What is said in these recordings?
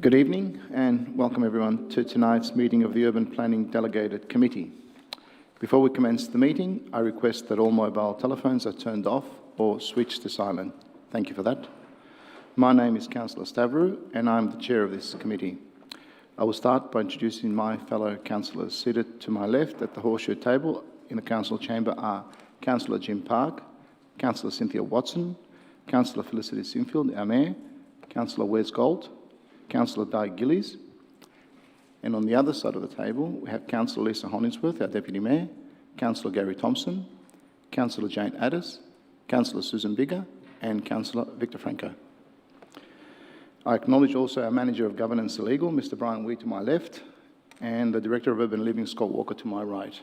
Good evening and welcome everyone to tonight's meeting of the Urban Planning Delegated Committee. Before we commence the meeting, I request that all mobile telephones are turned off or switched to silent. Thank you for that. My name is Councillor Stavru and I'm the chair of this committee. I will start by introducing my fellow councillors. Seated to my left at the horseshoe table in the council chamber are Councillor Jim Park, Councillor Cynthia Watson, Councillor Felicity Sinfield, our Mayor, Councillor Wes Gold, Councillor Di Gillies, and on the other side of the table we have Councillor Lisa Hollingsworth, our Deputy Mayor, Councillor Gary Thompson, Councillor Jane Addis, Councillor Susan Bigger and Councillor Victor Franco. I acknowledge also our Manager of Governance and Legal, Mr Brian Wee to my left, and the Director of Urban Living, Scott Walker, to my right.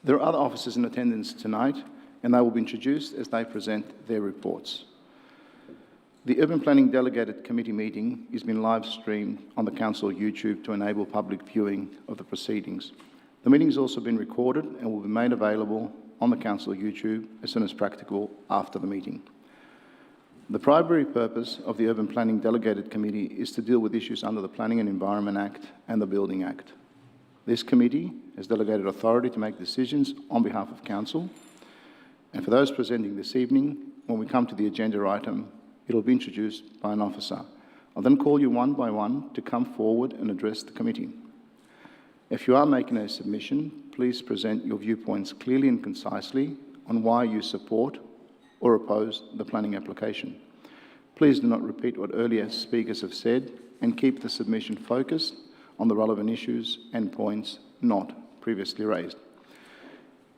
There are other officers in attendance tonight and they will be introduced as they present their reports. The Urban Planning Delegated Committee meeting is being live streamed on the Council YouTube to enable public viewing of the proceedings. The meeting has also been recorded and will be made available on the Council YouTube as soon as practical after the meeting. The primary purpose of the Urban Planning Delegated Committee is to deal with issues under the Planning and Environment Act and the Building Act. This committee has delegated authority to make decisions on behalf of Council, and for those presenting this evening, when we come to the agenda item, it will be introduced by an officer. I'll then call you one by one to come forward and address the committee. If you are making a submission, please present your viewpoints clearly and concisely on why you support or oppose the planning application. Please do not repeat what earlier speakers have said and keep the submission focused on the relevant issues and points not previously raised.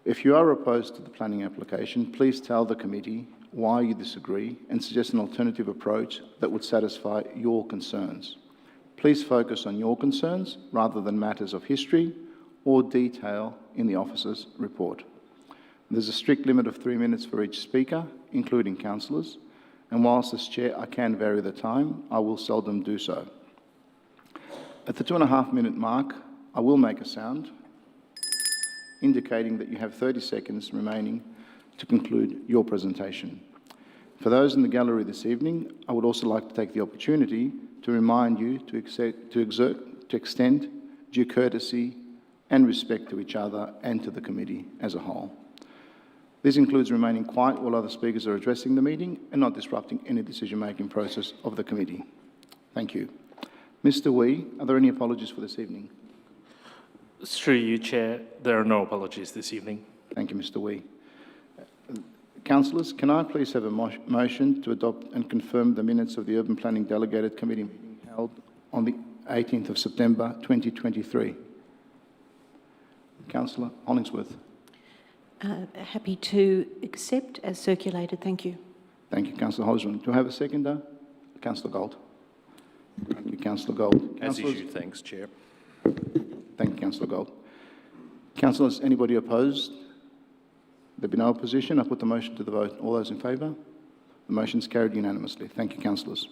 If you are opposed to the planning application, please tell the committee why you disagree and suggest an alternative approach that would satisfy your concerns. Please focus on your concerns rather than matters of history or detail in the officer's report. There's a strict limit of 3 minutes for each speaker, including councillors, and whilst as chair I can vary the time, I will seldom do so. At the 2.5 minute mark, I will make a sound indicating that you have 30 seconds remaining to conclude your presentation. For those in the gallery this evening, I would also like to take the opportunity to remind you to extend due courtesy and respect to each other and to the committee as a whole. This includes remaining quiet while other speakers are addressing the meeting and not disrupting any decision-making process of the committee. Thank you. Mr Wee, are there any apologies for this evening? Through you, Chair, there are no apologies this evening. Thank you, Mr Wee. Councillors, can I please have a motion to adopt and confirm the minutes of the Urban Planning Delegated Committee meeting held on the 18th of September 2023? Councillor Hollingsworth. Happy to accept as circulated. Thank you. Thank you, Councillor Hollingsworth. Do I have a seconder? Councillor Gold. Thank you, Councillor Gold. As issued, thanks, Chair. Thank you, Councillor Gold. Councillors, anybody opposed? There be no opposition. I put the motion to the vote. All those in favour? The motion is carried unanimously. Thank you, councillors.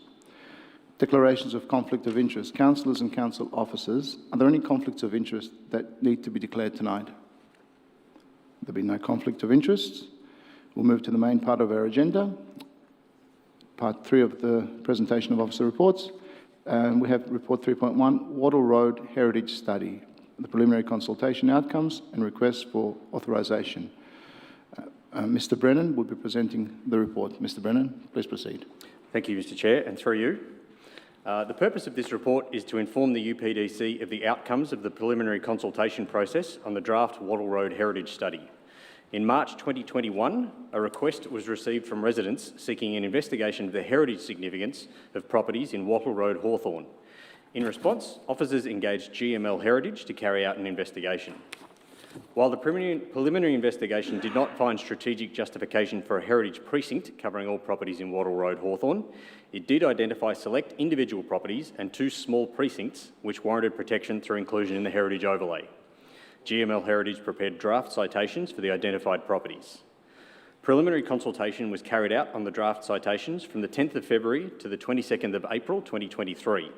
Declarations of conflict of interest. Councillors and council officers, are there any conflicts of interest that need to be declared tonight? There be no conflict of interest. We'll move to the main part of our agenda, part 3 of the presentation of officer reports. We have report 3.1, Wattle Road Heritage Study, the preliminary consultation outcomes and requests for authorisation. Mr Brennan will be presenting the report. Mr Brennan, please proceed. Thank you, Mr Chair, and through you. The purpose of this report is to inform the UPDC of the outcomes of the preliminary consultation process on the draft Wattle Road Heritage Study. In March 2021, a request was received from residents seeking an investigation of the heritage significance of properties in Wattle Road, Hawthorn. In response, officers engaged GML Heritage to carry out an investigation. While the preliminary investigation did not find strategic justification for a heritage precinct covering all properties in Wattle Road, Hawthorn, it did identify select individual properties and 2 small precincts which warranted protection through inclusion in the heritage overlay. GML Heritage prepared draft citations for the identified properties. Preliminary consultation was carried out on the draft citations from the 10th of February to the 22nd of April 2023.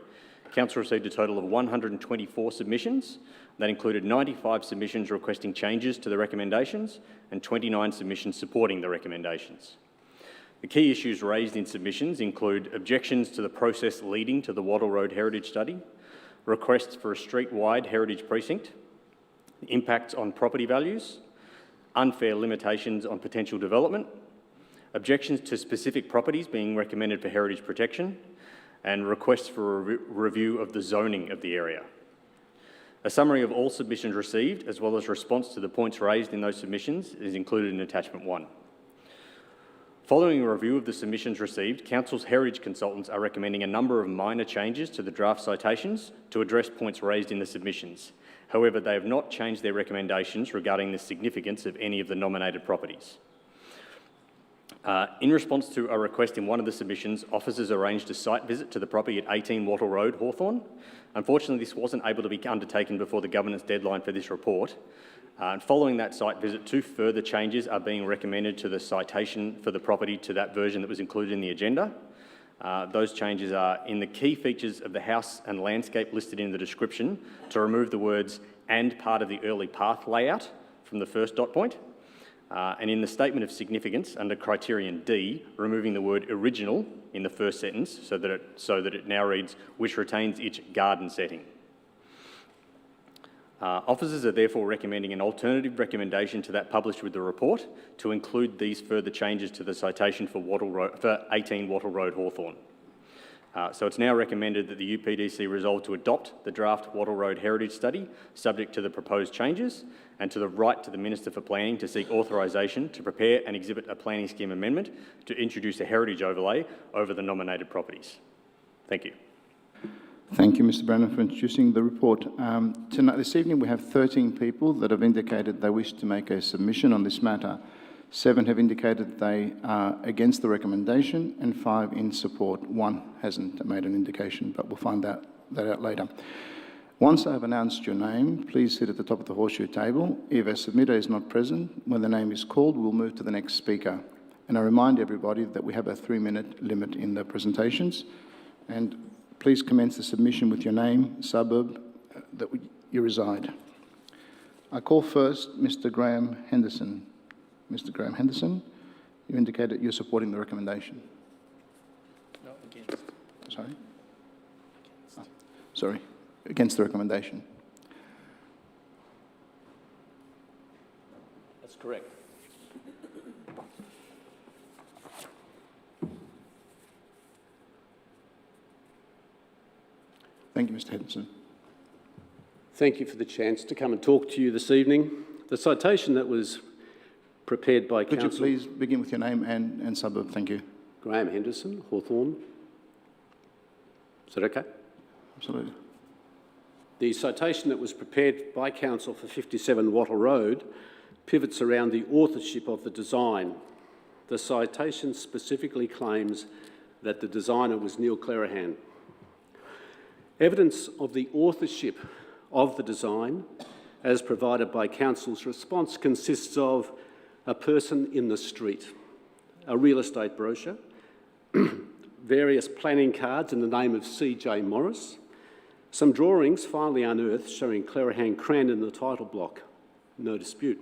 Council received a total of 124 submissions. That included 95 submissions requesting changes to the recommendations and 29 submissions supporting the recommendations. The key issues raised in submissions include objections to the process leading to the Wattle Road Heritage Study, requests for a street-wide heritage precinct, impacts on property values, unfair limitations on potential development, objections to specific properties being recommended for heritage protection, and requests for a review of the zoning of the area. A summary of all submissions received, as well as response to the points raised in those submissions, is included in Attachment 1. Following a review of the submissions received, Council's heritage consultants are recommending a number of minor changes to the draft citations to address points raised in the submissions. However, they have not changed their recommendations regarding the significance of any of the nominated properties. In response to a request in one of the submissions, officers arranged a site visit to the property at 18 Wattle Road, Hawthorn. Unfortunately, this wasn't able to be undertaken before the governance deadline for this report. And following that site visit, 2 further changes are being recommended to the citation for the property to that version that was included in the agenda. Those changes are in the key features of the house and landscape listed in the description to remove the words "and part of the early path layout" from the first dot point. And in the statement of significance under criterion D, removing the word "original" in the first sentence so that it now reads "which retains its garden setting." Officers are therefore recommending an alternative recommendation to that published with the report to include these further changes to the citation for 18 Wattle Road, Hawthorn. So it's now recommended that the UPDC resolve to adopt the draft Wattle Road Heritage Study, subject to the proposed changes, and to the right to the Minister for Planning to seek authorisation to prepare and exhibit a planning scheme amendment to introduce a heritage overlay over the nominated properties. Thank you. Thank you, Mr. Brennan, for introducing the report. This evening we have 13 people that have indicated they wish to make a submission on this matter. 7 have indicated they are against the recommendation and 5 in support. 1 hasn't made an indication, but we'll find that out later. Once I have announced your name, please sit at the top of the horseshoe table. If a submitter is not present, when the name is called, we'll move to the next speaker. And I remind everybody that we have a 3-minute limit in the presentations. And please commence the submission with your name, suburb that you reside. I call first Mr. Graham Henderson. Mr. Graham Henderson, you indicated you're supporting the recommendation. No, against. Sorry? Sorry, against the recommendation. That's correct. Thank you, Mr. Henderson. Thank you for the chance to come and talk to you this evening. The citation that was prepared by Council... Could you please begin with your name and suburb? Thank you. Graham Henderson, Hawthorn. Is that okay? Absolutely. The citation that was prepared by Council for 57 Wattle Road pivots around the authorship of the design. The citation specifically claims that the designer was Neil Clerihan. Evidence of the authorship of the design, as provided by Council's response, consists of a person in the street, a real estate brochure, various planning cards in the name of C.J. Morris, some drawings finally unearthed showing Clerihan Cran in the title block, no dispute,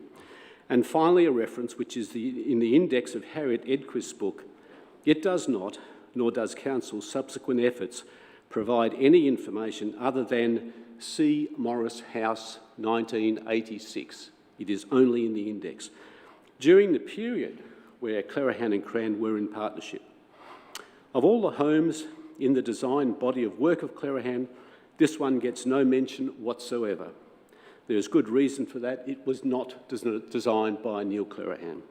and finally a reference which is in the index of Harriet Edquist's book. It does not, nor does Council's subsequent efforts, provide any information other than C. Morris House 1986. It is only in the index. During the period where Clerihan and Cran were in partnership. Of all the homes in the design body of work of Clerihan, this one gets no mention whatsoever. There is good reason for that. It was not designed by Neil Clerihan.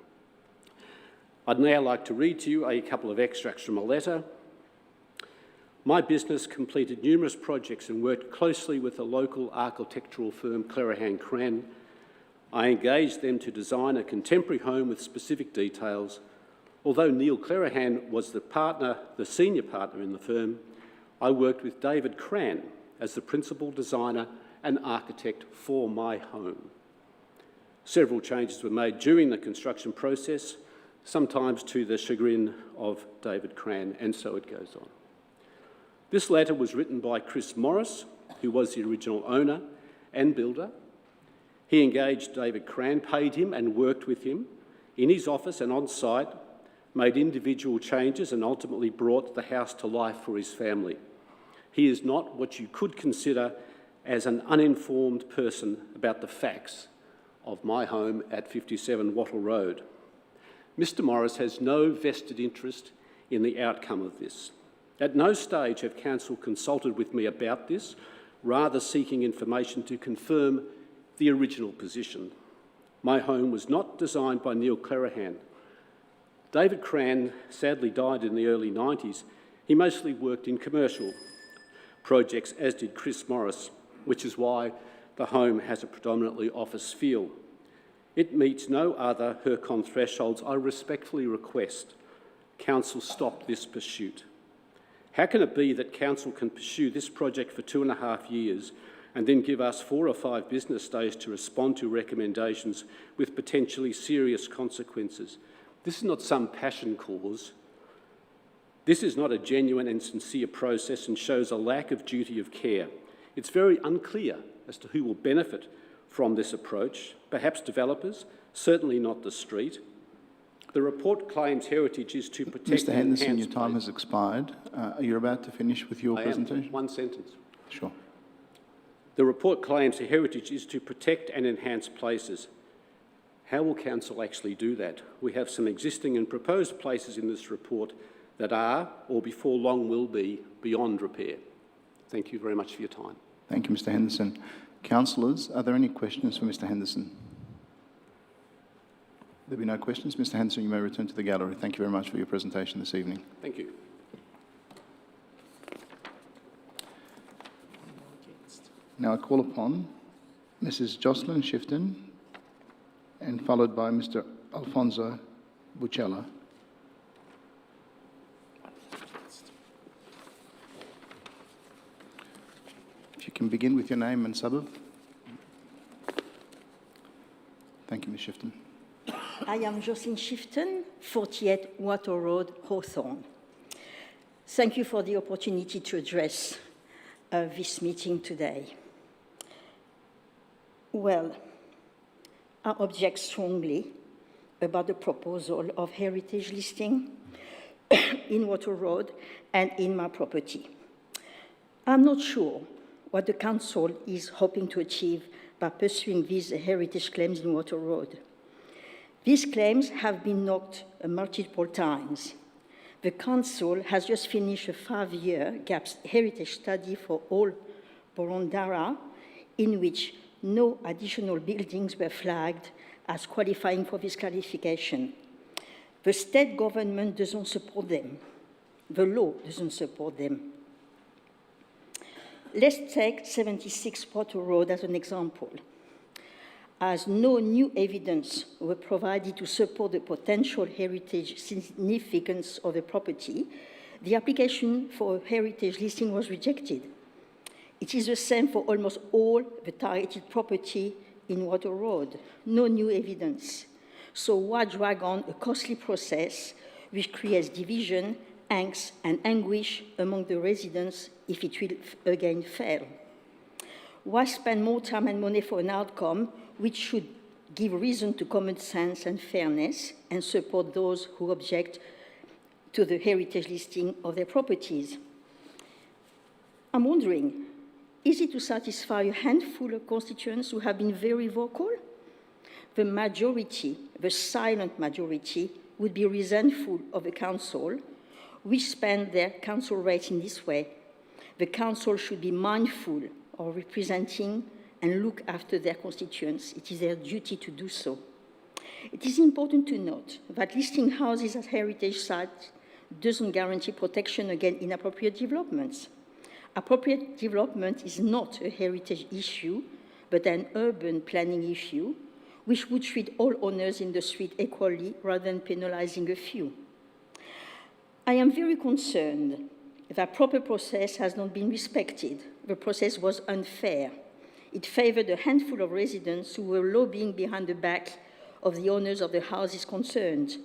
I'd now like to read to you a couple of extracts from a letter. My business completed numerous projects and worked closely with the local architectural firm Clerihan Cran. I engaged them to design a contemporary home with specific details. Although Neil Clerihan was the senior partner in the firm, I worked with David Cran as the principal designer and architect for my home. Several changes were made during the construction process, sometimes to the chagrin of David Cran, and so it goes on. This letter was written by Chris Morris, who was the original owner and builder. He engaged David Cran, paid him and worked with him in his office and on site made individual changes and ultimately brought the house to life for his family. He is not what you could consider as an uninformed person about the facts of my home at 57 Wattle Road. Mr Morris has no vested interest in the outcome of this. At no stage have Council consulted with me about this, rather seeking information to confirm the original position. My home was not designed by Neil Clerihan. David Cran sadly died in the early 90s. He mostly worked in commercial projects, as did Chris Morris, which is why the home has a predominantly office feel. It meets no other HERCON thresholds. I respectfully request Council stop this pursuit. How can it be that Council can pursue this project for 2.5 years and then give us 4 or 5 business days to respond to recommendations with potentially serious consequences? This is not some passion cause. This is not a genuine and sincere process and shows a lack of duty of care. It's very unclear as to who will benefit from this approach, perhaps developers, certainly not the street. The report claims heritage is to protect Mr and Henderson, enhance your time has expired. Are you about to finish with your presentation? One sentence. Sure. The report claims the heritage is to protect and enhance places. How will Council actually do that? We have some existing and proposed places in this report that are, or before long will be, beyond repair. Thank you very much for your time. Thank you, Mr Henderson. Councillors, are there any questions for Mr Henderson? There be no questions. Mr Henderson, you may return to the gallery. Thank you very much for your presentation this evening. Thank you. Now I call upon Mrs Jocelyn Shifton and followed by Mr Alfonso Bucella. If you can begin with your name and suburb. Thank you, Ms Shifton. I am Jocelyn Shifton, 48 Wattle Road, Hawthorne. Thank you for the opportunity to address this meeting today. Well, I object strongly about the proposal of heritage listing in Wattle Road and in my property. I'm not sure what the Council is hoping to achieve by pursuing these heritage claims in Wattle Road. These claims have been knocked multiple times. The Council has just finished a 5-year gaps heritage study for all Boroondara, in which no additional buildings were flagged as qualifying for this qualification. The state government doesn't support them. The law doesn't support them. Let's take 76 Wattle Road as an example. As no new evidence were provided to support the potential heritage significance of the property, the application for a heritage listing was rejected. It is the same for almost all the targeted property in Wattle Road. No new evidence. So why drag on a costly process which creates division, angst, and anguish among the residents if it will again fail? Why spend more time and money for an outcome which should give reason to common sense and fairness and support those who object to the heritage listing of their properties? I'm wondering, is it to satisfy a handful of constituents who have been very vocal? The majority, the silent majority, would be resentful of the Council, which spend their council rates in this way. The Council should be mindful of representing and look after their constituents. It is their duty to do so. It is important to note that listing houses as heritage sites doesn't guarantee protection against inappropriate developments. Appropriate development is not a heritage issue, but an urban planning issue, which would treat all owners in the street equally rather than penalizing a few. I am very concerned that proper process has not been respected. The process was unfair. It favored a handful of residents who were lobbying behind the back of the owners of the houses concerned.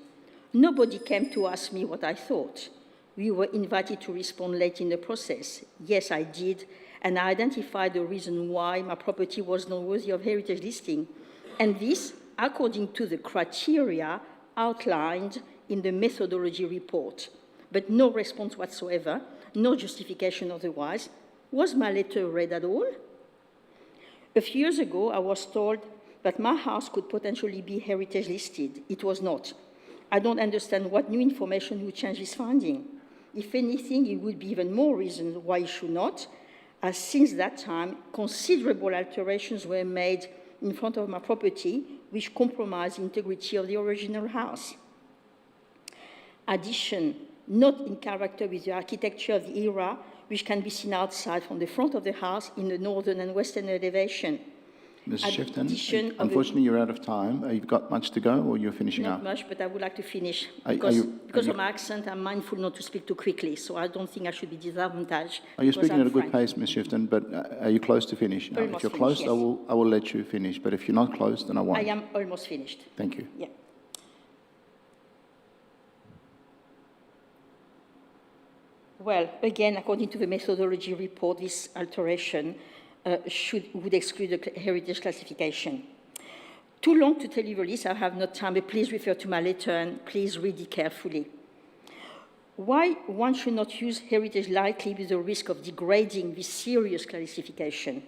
Nobody came to ask me what I thought. We were invited to respond late in the process. Yes, I did, and I identified the reason why my property was not worthy of heritage listing. And this, according to the criteria outlined in the methodology report, but no response whatsoever, no justification otherwise. Was my letter read at all? A few years ago, I was told that my house could potentially be heritage listed. It was not. I don't understand what new information would change this finding. If anything, it would be even more reason why it should not, as since that time, considerable alterations were made in front of my property, which compromised the integrity of the original house. Addition, not in character with the architecture of the era, which can be seen outside from the front of the house in the northern and western elevation. Ms. Shifton, Addition of unfortunately, you're out of time. You've got much to go, or you're finishing Not up? much, but I would like to finish. Are Because you- of my accent, I'm mindful not to speak too quickly, so I don't think I should be disadvantaged. Are you because speaking I'm at a good French. pace, Ms. Shifton? But are you close to finish? Now, if Almost you're close, finished, yes. I will let you finish. But if you're not close, then I won't. I am almost finished. Thank you. Yeah. Well, again, according to the methodology report, this alteration would exclude the heritage classification. Too long to tell you the list, I have no time, but please refer to my letter and please read it carefully. Why one should not use heritage lightly with the risk of degrading this serious classification?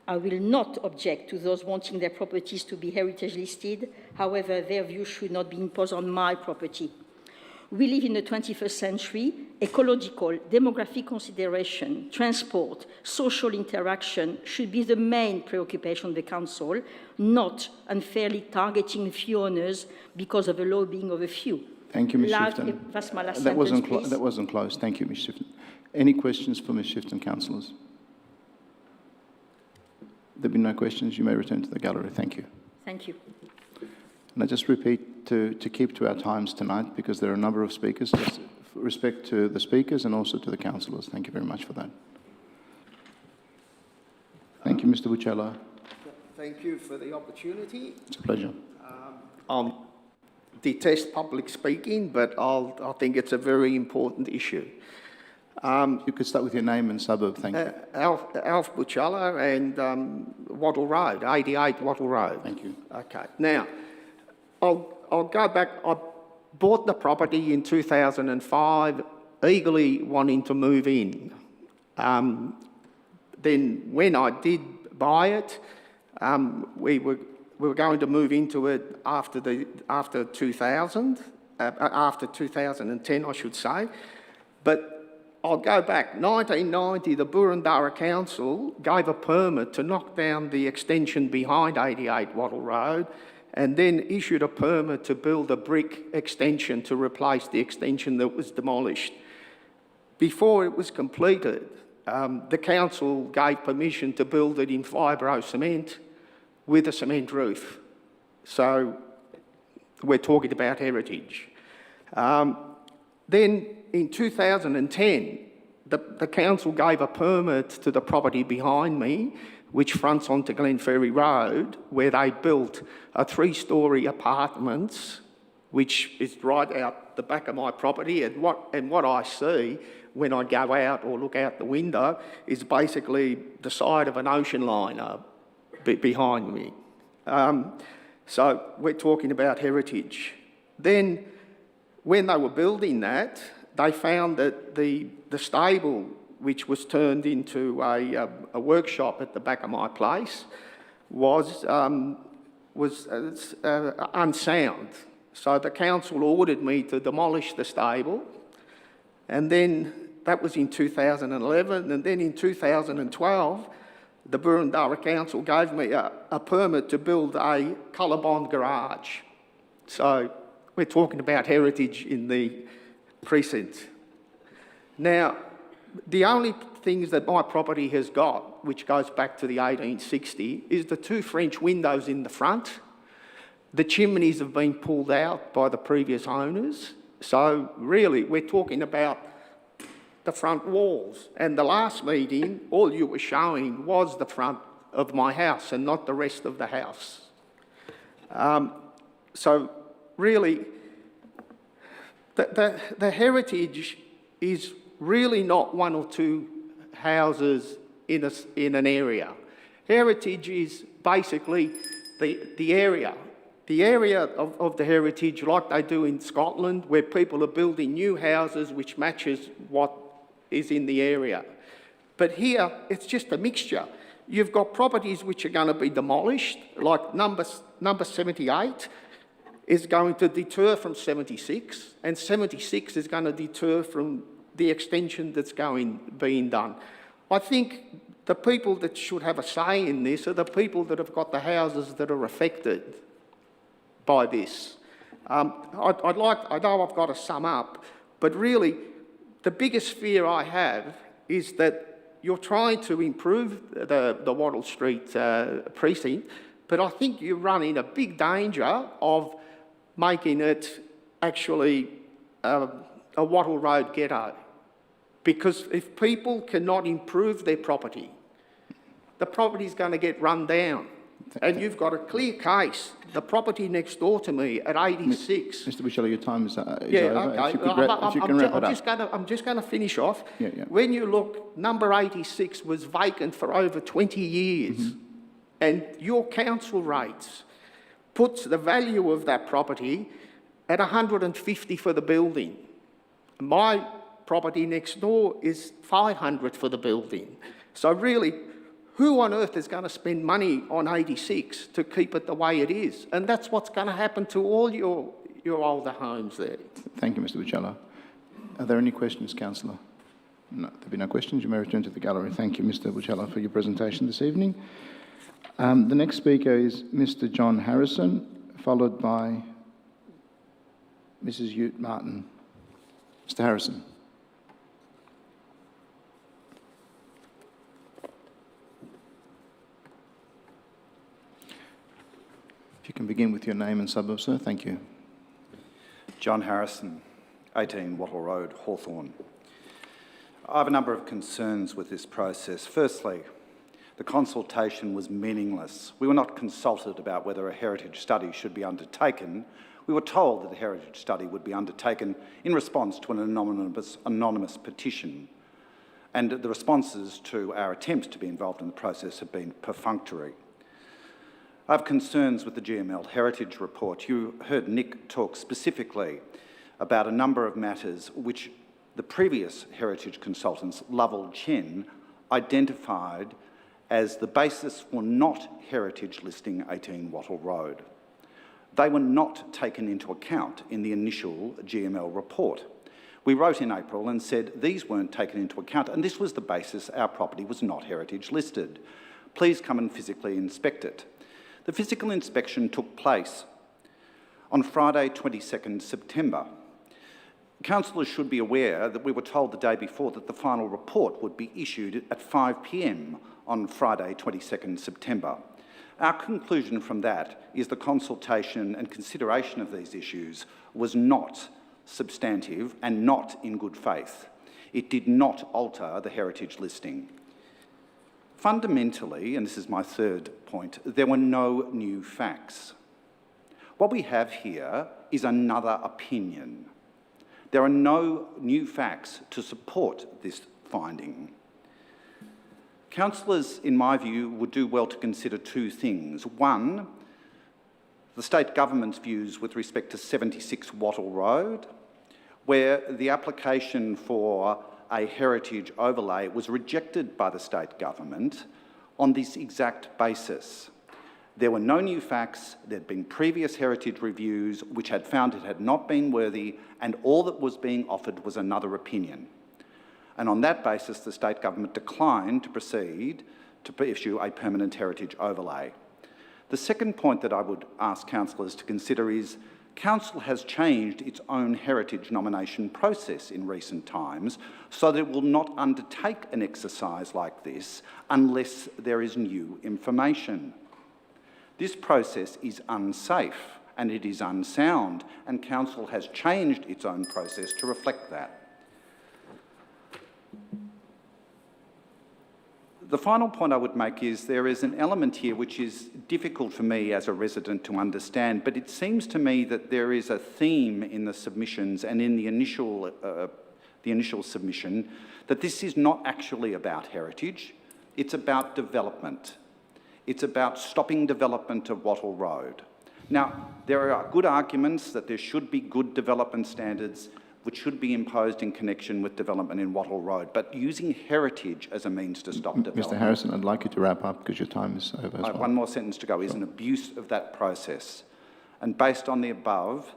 I will not object to those wanting their properties to be heritage listed. However, their view should not be imposed on my property. We live in the 21st century. Ecological, demographic consideration, transport, social interaction should be the main preoccupation of the Council, not unfairly targeting few owners because of the lobbying of a few. Thank you, Ms. Shifton. That's my last That sentence, please. that wasn't close. Thank you, Ms. Shifton. Any questions for Ms. Shifton, councillors? There be no questions, you may return to the gallery. Thank you. Thank you. And I just repeat to keep to our times tonight, because there are a number of speakers. Just respect to the speakers and also to the councillors. Thank you very much for that. Thank you, Mr. Buccello. Thank you for the opportunity. It's a pleasure. I detest public speaking, but I think it's a very important issue. You could start with your name and suburb. Thank you. Alf Buccello and Wattle Road, 88 Wattle Road. Thank you. Okay. Now, I'll go back. I bought the property in 2005, eagerly wanting to move in. Then when I did buy it, we were going to move into it after 2000, after 2010, I should say. But I'll go back. 1990, the Burundara Council gave a permit to knock down the extension behind 88 Wattle Road, and then issued a permit to build a brick extension to replace the extension that was demolished. Before it was completed, the council gave permission to build it in fibro cement with a cement roof. So we're talking about heritage. Then in 2010, the council gave a permit to the property behind me, which fronts onto Glenferrie Road, where they built a 3-storey apartments, which is right out the back of my property. And what I see when I go out or look out the window is basically the side of an ocean liner behind me. So we're talking about heritage. Then when they were building that, they found that the stable, which was turned into a workshop at the back of my place, was unsound. So the council ordered me to demolish the stable, and then that was in 2011, and then in 2012, the Burundara Council gave me a permit to build a colour-bond garage. So we're talking about heritage in the precinct. Now, the only things that my property has got, which goes back to the 1860s, is the 2 French windows in the front. The chimneys have been pulled out by the previous owners. So really, we're talking about the front walls. And the last meeting, all you were showing was the front of my house and not the rest of the house. So really, the heritage is really not 1 or 2 houses in an area. Heritage is basically the area. the area of the heritage, like they do in Scotland, where people are building new houses which matches what is in the area. But here, it's just a mixture. You've got properties which are going to be demolished, like number 78 is going to deter from 76, and 76 is going to deter from the extension that's being done. I think the people that should have a say in this are the people that have got the houses that are affected by this. I know I've got to sum up, but really the biggest fear I have is that you're trying to improve the Wattle Street precinct, but I think you're running a big danger of making it actually a Wattle Road ghetto. Because if people cannot improve their property, the property's going to get run down. And you've got a clear case. The property next door to me at 86. Mr. Buccello, your time is over. Yeah, okay. If you can wrap it up. I'm just going to finish off. Yeah. When you look, number 86 was vacant for over 20 years. And your council rates puts the value of that property at 150 for the building. My property next door is 500 for the building. So really, who on earth is going to spend money on 86 to keep it the way it is? And that's what's going to happen to all your older homes there. Thank you, Mr. Buccello. Are there any questions, councillor? No, there'll be no questions. You may return to the gallery. Thank you, Mr. Buccello, for your presentation this evening. The next speaker is Mr. John Harrison, followed by Mrs. Ute Martin. Mr. Harrison. If you can begin with your name and suburb, sir. Thank you. John Harrison, 18 Wattle Road, Hawthorn. I have a number of concerns with this process. Firstly, the consultation was meaningless. We were not consulted about whether a heritage study should be undertaken. We were told that the heritage study would be undertaken in response to an anonymous petition. And the responses to our attempts to be involved in the process have been perfunctory. I have concerns with the GML Heritage Report. You heard Nick talk specifically about a number of matters which the previous heritage consultants, Lovell Chen, identified as the basis for not heritage listing 18 Wattle Road. They were not taken into account in the initial GML report. We wrote in April and said these weren't taken into account, and this was the basis our property was not heritage listed. Please come and physically inspect it. The physical inspection took place on Friday, 22nd September. Councillors should be aware that we were told the day before that the final report would be issued at 5 p.m. on Friday, 22nd September. Our conclusion from that is the consultation and consideration of these issues was not substantive and not in good faith. It did not alter the heritage listing. Fundamentally, and this is my third point, there were no new facts. What we have here is another opinion. There are no new facts to support this finding. Councillors, in my view, would do well to consider two things. One, the state government's views with respect to 76 Wattle Road, where the application for a heritage overlay was rejected by the state government on this exact basis. There were no new facts, there had been previous heritage reviews which had found it had not been worthy, and all that was being offered was another opinion. And on that basis, the state government declined to proceed to issue a permanent heritage overlay. The second point that I would ask councillors to consider is Council has changed its own heritage nomination process in recent times so that it will not undertake an exercise like this unless there is new information. This process is unsafe and it is unsound, and Council has changed its own process to reflect that. The final point I would make is there is an element here which is difficult for me as a resident to understand, but it seems to me that there is a theme in the submissions and in the initial submission that this is not actually about heritage, it's about development. It's about stopping development of Wattle Road. Now, there are good arguments that there should be good development standards which should be imposed in connection with development in Wattle Road, but using heritage as a means to stop development. Mr. Harrison, I'd like you to wrap up because your time is over as I have well. one more sentence to go, is an abuse of that process. And based on the above,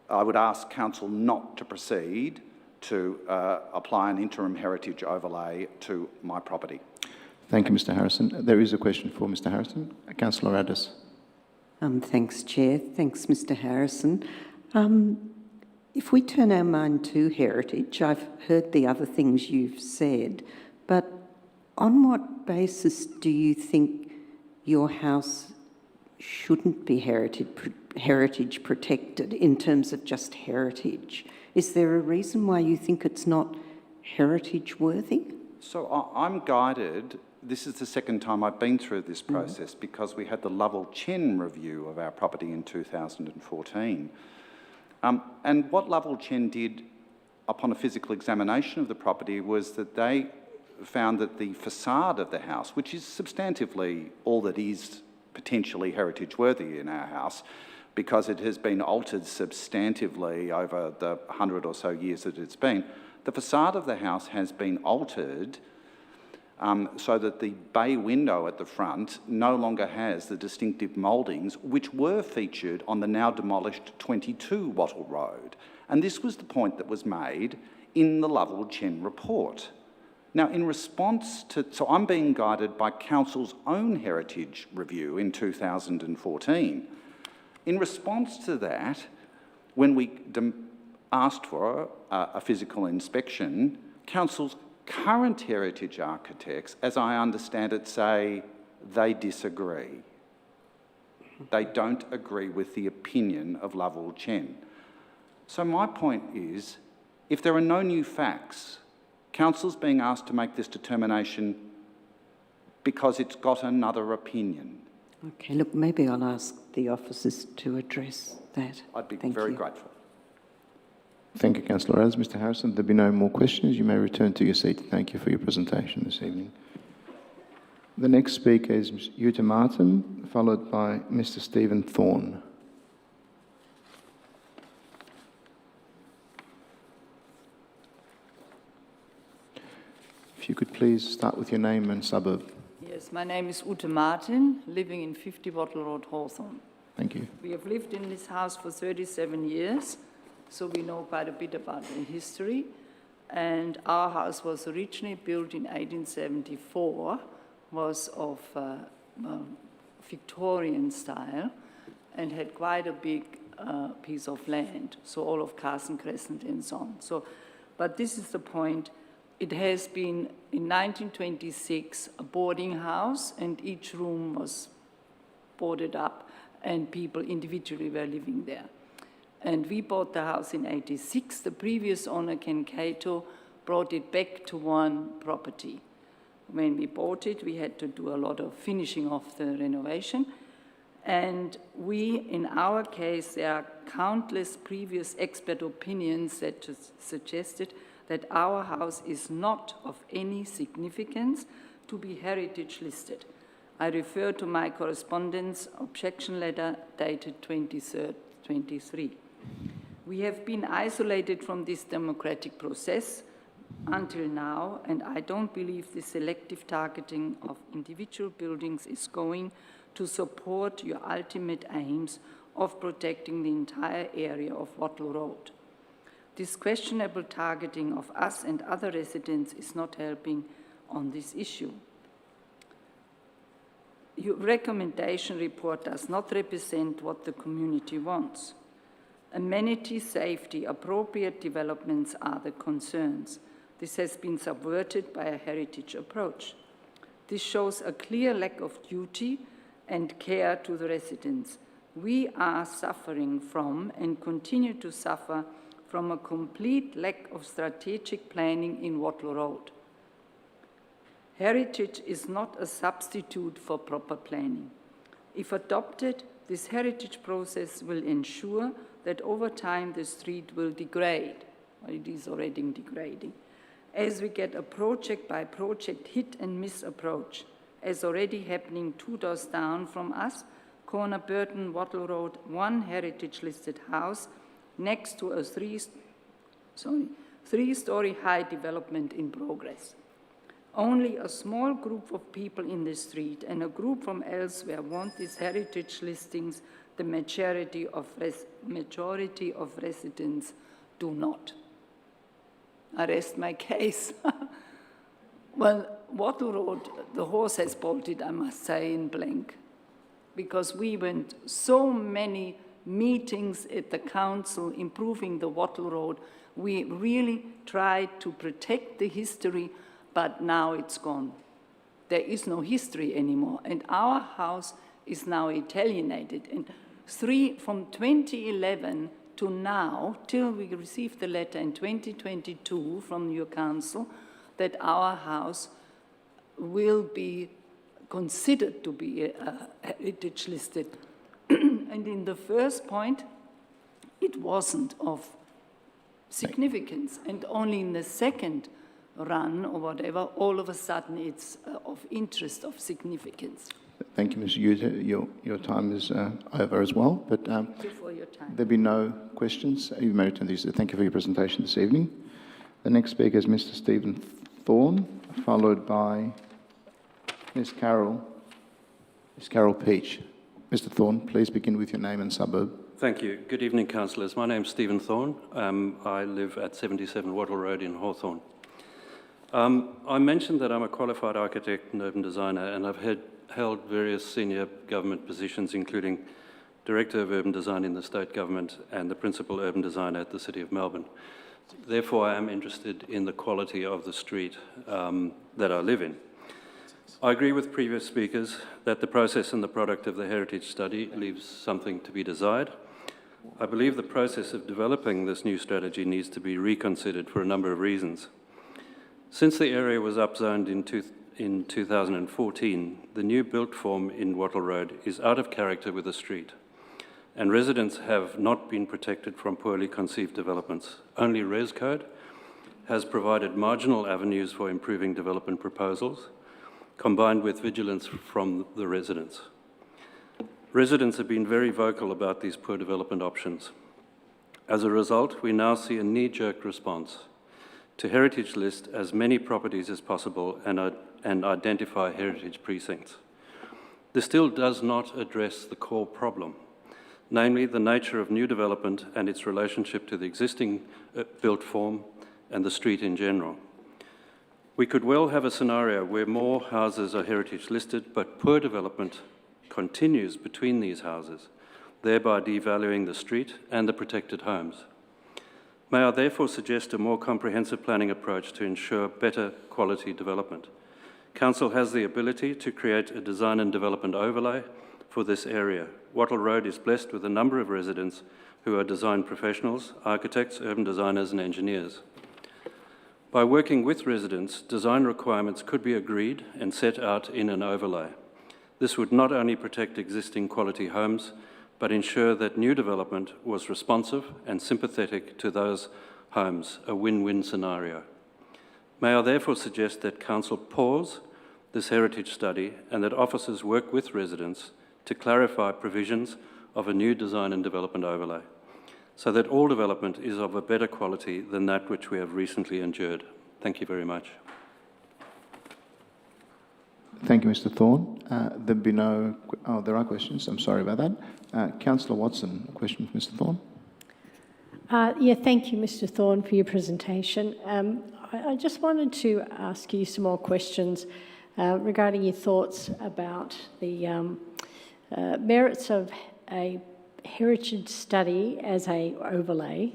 I would ask Council not to proceed to apply an interim heritage overlay to my property. Thank you, Mr. Harrison. There is a question for Mr. Harrison. Councillor Addis. Thanks, Chair. Thanks, Mr. Harrison. If we turn our mind to heritage, I've heard the other things you've said, but on what basis do you think your house shouldn't be heritage protected in terms of just heritage? Is there a reason why you think it's not heritage worthy? So I'm guided, this is the second time I've been through this process because we had the Lovell Chen review of our property in 2014. And what Lovell Chen did upon a physical examination of the property was that they found that the facade of the house, which is substantively all that is potentially heritage worthy in our house, because it has been altered substantively over the 100 or so years that it's been, the facade of the house has been altered so that the bay window at the front no longer has the distinctive mouldings which were featured on the now demolished 22 Wattle Road. And this was the point that was made in the Lovell Chen report. Now, in response to, so I'm being guided by Council's own heritage review in 2014. In response to that, when we asked for a physical inspection, Council's current heritage architects, as I understand it, say they disagree. They don't agree with the opinion of Lovell Chen. So my point is, if there are no new facts, Council's being asked to make this determination because it's got another opinion. Okay, look, maybe I'll ask the officers to address that. I'd be Thank very you. grateful. Thank you, Councillor Addis. Mr. Harrison, there'll be no more questions. You may return to your seat. Thank you for your presentation this evening. The next speaker is Ms. Jutta Martin, followed by Mr. Stephen Thorne. If you could please start with your name and suburb. Yes, my name is Ute Martin, living in 50 Wattle Road, Hawthorne. Thank you. We have lived in this house for 37 years, so we know quite a bit about the history. And our house was originally built in 1874, was of Victorian style, and had quite a big piece of land, so all of Carson Crescent and so on. So, but this is the point. It has been, in 1926, a boarding house, and each room was boarded up, and people individually were living there. And we bought the house in 86. The previous owner, Ken Cato, brought it back to one property. When we bought it, we had to do a lot of finishing off the renovation. And we, in our case, there are countless previous expert opinions that suggested that our house is not of any significance to be heritage listed. I refer to my correspondence objection letter dated 23rd, 23. We have been isolated from this democratic process until now, and I don't believe the selective targeting of individual buildings is going to support your ultimate aims of protecting the entire area of Wattle Road. This questionable targeting of us and other residents is not helping on this issue. Your recommendation report does not represent what the community wants. Amenity, safety, appropriate developments are the concerns. This has been subverted by a heritage approach. This shows a clear lack of duty and care to the residents. We are suffering from and continue to suffer from a complete lack of strategic planning in Wattle Road. Heritage is not a substitute for proper planning. If adopted, this heritage process will ensure that over time the street will degrade, or it is already degrading, as we get a project by project hit and miss approach, as already happening 2 doors down from us, corner Burton Wattle Road, one heritage-listed house next to a three-story high development in progress. Only a small group of people in the street and a group from elsewhere want these heritage listings. The majority of residents do not. I rest my case. Well, Wattle Road, the horse has bolted, I must say, in blank, because we went so many meetings at the council improving the Wattle Road. We really tried to protect the history, but now it's gone. There is no history anymore, and our house is now Italianated. And from 2011 to now, till we received the letter in 2022 from your council, that our house will be considered to be heritage listed. And in the first point, it wasn't of significance. And only in the second run or whatever, all of a sudden it's of interest, of significance. Thank you, Ms. Yuta. Your time is over as well. But Thank you for your time. there'll be no questions. You may return these. Thank you for your presentation this evening. The next speaker is Mr. Stephen Thorne, followed by Ms. Carol Peach. Mr. Thorne, please begin with your name and suburb. Thank you. Good evening, councillors. My name's Stephen Thorne. I live at 77 Wattle Road in Hawthorne. I mentioned that I'm a qualified architect and urban designer, and I've held various senior government positions, including Director of Urban Design in the state government and the Principal Urban Designer at the City of Melbourne. Therefore, I am interested in the quality of the street that I live in. I agree with previous speakers that the process and the product of the heritage study leaves something to be desired. I believe the process of developing this new strategy needs to be reconsidered for a number of reasons. Since the area was upzoned in 2014, the new built form in Wattle Road is out of character with the street, and residents have not been protected from poorly conceived developments. Only Res Code has provided marginal avenues for improving development proposals, combined with vigilance from the residents. Residents have been very vocal about these poor development options. As a result, we now see a knee-jerk response to heritage list as many properties as possible and identify heritage precincts. This still does not address the core problem, namely the nature of new development and its relationship to the existing built form and the street in general. We could well have a scenario where more houses are heritage listed, but poor development continues between these houses, thereby devaluing the street and the protected homes. May I therefore suggest a more comprehensive planning approach to ensure better quality development? Council has the ability to create a design and development overlay for this area. Wattle Road is blessed with a number of residents who are design professionals, architects, urban designers and engineers. By working with residents, design requirements could be agreed and set out in an overlay. This would not only protect existing quality homes, but ensure that new development was responsive and sympathetic to those homes, a win-win scenario. May I therefore suggest that Council pause this heritage study and that officers work with residents to clarify provisions of a new design and development overlay, so that all development is of a better quality than that which we have recently endured. Thank you very much. Thank you, Mr. Thorne. There'll be no... Oh, there are questions. I'm sorry about that. Councillor Watson, a question for Mr. Thorne. Thank you, Mr. Thorne, for your presentation. I just wanted to ask you some more questions regarding your thoughts about the merits of a heritage study as an overlay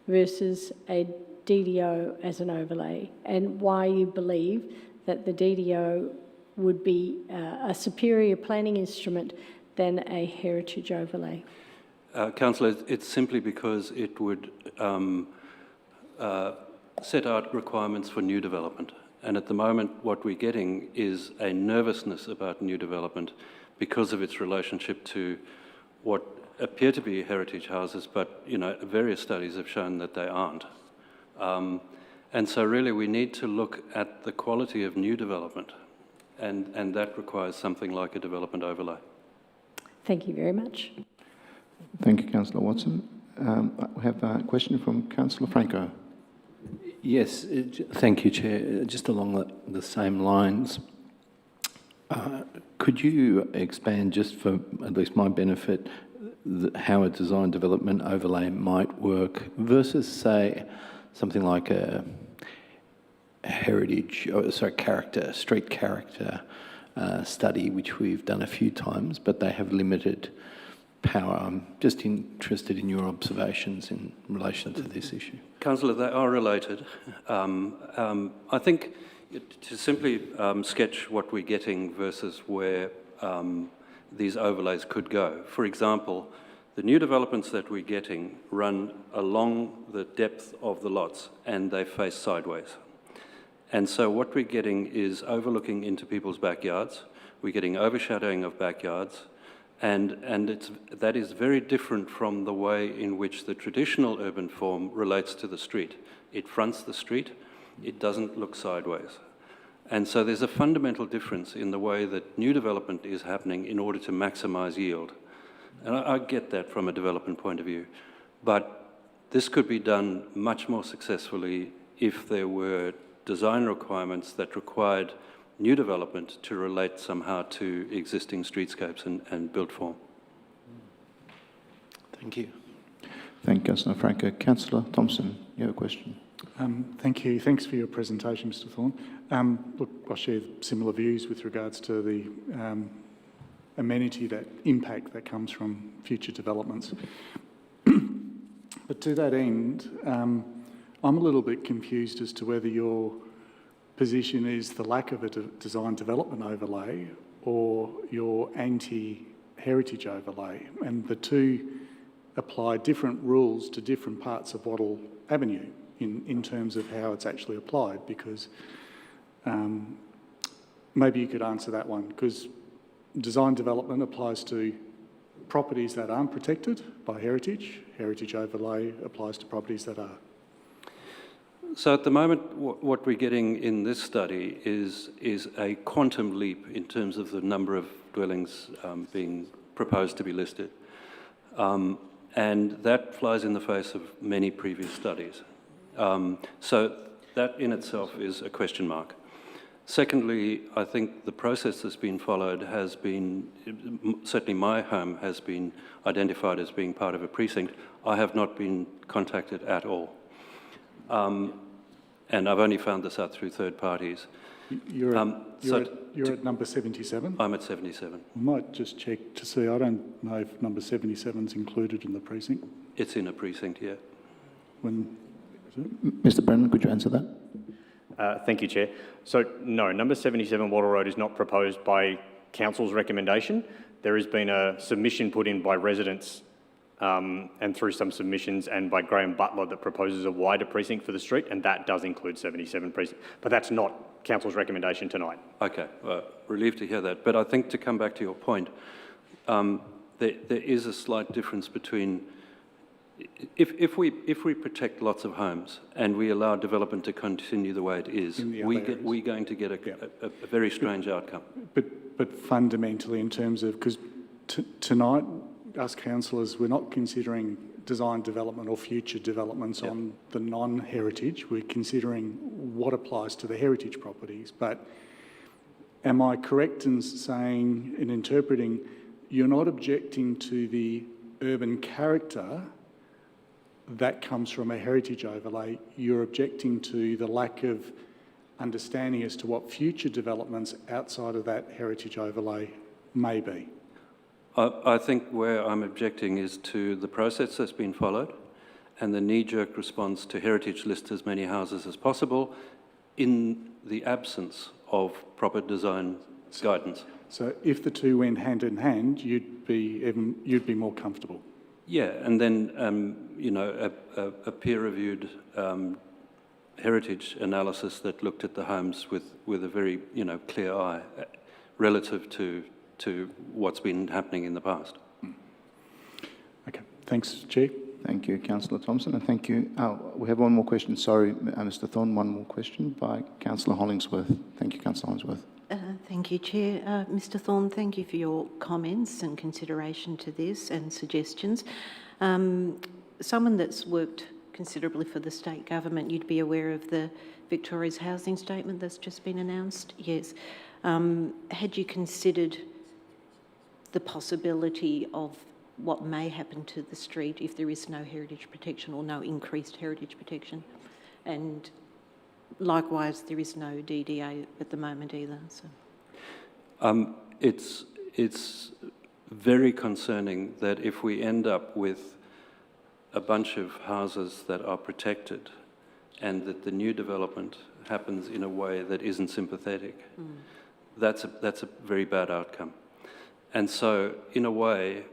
versus a DDO as an overlay, and why you believe that the DDO would be a superior planning instrument than a heritage overlay. Councillor, it's simply because it would set out requirements for new development. And at the moment, what we're getting is a nervousness about new development because of its relationship to what appear to be heritage houses, but various studies have shown that they aren't. And so really we need to look at the quality of new development, and that requires something like a development overlay. Thank you very much. Thank you, Councillor Watson. We have a question from Councillor Franco. Yes, thank you, Chair. Just along the same lines, could you expand, just for at least my benefit, how a design development overlay might work versus, say, something like a street character study, which we've done a few times, but they have limited power. I'm just interested in your observations in relation to this issue. Councillor, they are related. I think to simply sketch what we're getting versus where these overlays could go. For example, the new developments that we're getting run along the depth of the lots and they face sideways. And so what we're getting is overlooking into people's backyards. We're getting overshadowing of backyards. And that is very different from the way in which the traditional urban form relates to the street. It fronts the street, it doesn't look sideways. And so there's a fundamental difference in the way that new development is happening in order to maximise yield. And I get that from a development point of view. But this could be done much more successfully if there were design requirements that required new development to relate somehow to existing streetscapes and built form. Thank you. Thank you, Councillor Franco. Councillor Thompson, you have a question. Thank you. Thanks for your presentation, Mr. Thorne. Look, I share similar views with regards to the amenity, that impact that comes from future developments. But to that end, I'm a little bit confused as to whether your position is the lack of a design development overlay or your anti-heritage overlay, and the two apply different rules to different parts of Wattle Avenue in terms of how it's actually applied, because maybe you could answer that one, because design development applies to properties that aren't protected by heritage. Heritage overlay applies to properties that are. So at the moment, what we're getting in this study is a quantum leap in terms of the number of dwellings being proposed to be listed. And that flies in the face of many previous studies. So that in itself is a question mark. Secondly, I think the process that's been followed has been, certainly my home has been identified as being part of a precinct. I have not been contacted at all. And I've only found this out through third parties. You're at number 77? I'm at 77. I might just check to see. I don't know if number 77 is included in the precinct. It's in a precinct, yeah. When is it? Mr. Brennan, could you answer that? Thank you, Chair. So, no, number 77 Wattle Road is not proposed by Council's recommendation. There has been a submission put in by residents and through some submissions and by Graham Butler that proposes a wider precinct for the street, and that does include 77 precinct. But that's not Council's recommendation tonight. Okay, relieved to hear that. But I think to come back to your point, there is a slight difference between if we protect lots of homes and we allow development to continue the way it is, we're going to get a very strange outcome. But fundamentally, in terms of, because tonight, us councillors, we're not considering design development or future developments on the non-heritage. We're considering what applies to the heritage properties. But am I correct in saying, in interpreting, you're not objecting to the urban character that comes from a heritage overlay, you're objecting to the lack of understanding as to what future developments outside of that heritage overlay may be? I think where I'm objecting is to the process that's been followed and the knee-jerk response to heritage list as many houses as possible in the absence of proper design guidance. So if the two went hand in hand, you'd be more comfortable? Yeah, and then, you know, a peer-reviewed heritage analysis that looked at the homes with a very, you know, clear eye relative to what's been happening in the past. Okay, thanks, Chair. Thank you, Councillor Thompson, and thank you. We have one more question. Sorry, Mr. Thorne, one more question by Councillor Hollingsworth. Thank you, Councillor Hollingsworth. Thank you, Chair. Mr Thorne, thank you for your comments and consideration to this and suggestions. Someone that's worked considerably for the state government, you'd be aware of the Victoria's housing statement that's just been announced? Yes. Had you considered the possibility of what may happen to the street if there is no heritage protection or no increased heritage protection? And likewise, there is no DDA at the moment either. So. It's very concerning that if we end up with a bunch of houses that are protected and that the new development happens in a way that isn't sympathetic, that's a very bad outcome. And so, in a way,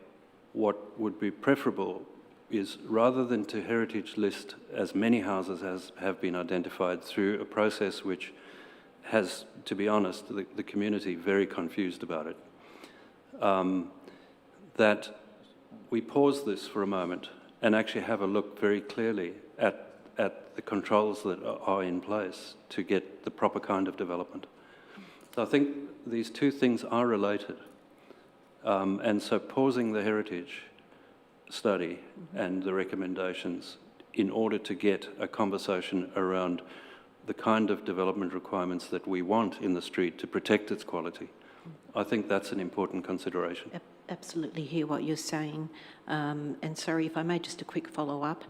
what would be preferable is, rather than to heritage list as many houses as have been identified through a process which has, to be honest, the community very confused about it, that we pause this for a moment and actually have a look very clearly at the controls that are in place to get the proper kind of development. So I think these two things are related. And so pausing the heritage study and the recommendations in order to get a conversation around the kind of development requirements that we want in the street to protect its quality, I think that's an important consideration. Absolutely hear what you're saying. And sorry, if I may, just a quick follow-up.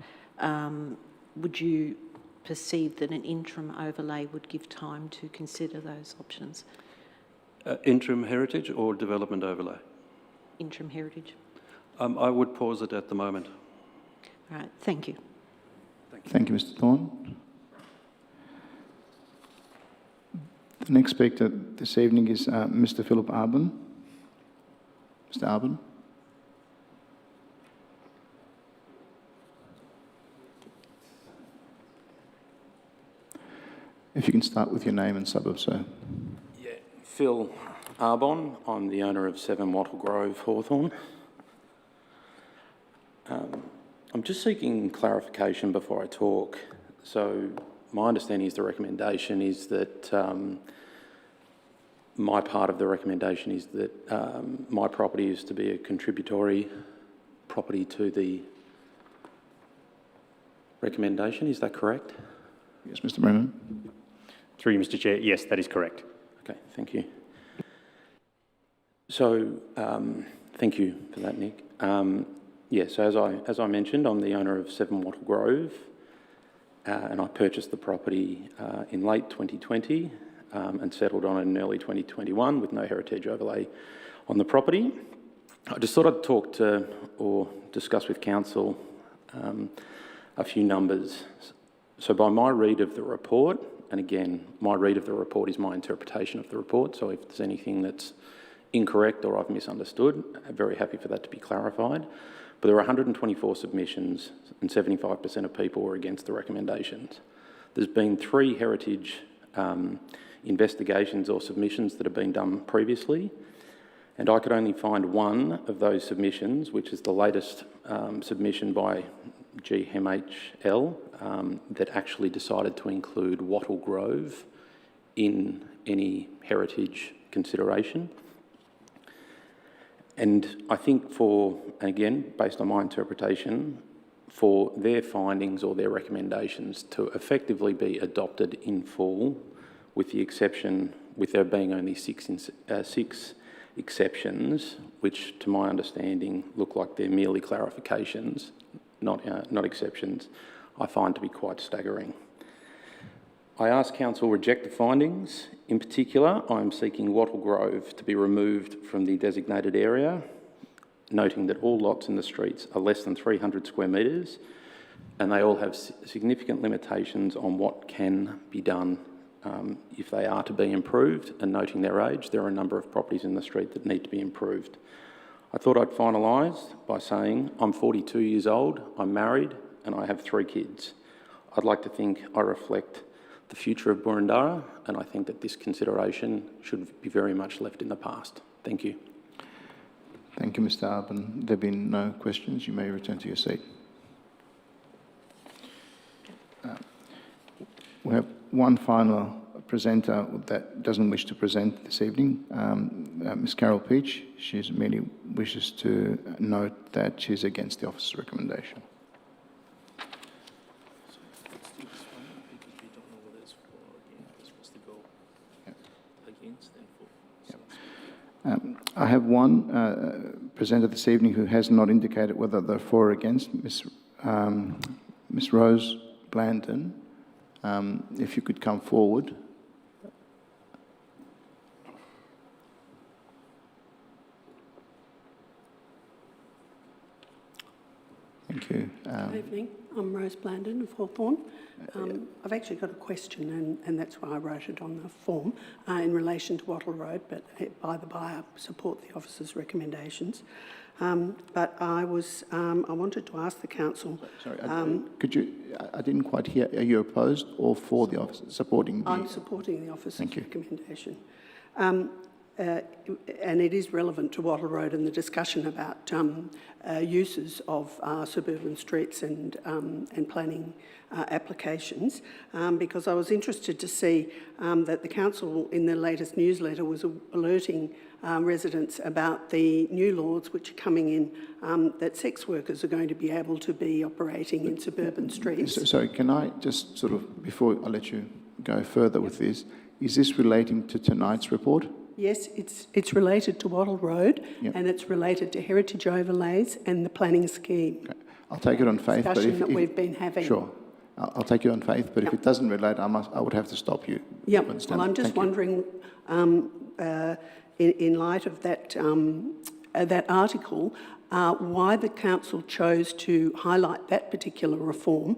Would you perceive that an interim overlay would give time to consider those options? Interim heritage or development overlay? Interim heritage. I would pause it at the moment. All right, thank you. Thank you, Mr Thorne. The next speaker this evening is Mr Philip Arbon. Mr Arbon. If you can start with your name and suburb, sir. Yeah, Phil Arbon. I'm the owner of 7 Wattle Grove, Hawthorn. I'm just seeking clarification before I talk. So my understanding is the recommendation is that my part of the recommendation is that my property is to be a contributory property to the recommendation. Is that correct? Yes, Mr Brennan. Through you, Mr Chair. Yes, that is correct. Okay, thank you. So, thank you for that, Nick. So as I mentioned, I'm the owner of 7 Wattle Grove, and I purchased the property in late 2020 and settled on it in early 2021 with no heritage overlay on the property. I just thought I'd talk to or discuss with council a few numbers. So by my read of the report, and again, my read of the report is my interpretation of the report, so if there's anything that's incorrect or I've misunderstood, I'm very happy for that to be clarified. But there were 124 submissions and 75% of people were against the recommendations. There's been 3 heritage investigations or submissions that have been done previously, and I could only find one of those submissions, which is the latest submission by GMHL, that actually decided to include Wattle Grove in any heritage consideration. And I think again, based on my interpretation, for their findings or their recommendations to effectively be adopted in full, with there being only 6 exceptions, which to my understanding look like they're merely clarifications, not exceptions, I find to be quite staggering. I ask Council reject the findings. In particular, I am seeking Wattle Grove to be removed from the designated area, noting that all lots in the streets are less than 300 square metres and they all have significant limitations on what can be done if they are to be improved, and noting their age, there are a number of properties in the street that need to be improved. I thought I'd finalise by saying I'm 42 years old, I'm married and I have 3 kids. I'd like to think I reflect the future of Boroondara, and I think that this consideration should be very much left in the past. Thank you. Thank you, Mr Arbon. There have been no questions. You may return to your seat. We have one final presenter that doesn't wish to present this evening, Ms. Carol Peach. She merely wishes to note that she's against the officer's recommendation. I have one presenter this evening who has not indicated whether they're for or against, Ms. Rose Blandon. If you could come forward. Thank you. Good evening. I'm Rose Blandon of Hawthorn. I've actually got a question, and that's why I wrote it on the form, in relation to Wattle Road, but by the by, I support the officer's recommendations. But I wanted to ask the council... Sorry, could you... I didn't quite hear. Are you opposed or for the officer supporting the... I'm supporting the officer's recommendation. and it is relevant to Wattle Road and the discussion about uses of suburban streets and planning applications, because I was interested to see that the council in the latest newsletter was alerting residents about the new laws which are coming in, that sex workers are going to be able to be operating in suburban streets. Sorry, can I just sort of, before I let you go further with this, is this relating to tonight's report? Yes, it's related to Wattle Road, and it's related to heritage overlays and the planning scheme. Okay. I'll take it on faith. Discussion that we've been having. Sure, I'll take it on faith. But if it doesn't relate, I would have to stop you. Yeah. Well, I'm just wondering, in light of that that article, why the council chose to highlight that particular reform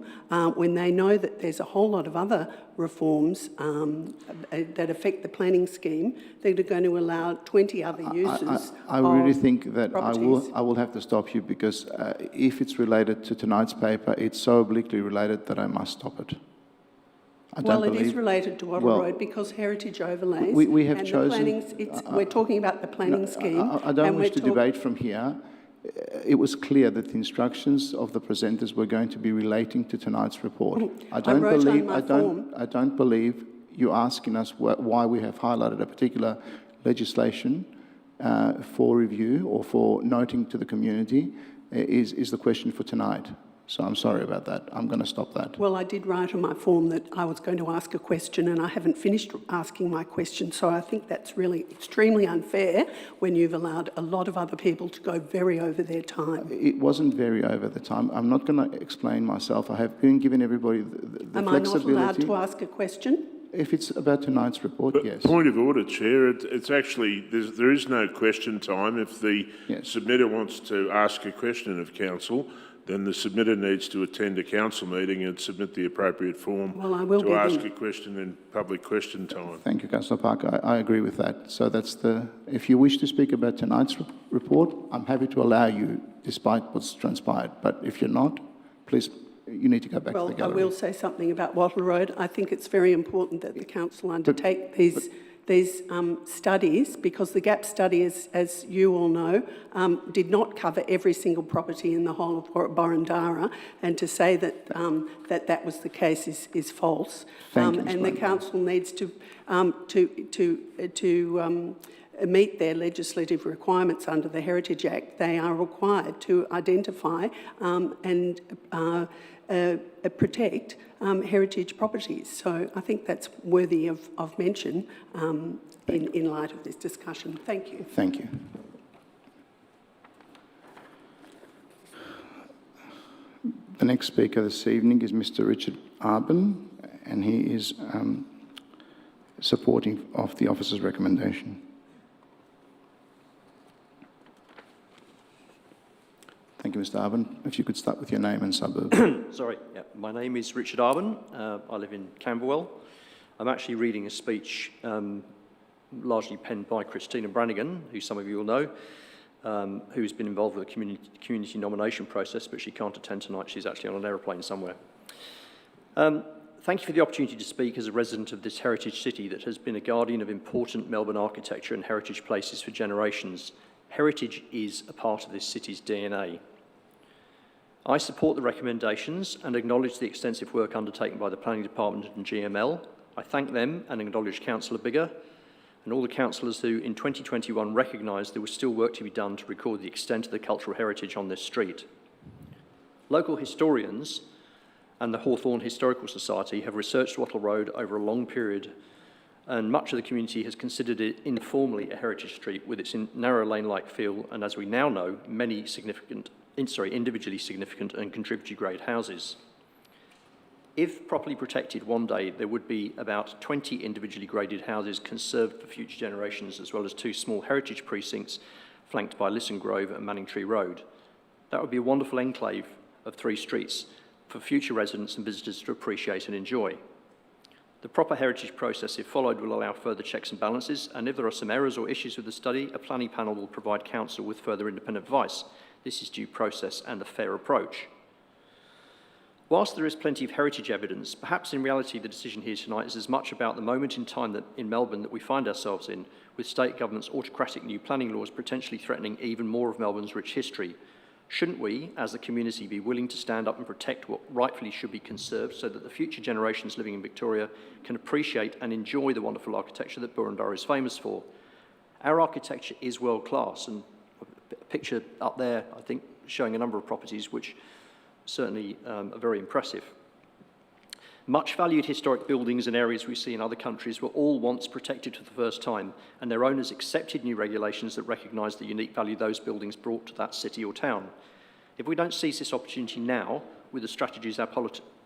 when they know that there's a whole lot of other reforms that affect the planning scheme that are going to allow 20 other uses. I really think that I will have to stop you, because if it's related to tonight's paper, it's so obliquely related that I must stop it. Well, it is related to Wattle Road because heritage overlays. We have and chosen. We're talking about the planning scheme. I don't wish to debate from here. It was clear that the instructions of the presenters were going to be relating to tonight's report. I don't believe you're asking us why we have highlighted a particular legislation for review or for noting to the community is the question for tonight. So I'm sorry about that. I'm going to stop that. Well, I did write on my form that I was going to ask a question and I haven't finished asking my question. So I think that's really extremely unfair when you've allowed a lot of other people to go very over their time. It wasn't very over the time. I'm not going to explain myself. I have been giving everybody the Am flexibility. I not allowed to ask a question? If it's about tonight's report, yes. Point of order, Chair. It's actually, there is no question time. If the submitter wants to ask a question of council, then the submitter needs to attend a council meeting and submit the appropriate form to ask a question in public question time. Thank you, Councillor Parker. I agree with that. So that's if you wish to speak about tonight's report, I'm happy to allow you, despite what's transpired. But if you're not, please, you need to go back to the gallery. I will say something about Wattle Road. I think it's very important that the council undertake these studies, because the gap study, as you all know, did not cover every single property in the whole of Borondara, and to say that that was the case is false. And the council needs to meet their legislative requirements under the Heritage Act. They are required to identify and protect heritage properties. So I think that's worthy of mention in light of this discussion. Thank you. Thank you. The next speaker this evening is Mr. Richard Arben, and he is supporting of the officer's recommendation. Thank you, Mr. Arben. If you could start with your name and suburb. Sorry, yeah. My name is Richard Arben. I live in Camberwell. I'm actually reading a speech largely penned by Christina Brannigan, who some of you will know, who's been involved with the community nomination process, but she can't attend tonight. She's actually on an aeroplane somewhere. Thank you for the opportunity to speak as a resident of this heritage city that has been a guardian of important Melbourne architecture and heritage places for generations. Heritage is a part of this city's DNA. I support the recommendations and acknowledge the extensive work undertaken by the Planning Department and GML I thank them and acknowledge Councillor Bigger and all the councillors who in 2021 recognised there was still work to be done to record the extent of the cultural heritage on this street. Local historians and the Hawthorn Historical Society have researched Wattle Road over a long period, and much of the community has considered it informally a heritage street with its narrow lane-like feel and, as we now know, many individually significant and contributory grade houses. If properly protected one day, there would be about 20 individually graded houses conserved for future generations, as well as 2 small heritage precincts flanked by Lisson Grove and Manningtree Road. That would be a wonderful enclave of 3 streets for future residents and visitors to appreciate and enjoy. The proper heritage process, if followed, will allow further checks and balances, and if there are some errors or issues with the study, a planning panel will provide council with further independent advice. This is due process and a fair approach. Whilst there is plenty of heritage evidence, perhaps in reality the decision here tonight is as much about the moment in time that in Melbourne that we find ourselves in, with state government's autocratic new planning laws potentially threatening even more of Melbourne's rich history. Shouldn't we, as a community, be willing to stand up and protect what rightfully should be conserved so that the future generations living in Victoria can appreciate and enjoy the wonderful architecture that Burundara is famous for? Our architecture is world class, and a picture up there, I think, showing a number of properties which certainly are very impressive. Much valued historic buildings and areas we see in other countries were all once protected for the first time, and their owners accepted new regulations that recognise the unique value those buildings brought to that city or town. If we don't seize this opportunity now, with the strategies our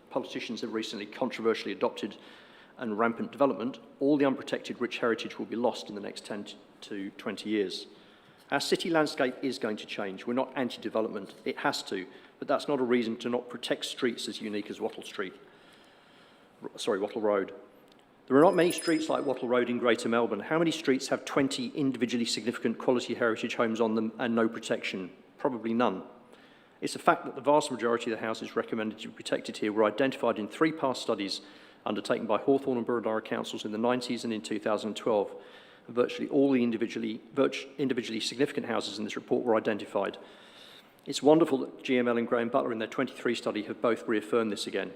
politicians have recently controversially adopted and rampant development, all the unprotected rich heritage will be lost in the next 10 to 20 years. Our city landscape is going to change. We're not anti-development, it has to, but that's not a reason to not protect streets as unique as Wattle Road. There are not many streets like Wattle Road in Greater Melbourne. How many streets have 20 individually significant quality heritage homes on them and no protection? Probably none. It's a fact that the vast majority of the houses recommended to be protected here were identified in 3 past studies undertaken by Hawthorn and Burundara councils in the 90s and in 2012. And virtually all the individually significant houses in this report were identified. It's wonderful that GML and Graham Butler in their 23 study have both reaffirmed this again.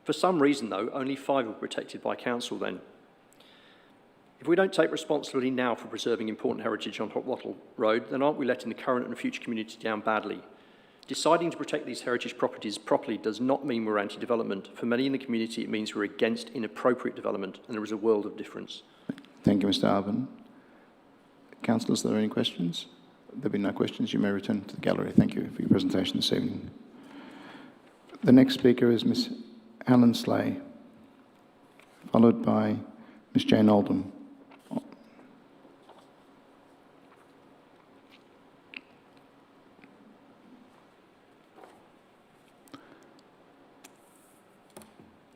For some reason, though, only 5 were protected by council then. If we don't take responsibility now for preserving important heritage on Wattle Road, then aren't we letting the current and future community down badly? Deciding to protect these heritage properties properly does not mean we're anti-development. For many in the community, it means we're against inappropriate development, and there is a world of difference. Thank you, Mr. Arvin. Councillors, are there any questions? There be no questions. You may return to the gallery. Thank you for your presentation this evening. The next speaker is Ms. Helen Slay, followed by Ms. Jane Oldham.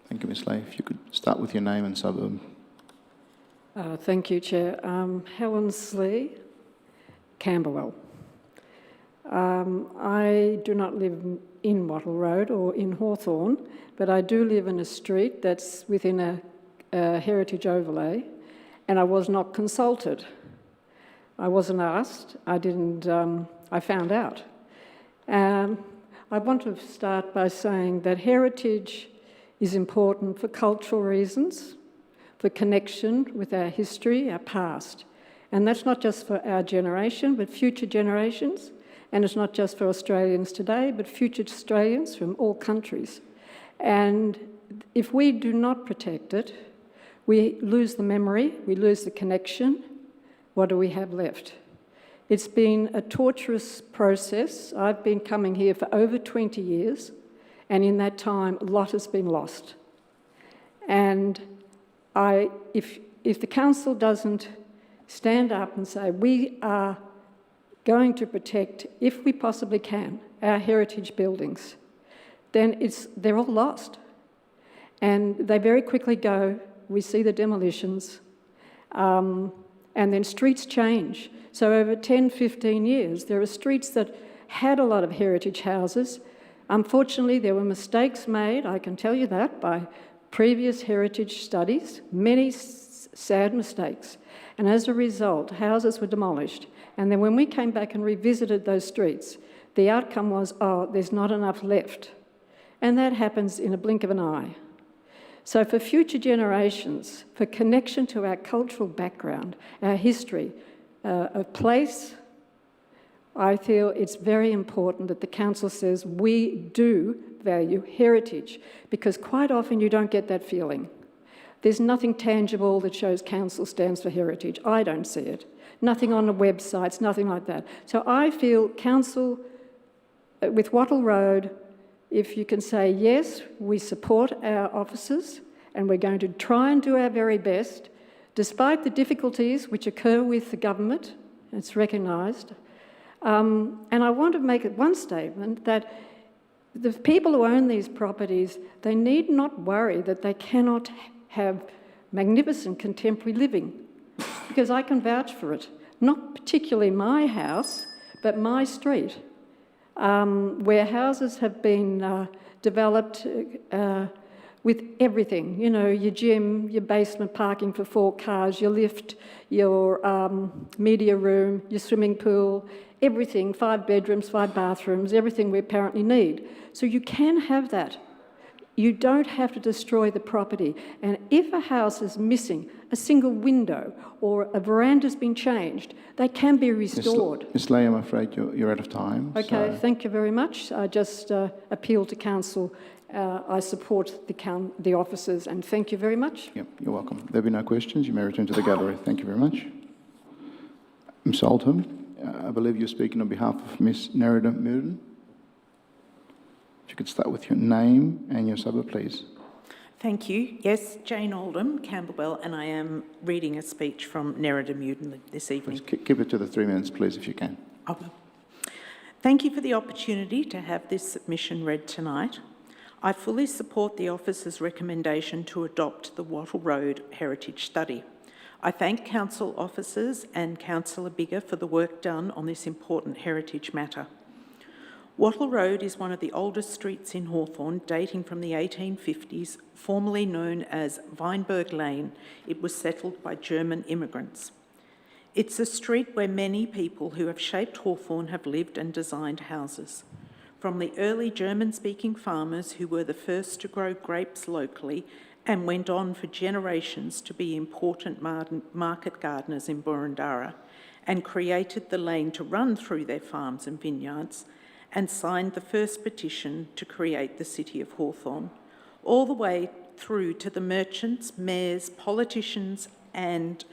Thank you, Ms. Slay. If you could start with your name and suburb. Thank you, Chair. Helen Slee, Camberwell. I do not live in Wattle Road or in Hawthorn, but I do live in a street that's within a heritage overlay, and I was not consulted. I wasn't asked. I found out. I want to start by saying that heritage is important for cultural reasons, for connection with our history, our past. And that's not just for our generation, but future generations. And it's not just for Australians today, but future Australians from all countries. And if we do not protect it, we lose the memory, we lose the connection. What do we have left? It's been a torturous process. I've been coming here for over 20 years, and in that time, a lot has been lost. And if the council doesn't stand up and say, we are going to protect, if we possibly can, our heritage buildings, then they're all lost. And they very quickly go, we see the demolitions, and then streets change. So over 10, 15 years, there are streets that had a lot of heritage houses. Unfortunately, there were mistakes made, I can tell you that, by previous heritage studies, many sad mistakes. And as a result, houses were demolished. And then when we came back and revisited those streets, the outcome was, oh, there's not enough left. And that happens in a blink of an eye. So for future generations, for connection to our cultural background, our history of place, I feel it's very important that the council says we do value heritage, because quite often you don't get that feeling. There's nothing tangible that shows council stands for heritage. I don't see it. Nothing on the websites, nothing like that. So I feel council, with Wattle Road, if you can say, yes, we support our officers and we're going to try and do our very best, despite the difficulties which occur with the government, it's recognised. And I want to make one statement that the people who own these properties, they need not worry that they cannot have magnificent contemporary living, because I can vouch for it. Not particularly my house, but my street, where houses have been developed with everything, you know, your gym, your basement parking for 4 cars, your lift, your media room, your swimming pool, everything, 5 bedrooms, 5 bathrooms, everything we apparently need. So you can have that. You don't have to destroy the property. And if a house is missing a single window or a veranda's been changed, they can be restored. Ms. Lay, I'm afraid you're out of time. Okay, so. thank you very much. I just appeal to council. I support the officers, and thank you very much. Yep, you're welcome. There'll be no questions. You may return to the gallery. Thank you very much. Ms. Oldham, I believe you're speaking on behalf of Ms. Nerida Murden. If you could start with your name and your suburb, please. Thank you. Yes, Jane Oldham, Camberwell, and I am reading a speech from Nerida Murden this evening. Please keep it to the 3 minutes, please, if you can. I will. Thank you for the opportunity to have this submission read tonight. I fully support the officer's recommendation to adopt the Wattle Road Heritage Study. I thank council officers and Councillor Bigger for the work done on this important heritage matter. Wattle Road is one of the oldest streets in Hawthorn, dating from the 1850s, formerly known as Weinberg Lane. It was settled by German immigrants. It's a street where many people who have shaped Hawthorn have lived and designed houses. From the early German-speaking farmers who were the first to grow grapes locally and went on for generations to be important market gardeners in Boroondara and created the lane to run through their farms and vineyards, and signed the first petition to create the city of Hawthorn, all the way through to the merchants, mayors, politicians and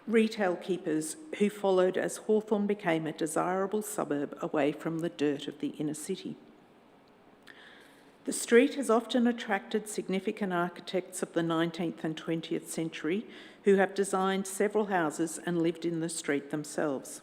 retail keepers who followed as Hawthorn became a desirable suburb away from the dirt of the inner city. The street has often attracted significant architects of the 19th and 20th century who have designed several houses and lived in the street themselves.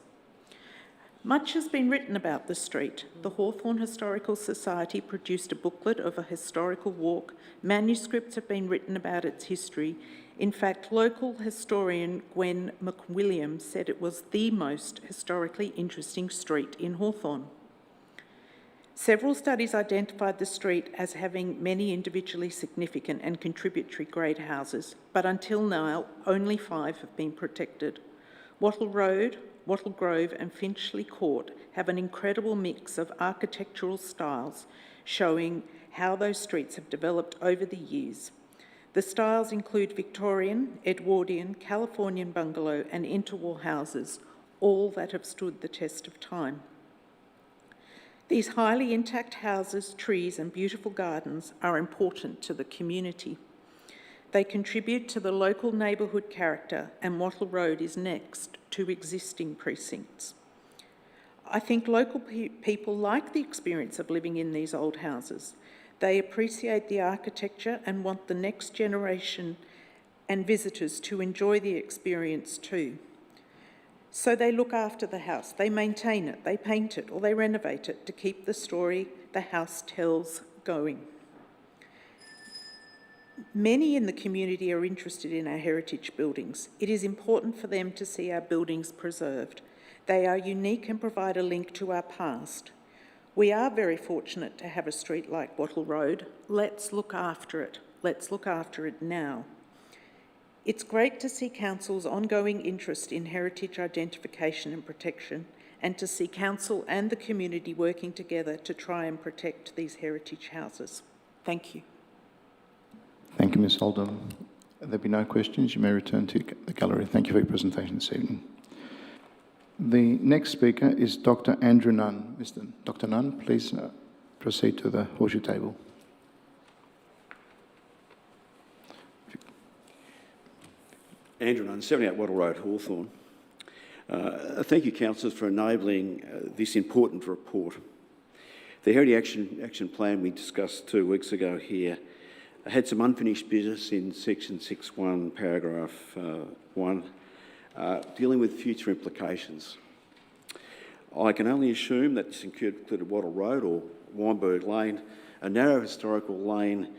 Much has been written about the street. The Hawthorn Historical Society produced a booklet of a historical walk. Manuscripts have been written about its history. In fact, local historian Gwen McWilliam said it was the most historically interesting street in Hawthorn. Several studies identified the street as having many individually significant and contributory grade houses, but until now, only 5 have been protected. Wattle Road, Wattle Grove and Finchley Court have an incredible mix of architectural styles, showing how those streets have developed over the years. The styles include Victorian, Edwardian, Californian bungalow and interwar houses, all that have stood the test of time. These highly intact houses, trees and beautiful gardens are important to the community. They contribute to the local neighbourhood character, and Wattle Road is next to existing precincts. I think local people like the experience of living in these old houses. They appreciate the architecture and want the next generation and visitors to enjoy the experience too. So they look after the house, they maintain it, they paint it or they renovate it to keep the story the house tells going. Many in the community are interested in our heritage buildings. It is important for them to see our buildings preserved. They are unique and provide a link to our past. We are very fortunate to have a street like Wattle Road. Let's look after it. Let's look after it now. It's great to see Council's ongoing interest in heritage identification and protection, and to see Council and the community working together to try and protect these heritage houses. Thank you. Thank you. you, Ms. Oldham. There be no questions. You may return to the gallery. Thank you for your presentation this evening. The next speaker is Dr. Andrew Nunn. Dr. Nunn, please proceed to the horseshoe table. Andrew Nunn, 78 Wattle Road, Hawthorn. Thank you, councillors, for enabling this important report. The Heritage Action Plan we discussed 2 weeks ago here had some unfinished business in section 6.1, paragraph 1, dealing with future implications. I can only assume that this included Wattle Road or Weinberg Lane, a narrow historical lane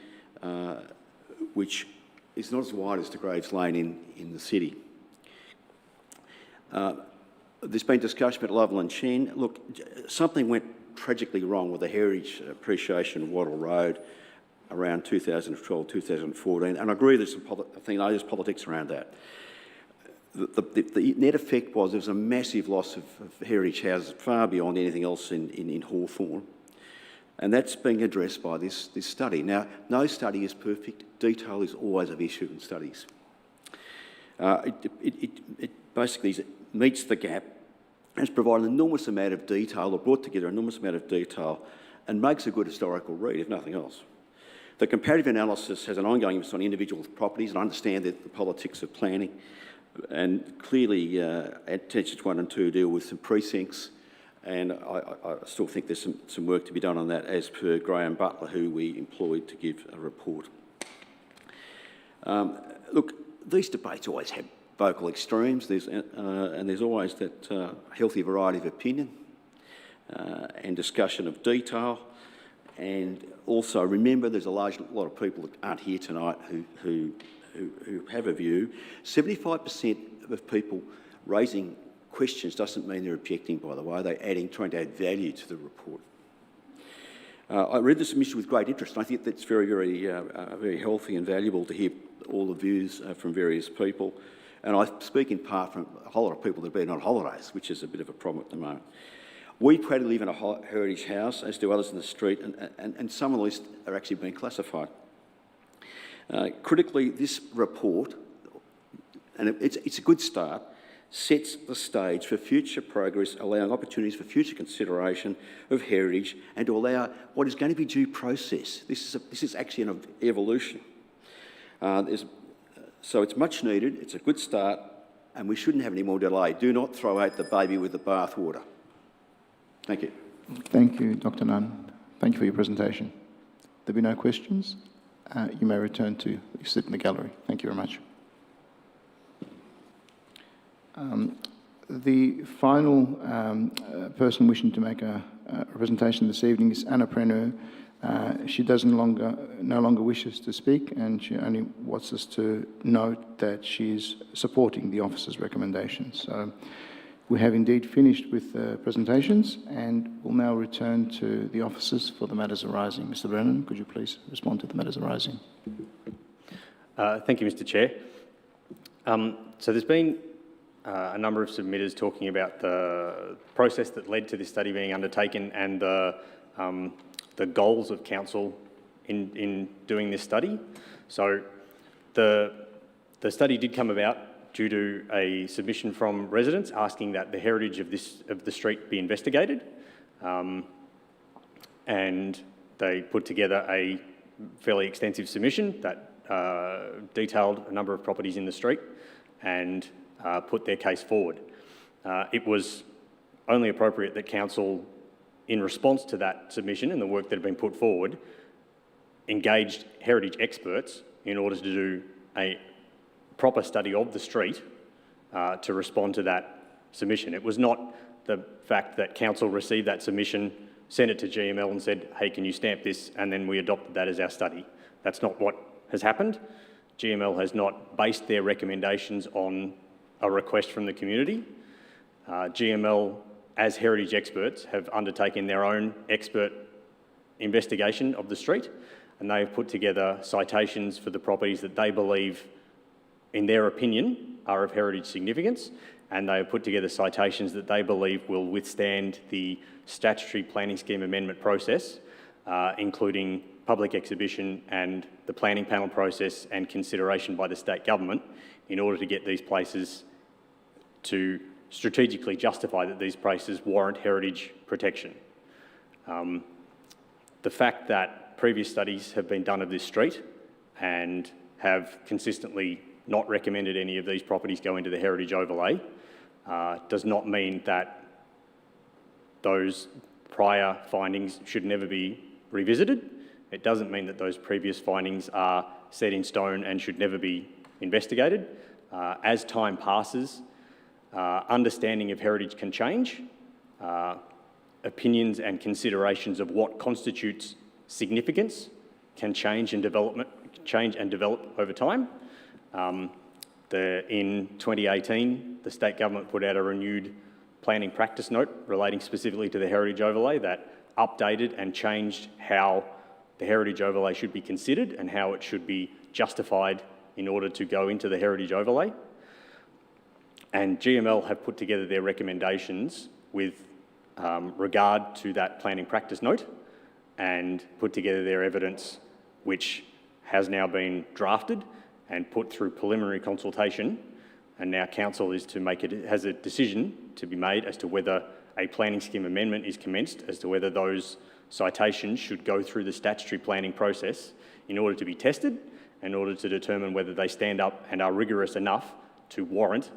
which is not as wide as de Graves Lane in the city. There's been discussion about Lovell and Chen. Look, something went tragically wrong with the heritage appreciation of Wattle Road around 2012, 2014, and I agree there's there's politics around that. The net effect was there was a massive loss of heritage houses far beyond anything else in Hawthorn, and that's being addressed by this study. Now, no study is perfect. Detail is always an issue in studies. It basically meets the gap, has provided an enormous amount of detail, or brought together an enormous amount of detail, and makes a good historical read, if nothing else. The comparative analysis has an ongoing emphasis on individual properties, and I understand that the politics of planning, and clearly attentions 1 and 2 deal with some precincts, and I still think there's some work to be done on that, as per Graham Butler, who we employed to give a report. Look, these debates always have vocal extremes, and there's always that healthy variety of opinion and discussion of detail. And also remember, there's a lot of people that aren't here tonight who have a view. 75% of people raising questions doesn't mean they're objecting, by the way. They're trying to add value to the report. I read the submission with great interest, and I think that's very, very, very healthy and valuable to hear all the views from various people. And I speak in part from a whole lot of people that have been on holidays, which is a bit of a problem at the moment. We proudly live in a heritage house, as do others in the street, and some of these are actually being classified. Critically, this report, and it's a good start, sets the stage for future progress, allowing opportunities for future consideration of heritage and to allow what is going to be due process. This is actually an evolution. So it's much needed, it's a good start, and we shouldn't have any more delay. Do not throw out the baby with the bathwater. Thank you. Thank you, Dr. Nunn. Thank you for your presentation. There be no questions. You may return to your seat in the gallery. Thank you very much. The final person wishing to make a presentation this evening is Anna Prenu. She no longer wishes to speak, and she only wants us to note that she is supporting the officer's recommendations. So we have indeed finished with the presentations, and we'll now return to the officers for the matters arising. Mr. Brennan, could you please respond to the matters arising? Thank you, Mr. Chair. So there's been a number of submitters talking about the process that led to this study being undertaken and the goals of council in doing this study. So the study did come about due to a submission from residents asking that the heritage of the street be investigated, and they put together a fairly extensive submission that detailed a number of properties in the street and put their case forward. It was only appropriate that council, in response to that submission and the work that had been put forward, engaged heritage experts in order to do a proper study of the street to respond to that submission. It was not the fact that council received that submission, sent it to GML and said, hey, can you stamp this? And then we adopted that as our study. That's not what has happened. GML has not based their recommendations on a request from the community. GML, as heritage experts, have undertaken their own expert investigation of the street, and they have put together citations for the properties that they believe, in their opinion, are of heritage significance, and they have put together citations that they believe will withstand the statutory planning scheme amendment process, including public exhibition and the planning panel process and consideration by the state government in order to get these places to strategically justify that these places warrant heritage protection. The fact that previous studies have been done of this street and have consistently not recommended any of these properties go into the heritage overlay does not mean that those prior findings should never be revisited. It doesn't mean that those previous findings are set in stone and should never be investigated. As time passes, understanding of heritage can change. Opinions and considerations of what constitutes significance can change and develop over time. In 2018, the state government put out a renewed planning practice note relating specifically to the heritage overlay that updated and changed how the heritage overlay should be considered and how it should be justified in order to go into the heritage overlay. And GML have put together their recommendations with regard to that planning practice note and put together their evidence, which has now been drafted and put through preliminary consultation. And now council is to make it, has a decision to be made as to whether a planning scheme amendment is commenced, as to whether those citations should go through the statutory planning process in order to be tested, in order to determine whether they stand up and are rigorous enough to warrant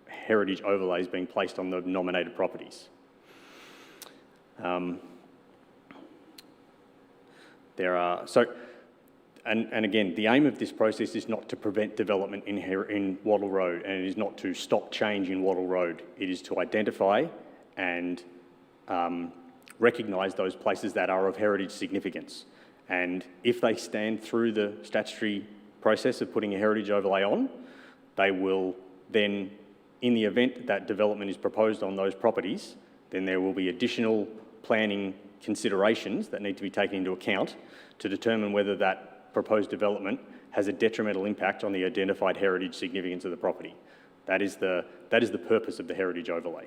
heritage overlays being placed on the nominated properties. And again, the aim of this process is not to prevent development in Wattle Road, and it is not to stop change in Wattle Road. It is to identify and recognise those places that are of heritage significance. And if they stand through the statutory process of putting a heritage overlay on, they will then, in the event that development is proposed on those properties, then there will be additional planning considerations that need to be taken into account to determine whether that proposed development has a detrimental impact on the identified heritage significance of the property. That is the purpose of the heritage overlay.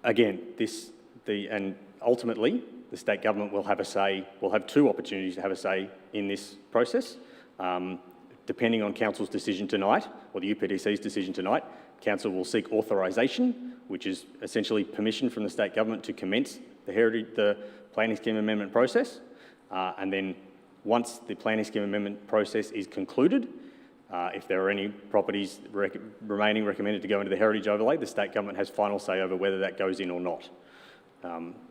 Again, and ultimately, the state government will have a say, will have two opportunities to have a say in this process. Depending on council's decision tonight, or the UPDC's decision tonight, council will seek authorisation, which is essentially permission from the state government to commence the planning scheme amendment process. And then once the planning scheme amendment process is concluded, if there are any properties remaining recommended to go into the heritage overlay, the state government has final say over whether that goes in or not.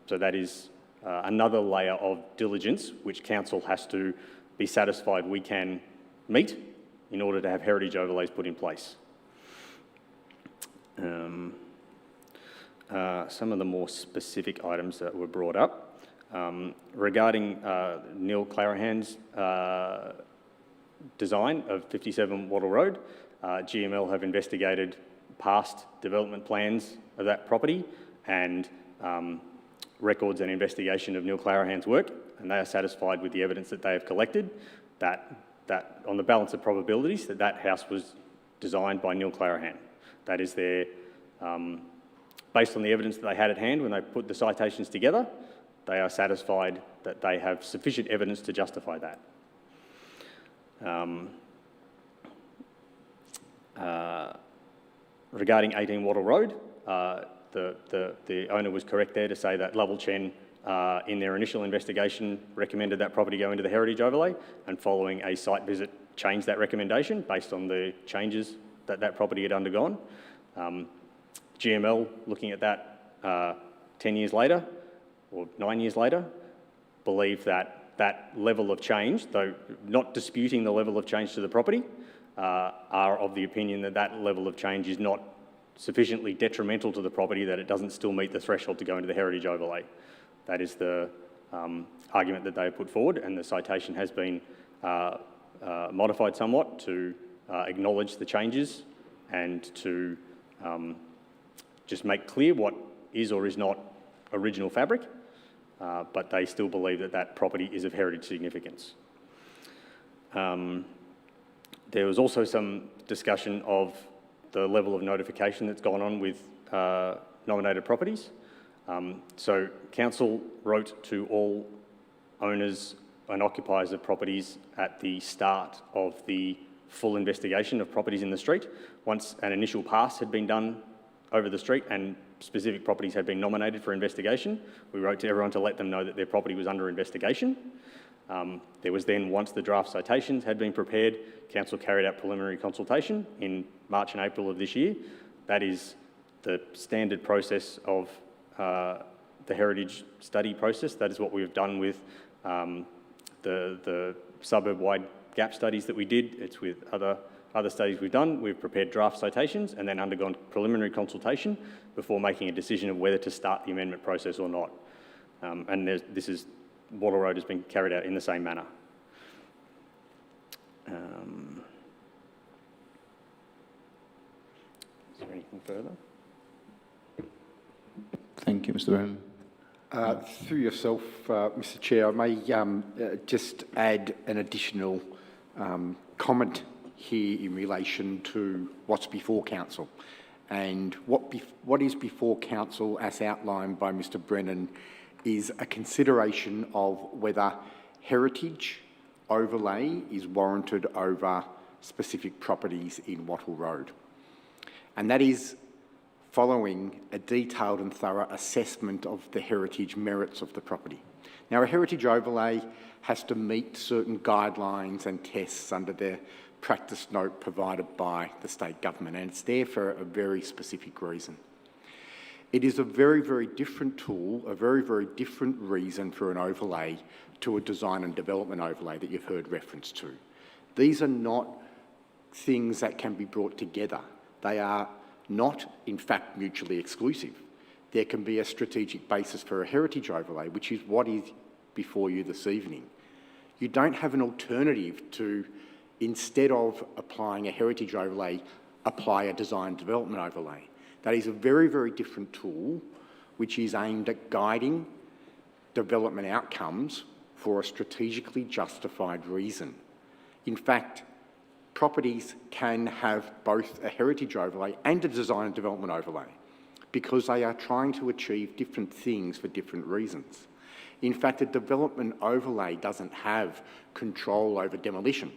So that is another layer of diligence which council has to be satisfied we can meet in order to have heritage overlays put in place. Some of the more specific items that were brought up regarding Neil Clarahan's design of 57 Wattle Road, GML have investigated past development plans of that property and records and investigation of Neil Clarahan's work, and they are satisfied with the evidence that they have collected that on the balance of probabilities that house was designed by Neil Clarahan. That is their, based on the evidence that they had at hand when they put the citations together, they are satisfied that they have sufficient evidence to justify that. Regarding 18 Wattle Road, the owner was correct there to say that Lovell Chen, in their initial investigation, recommended that property go into the heritage overlay, and following a site visit changed that recommendation based on the changes that property had undergone. GML, looking at that 10 years later, or 9 years later, believe that that level of change, though not disputing the level of change to the property, are of the opinion that that level of change is not sufficiently detrimental to the property that it doesn't still meet the threshold to go into the heritage overlay. That is the argument that they have put forward, and the citation has been modified somewhat to acknowledge the changes and to just make clear what is or is not original fabric, but they still believe that that property is of heritage significance. There was also some discussion of the level of notification that's gone on with nominated properties. So council wrote to all owners and occupiers of properties at the start of the full investigation of properties in the street. Once an initial pass had been done over the street and specific properties had been nominated for investigation, we wrote to everyone to let them know that their property was under investigation. There was then, once the draft citations had been prepared, council carried out preliminary consultation in March and April of this year. That is the standard process of the heritage study process. That is what we've done with the suburb-wide gap studies that we did. It's with other studies we've done. We've prepared draft citations and then undergone preliminary consultation before making a decision of whether to start the amendment process or not. Wattle Road has been carried out in the same manner. Is there anything further? Thank you, Mr. Brown. Through yourself, Mr. Chair, I may just add an additional comment here in relation to what's before council. And what is before council, as outlined by Mr. Brennan, is a consideration of whether heritage overlay is warranted over specific properties in Wattle Road. And that is following a detailed and thorough assessment of the heritage merits of the property. Now, a heritage overlay has to meet certain guidelines and tests under the practice note provided by the state government, and it's there for a very specific reason. It is a very, very different tool, a very, very different reason for an overlay to a design and development overlay that you've heard reference to. These are not things that can be brought together. They are not, in fact, mutually exclusive. There can be a strategic basis for a heritage overlay, which is what is before you this evening. You don't have an alternative to, instead of applying a heritage overlay, apply a design and development overlay. That is a very, very different tool, which is aimed at guiding development outcomes for a strategically justified reason. In fact, properties can have both a heritage overlay and a design and development overlay because they are trying to achieve different things for different reasons. In fact, a development overlay doesn't have control over demolition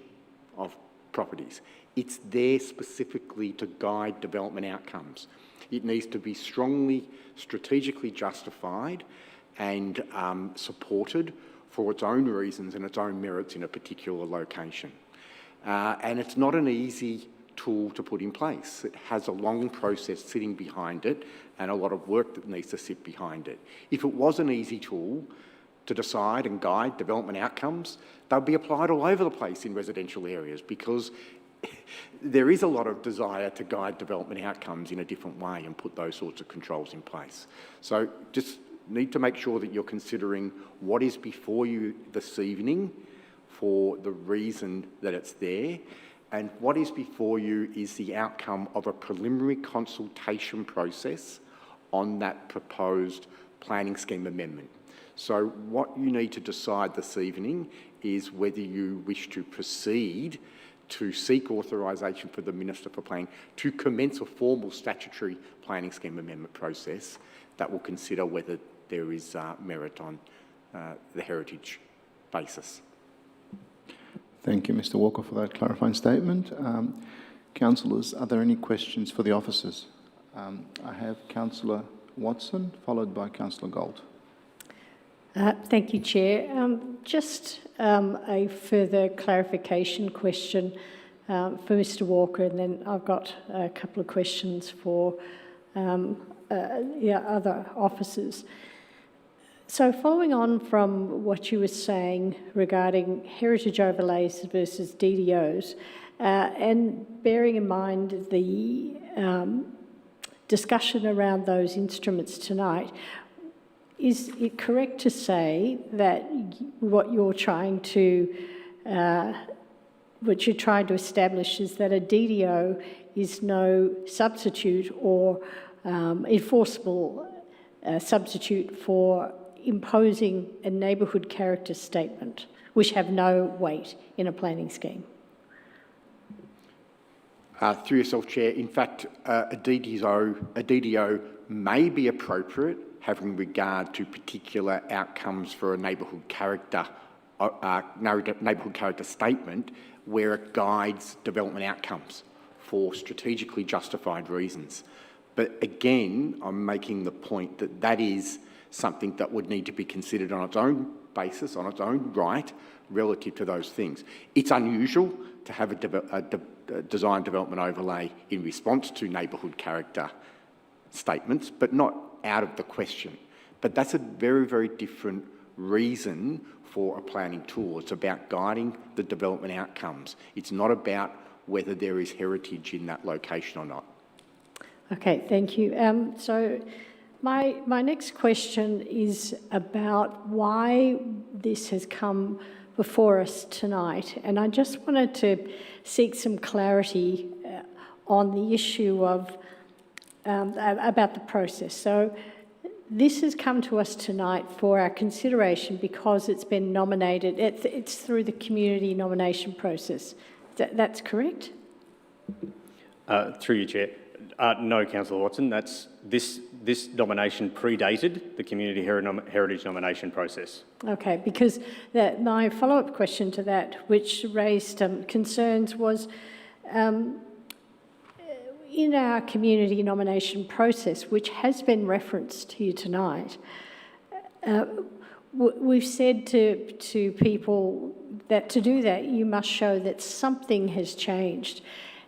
of properties. It's there specifically to guide development outcomes. It needs to be strongly strategically justified and supported for its own reasons and its own merits in a particular location. And it's not an easy tool to put in place. It has a long process sitting behind it and a lot of work that needs to sit behind it. If it was an easy tool to decide and guide development outcomes, they'll be applied all over the place in residential areas because there is a lot of desire to guide development outcomes in a different way and put those sorts of controls in place. So just need to make sure that you're considering what is before you this evening for the reason that it's there, and what is before you is the outcome of a preliminary consultation process on that proposed planning scheme amendment. So what you need to decide this evening is whether you wish to proceed to seek authorisation for the Minister for Planning to commence a formal statutory planning scheme amendment process that will consider whether there is merit on the heritage basis. Thank you, Mr. Walker, for that clarifying statement. Councillors, are there any questions for the officers? I have Councillor Watson, followed by Councillor Gold. Thank you, Chair. Just a further clarification question for Mr. Walker, and then I've got a couple of questions for other officers. So following on from what you were saying regarding heritage overlays versus DDOs, and bearing in mind the discussion around those instruments tonight, is it correct to say that what you're trying to establish is that a DDO is no substitute or enforceable substitute for imposing a neighbourhood character statement, which have no weight in a planning scheme? Through yourself, Chair, in fact, a DDO may be appropriate having regard to particular outcomes for a neighbourhood character statement where it guides development outcomes for strategically justified reasons. But again, I'm making the point that that is something that would need to be considered on its own basis, on its own right, relative to those things. It's unusual to have a design development overlay in response to neighbourhood character statements, but not out of the question. But that's a very, very different reason for a planning tool. It's about guiding the development outcomes. It's not about whether there is heritage in that location or not. Okay, thank you. So my next question is about why this has come before us tonight. And I just wanted to seek some clarity on the issue of about the process. So this has come to us tonight for our consideration because it's been nominated. It's through the community nomination process. That's correct? Through you, Chair. No, Councillor Watson. This nomination predated the community heritage nomination process. Okay, because my follow-up question to that, which raised concerns, was in our community nomination process, which has been referenced here tonight, we've said to people that to do that, you must show that something has changed.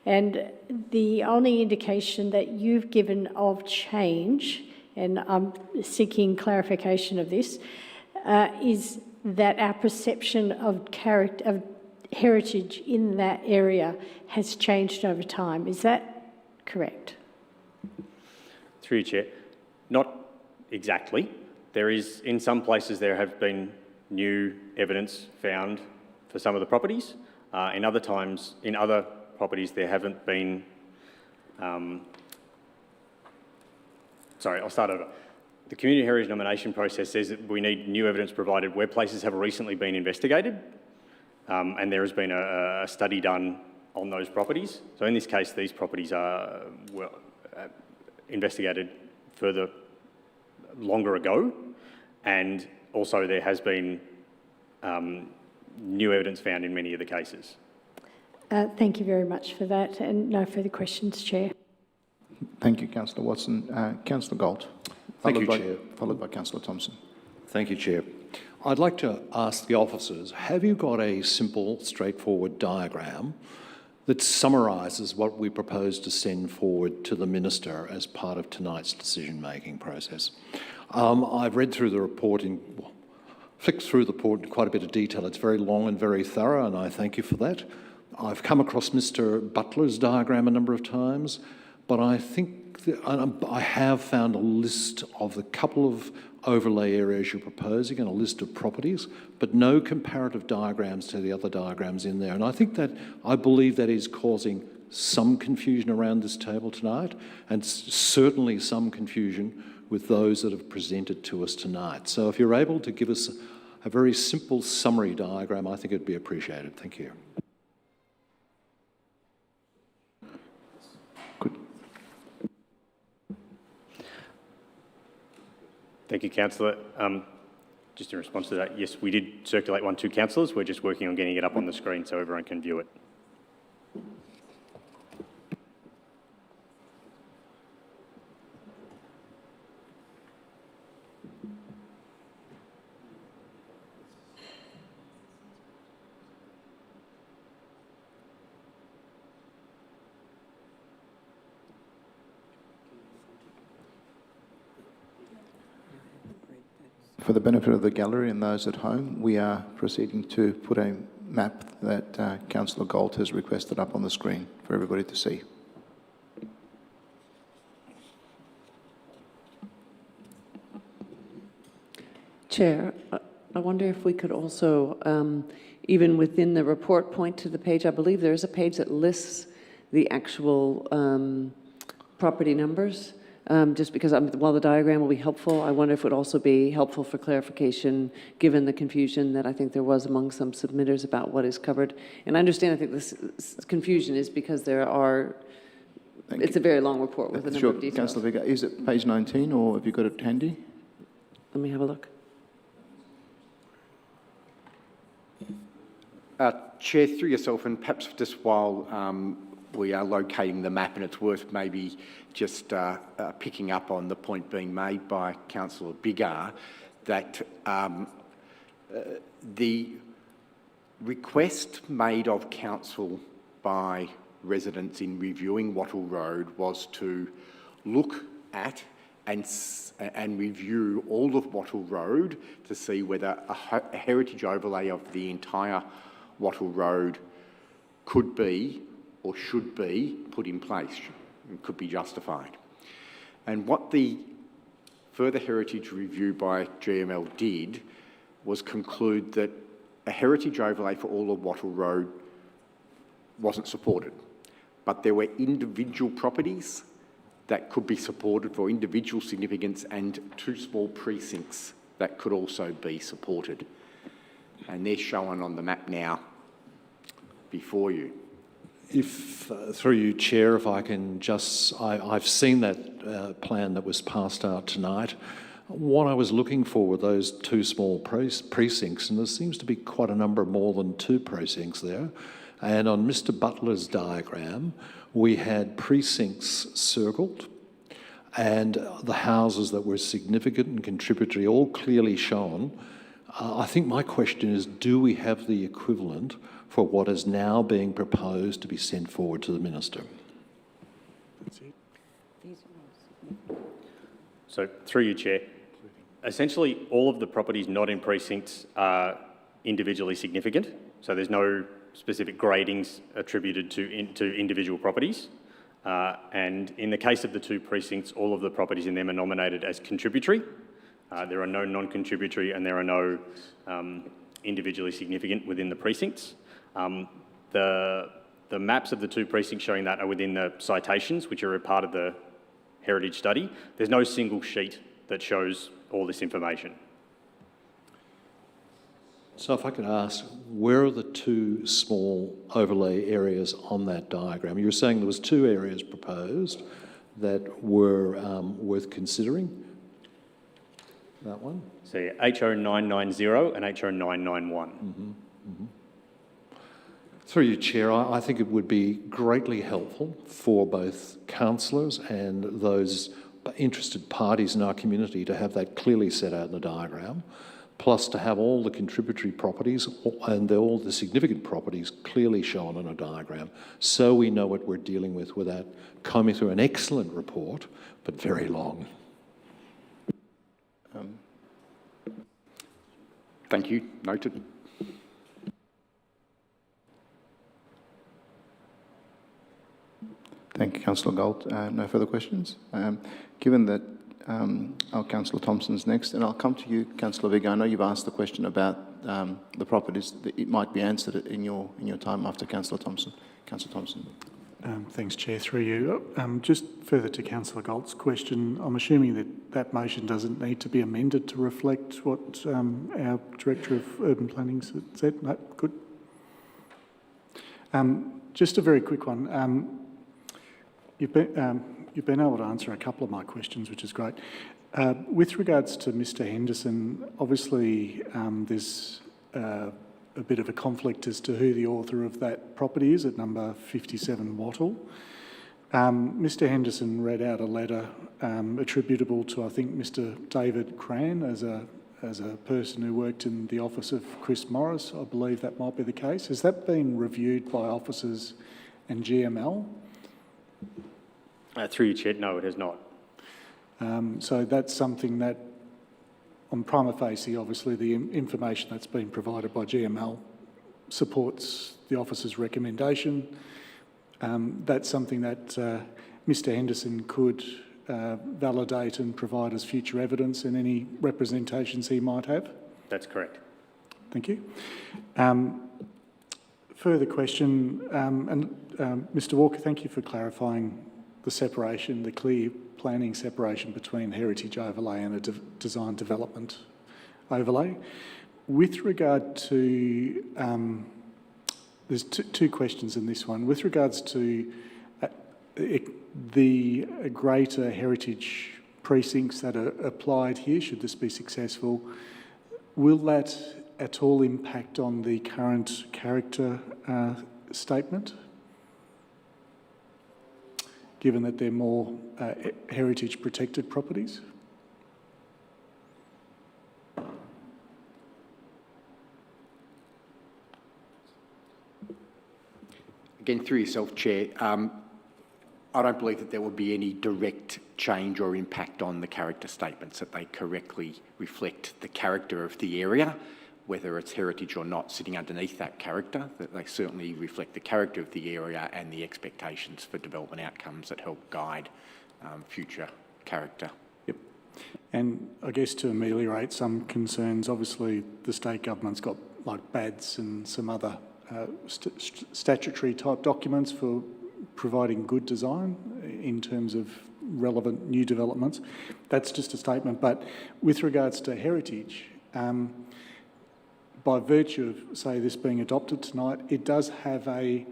And the only indication that you've given of change, and I'm seeking clarification of this, is that our perception of heritage in that area has changed over time. Is that correct? Through you, Chair. Not exactly. There is, in some places, there have been new evidence found for some of the properties. In other times, in other properties, there haven't been... Sorry, I'll start over. The community heritage nomination process says that we need new evidence provided where places have recently been investigated, and there has been a study done on those properties. So in this case, these properties are investigated further longer ago, and also there has been new evidence found in many of the cases. Thank you very much for that, and no further questions, Chair. Thank you, Councillor Watson. Councillor Galt. Thank you, Chair. Followed by Councillor Thompson. Thank you, Chair. I'd like to ask the officers, have you got a simple, straightforward diagram that summarises what we propose to send forward to the Minister as part of tonight's decision-making process? I've read through the report flicked through the report in quite a bit of detail. It's very long and very thorough, and I thank you for that. I've come across Mr. Butler's diagram a number of times, but I think I have found a list of the couple of overlay areas you're proposing and a list of properties, but no comparative diagrams to the other diagrams in there. And I believe that is causing some confusion around this table tonight, and certainly some confusion with those that have presented to us tonight. So if you're able to give us a very simple summary diagram, I think it'd be appreciated. Thank you. Thank you, Councillor. Just in response to that, yes, we did circulate one to councillors. We're just working on getting it up on the screen so everyone can view it. For the benefit of the gallery and those at home, we are proceeding to put a map that Councillor Galt has requested up on the screen for everybody to see. Chair, I wonder if we could also, even within the report, point to the page. I believe there is a page that lists the actual property numbers. Just because while the diagram will be helpful, I wonder if it would also be helpful for clarification, given the confusion that I think there was among some submitters about what is covered. And I understand, I think this confusion is because there are It's a very long report with a number of details. Councillor Vigor, is it page 19 or have you got it handy? Let me have a look. Chair, through yourself, and perhaps just while we are locating the map, and it's worth maybe just picking up on the point being made by Councillor Biggar, that the request made of council by residents in reviewing Wattle Road was to look at and review all of Wattle Road to see whether a heritage overlay of the entire Wattle Road could be or should be put in place and could be justified. And what the further heritage review by GML did was conclude that a heritage overlay for all of Wattle Road wasn't supported, but there were individual properties that could be supported for individual significance and 2 small precincts that could also be supported. And they're shown on the map now before you. If, through you, Chair, if I can just, I've seen that plan that was passed out tonight. What I was looking for were those 2 small precincts, and there seems to be quite a number more than 2 precincts there. And on Mr. Butler's diagram, we had precincts circled and the houses that were significant and contributory all clearly shown. I think my question is, do we have the equivalent for what is now being proposed to be sent forward to the Minister? So, through you, Chair, essentially all of the properties not in precincts are individually significant, so there's no specific gradings attributed to individual properties. And in the case of the 2 precincts, all of the properties in them are nominated as contributory. There are no non-contributory and there are no individually significant within the precincts. The maps of the 2 precincts showing that are within the citations, which are a part of the heritage study. There's no single sheet that shows all this information. So if I could ask, where are the 2 small overlay areas on that diagram? You were saying there was 2 areas proposed that were worth considering. That one? So yeah, HO990 and HO991. Through you, Chair, I think it would be greatly helpful for both councillors and those interested parties in our community to have that clearly set out in the diagram, plus to have all the contributory properties and all the significant properties clearly shown on a diagram, so we know what we're dealing with without combing through an excellent report, but very long. Thank you. Noted. Thank you, Councillor Galt. No further questions. Given that our Councillor Thompson's next, and I'll come to you, Councillor Vigor. I know you've asked the question about the properties. It might be answered in your time after Councillor Thompson. Councillor Thompson. Thanks, Chair. Through you. Just further to Councillor Galt's question, I'm assuming that that motion doesn't need to be amended to reflect what our Director of Urban Planning said. No, good. Just a very quick one. You've been able to answer a couple of my questions, which is great. With regards to Mr. Henderson, obviously there's a bit of a conflict as to who the author of that property is at number 57 Wattle. Mr. Henderson read out a letter attributable to, I think, Mr. David Cran as a person who worked in the office of Chris Morris. I believe that might be the case. Has that been reviewed by officers and GML? Through you, Chair, no, it has not. So that's something that, on prima facie, obviously the information that's been provided by GML supports the officer's recommendation. That's something that Mr. Henderson could validate and provide as future evidence in any representations he might have. That's correct. Thank you. Further question, Mr. Walker, thank you for clarifying the separation, the clear planning separation between heritage overlay and a design development overlay. With regard to, there's two questions in this one. With regards to the greater heritage precincts that are applied here, should this be successful, will that at all impact on the current character statement, given that they're more heritage protected properties? Again, through yourself, Chair, I don't believe that there will be any direct change or impact on the character statements, that they correctly reflect the character of the area, whether it's heritage or not, sitting underneath that character, that they certainly reflect the character of the area and the expectations for development outcomes that help guide future character. Yep. And I guess to ameliorate some concerns, obviously the state government's got like BADs and some other statutory type documents for providing good design in terms of relevant new developments. That's just a statement. But with regards to heritage, by virtue of, say, this being adopted tonight, it does have a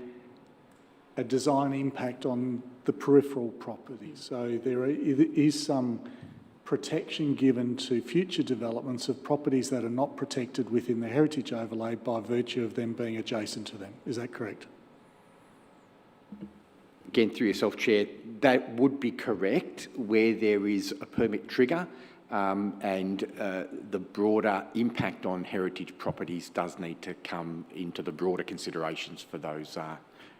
design impact on the peripheral properties. So there is some protection given to future developments of properties that are not protected within the heritage overlay by virtue of them being adjacent to them. Is that correct? Again, through yourself, Chair, that would be correct where there is a permit trigger and the broader impact on heritage properties does need to come into the broader considerations for those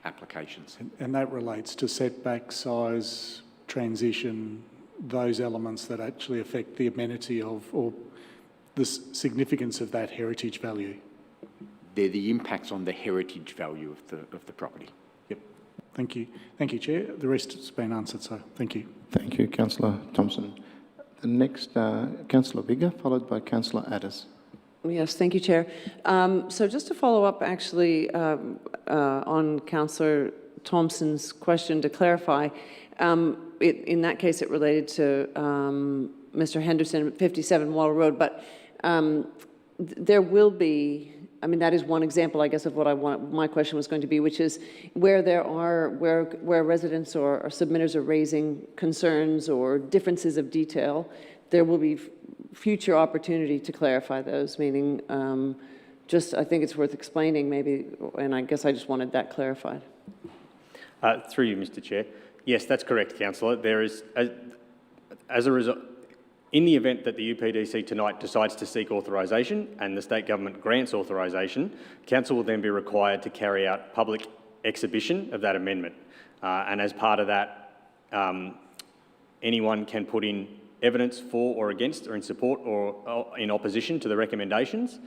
applications. And that relates to setback, size, transition, those elements that actually affect the amenity of or the significance of that heritage value. They're the impacts on the heritage value of the property. Yep. Thank you. Thank you, Chair. The rest has been answered, so thank you. Thank you, Councillor Thompson. The next, Councillor Bigger, followed by Councillor Adders. Yes, thank you, Chair. So just to follow up, actually, on Councillor Thompson's question to clarify, in that case, it related to Mr. Henderson, 57 Wall Road, but there will be, I mean, that is one example, I guess, of what my question was going to be, which is where residents or submitters are raising concerns or differences of detail, there will be future opportunity to clarify those, meaning I think it's worth explaining maybe, and I guess I just wanted that clarified. Through you, Mr. Chair. Yes, that's correct, Councillor. There is, as a result, in the event that the UPDC tonight decides to seek authorisation and the state government grants authorisation, Council will then be required to carry out public exhibition of that amendment. And as part of that, anyone can put in evidence for or against or in support or in opposition to the recommendations.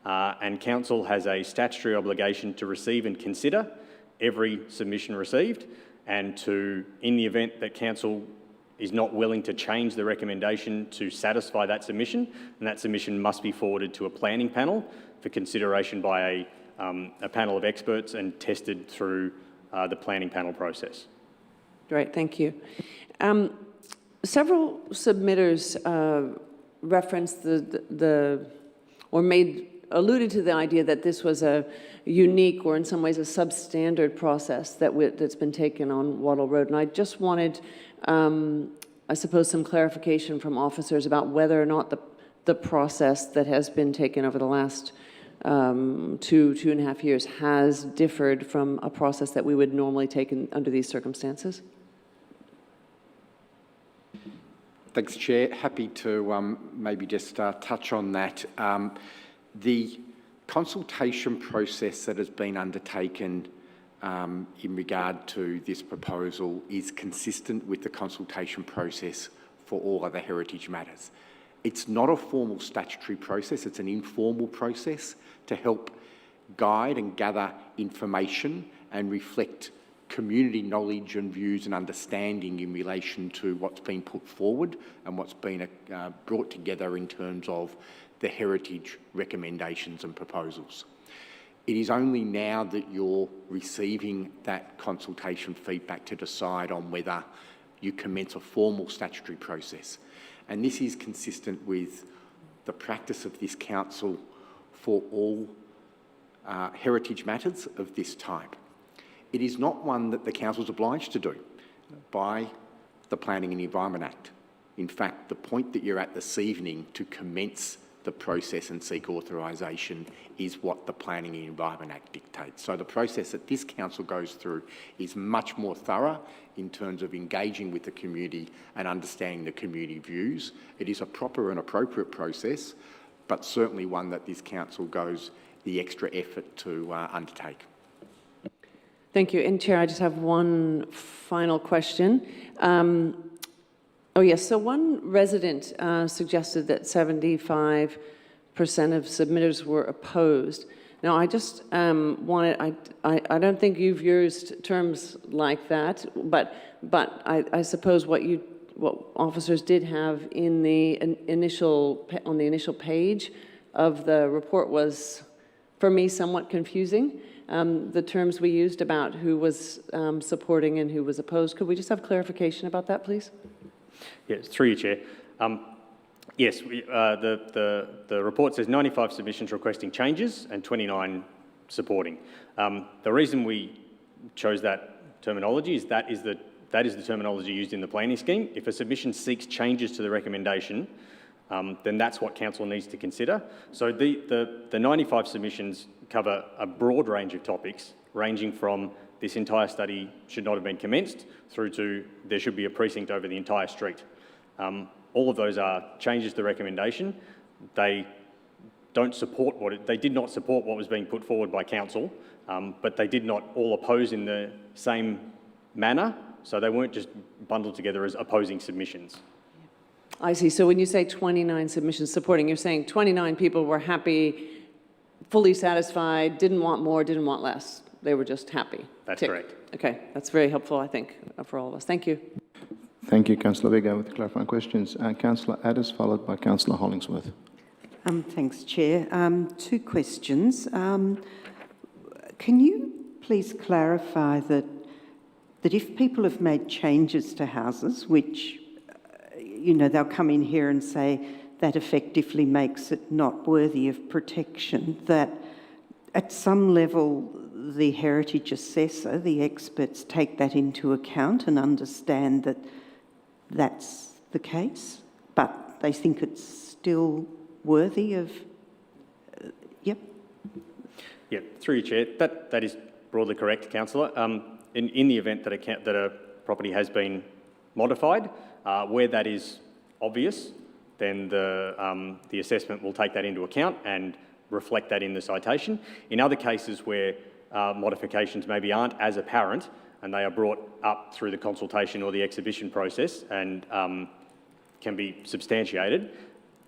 And Council has a statutory obligation to receive and consider every submission received, and to, in the event that Council is not willing to change the recommendation to satisfy that submission, and that submission must be forwarded to a planning panel for consideration by a panel of experts and tested through the planning panel process. Great, thank you. Several submitters referenced alluded to the idea that this was a unique or in some ways a substandard process that's been taken on Wattle Road. And I just wanted, I suppose, some clarification from officers about whether or not the process that has been taken over the last 2.5 years has differed from a process that we would normally take under these circumstances. Thanks, Chair. Happy to maybe just touch on that. The consultation process that has been undertaken in regard to this proposal is consistent with the consultation process for all other heritage matters. It's not a formal statutory process, it's an informal process to help guide and gather information and reflect community knowledge and views and understanding in relation to what's been put forward and what's been brought together in terms of the heritage recommendations and proposals. It is only now that you're receiving that consultation feedback to decide on whether you commence a formal statutory process. And this is consistent with the practice of this council for all heritage matters of this type. It is not one that the council is obliged to do. by the Planning and Environment Act. In fact, the point that you're at this evening to commence the process and seek authorisation is what the Planning and Environment Act dictates. So the process that this council goes through is much more thorough in terms of engaging with the community and understanding the community views. It is a proper and appropriate process, but certainly one that this council goes the extra effort to undertake. Thank you. And Chair, I just have one final question. Oh yes, so one resident suggested that 75% of submitters were opposed. Now I just wanted, I don't think you've used terms like that, but I suppose what officers did have in the on the initial page of the report was, for me, somewhat confusing. The terms we used about who was supporting and who was opposed. Could we just have clarification about that, please? Yes, through you, Chair. Yes, the report says 95 submissions requesting changes and 29 supporting. The reason we chose that terminology is that is the terminology used in the planning scheme. If a submission seeks changes to the recommendation, then that's what council needs to consider. So the 95 submissions cover a broad range of topics, ranging from this entire study should not have been commenced through to there should be a precinct over the entire street. All of those are changes to the recommendation. They don't support they did not support what was being put forward by council, but they did not all oppose in the same manner, so they weren't just bundled together as opposing submissions. I see. So when you say 29 submissions supporting, you're saying 29 people were happy, fully satisfied, didn't want more, didn't want less. They were just happy. That's Tick. correct. Okay, that's very helpful, I think, for all of us. Thank you. Thank you, Councillor Vigo, with clarifying questions. Councillor Addis, followed by Councillor Hollingsworth. Thanks, Chair. Two questions. Can you please clarify that if people have made changes to houses, which, they'll come in here and say that effectively makes it not worthy of protection, that at some level the heritage assessor, the experts, take that into account and understand that that's the case, but they think it's still worthy of, yep. Yeah, through you, Chair. That is broadly correct, Councillor. In the event that a property has been modified, where that is obvious, then the assessment will take that into account and reflect that in the citation. In other cases where modifications maybe aren't as apparent and they are brought up through the consultation or the exhibition process and can be substantiated,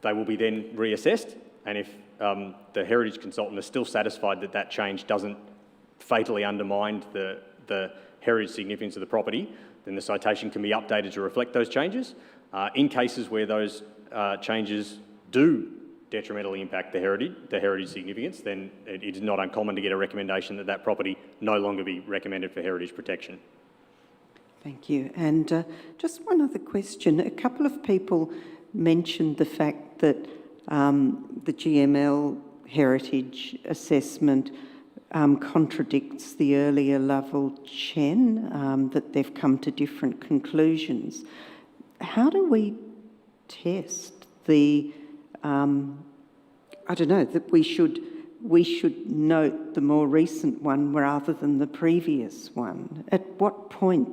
they will be then reassessed, and if the heritage consultant is still satisfied that that change doesn't fatally undermine the heritage significance of the property, then the citation can be updated to reflect those changes. In cases where those changes do detrimentally impact the heritage significance, then it is not uncommon to get a recommendation that that property no longer be recommended for heritage protection. Thank you. And just one other question. A couple of people mentioned the fact that the GML heritage assessment contradicts the earlier Lovell Chen, that they've come to different conclusions. How do we test the, I don't know, that we should note the more recent one rather than the previous one? At what point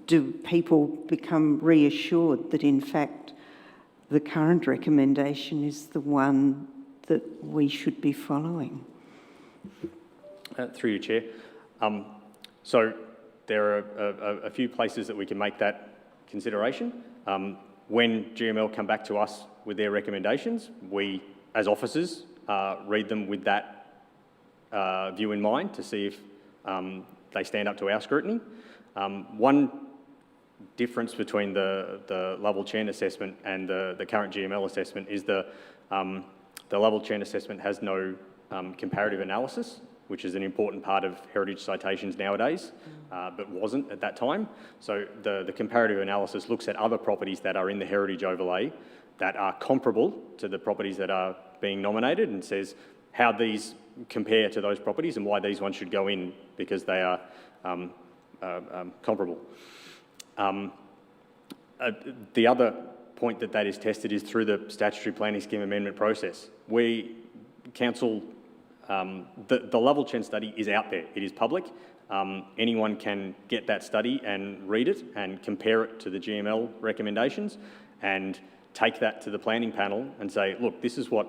do people become reassured that in fact the current recommendation is the one that we should be following? Through you, Chair. So there are a few places that we can make that consideration. When GML come back to us with their recommendations, we, as officers, read them with that view in mind to see if they stand up to our scrutiny. One difference between the Lovell Chen assessment and the current GML assessment is the Lovell Chen assessment has no comparative analysis, which is an important part of heritage citations nowadays, but wasn't at that time. So the comparative analysis looks at other properties that are in the heritage overlay that are comparable to the properties that are being nominated and says how these compare to those properties and why these ones should go in, because they are comparable. The other point that is tested is through the statutory planning scheme amendment process. Council, the Lovell Chen study is out there. It is public. Anyone can get that study and read it and compare it to the GML recommendations and take that to the planning panel and say, look, this is what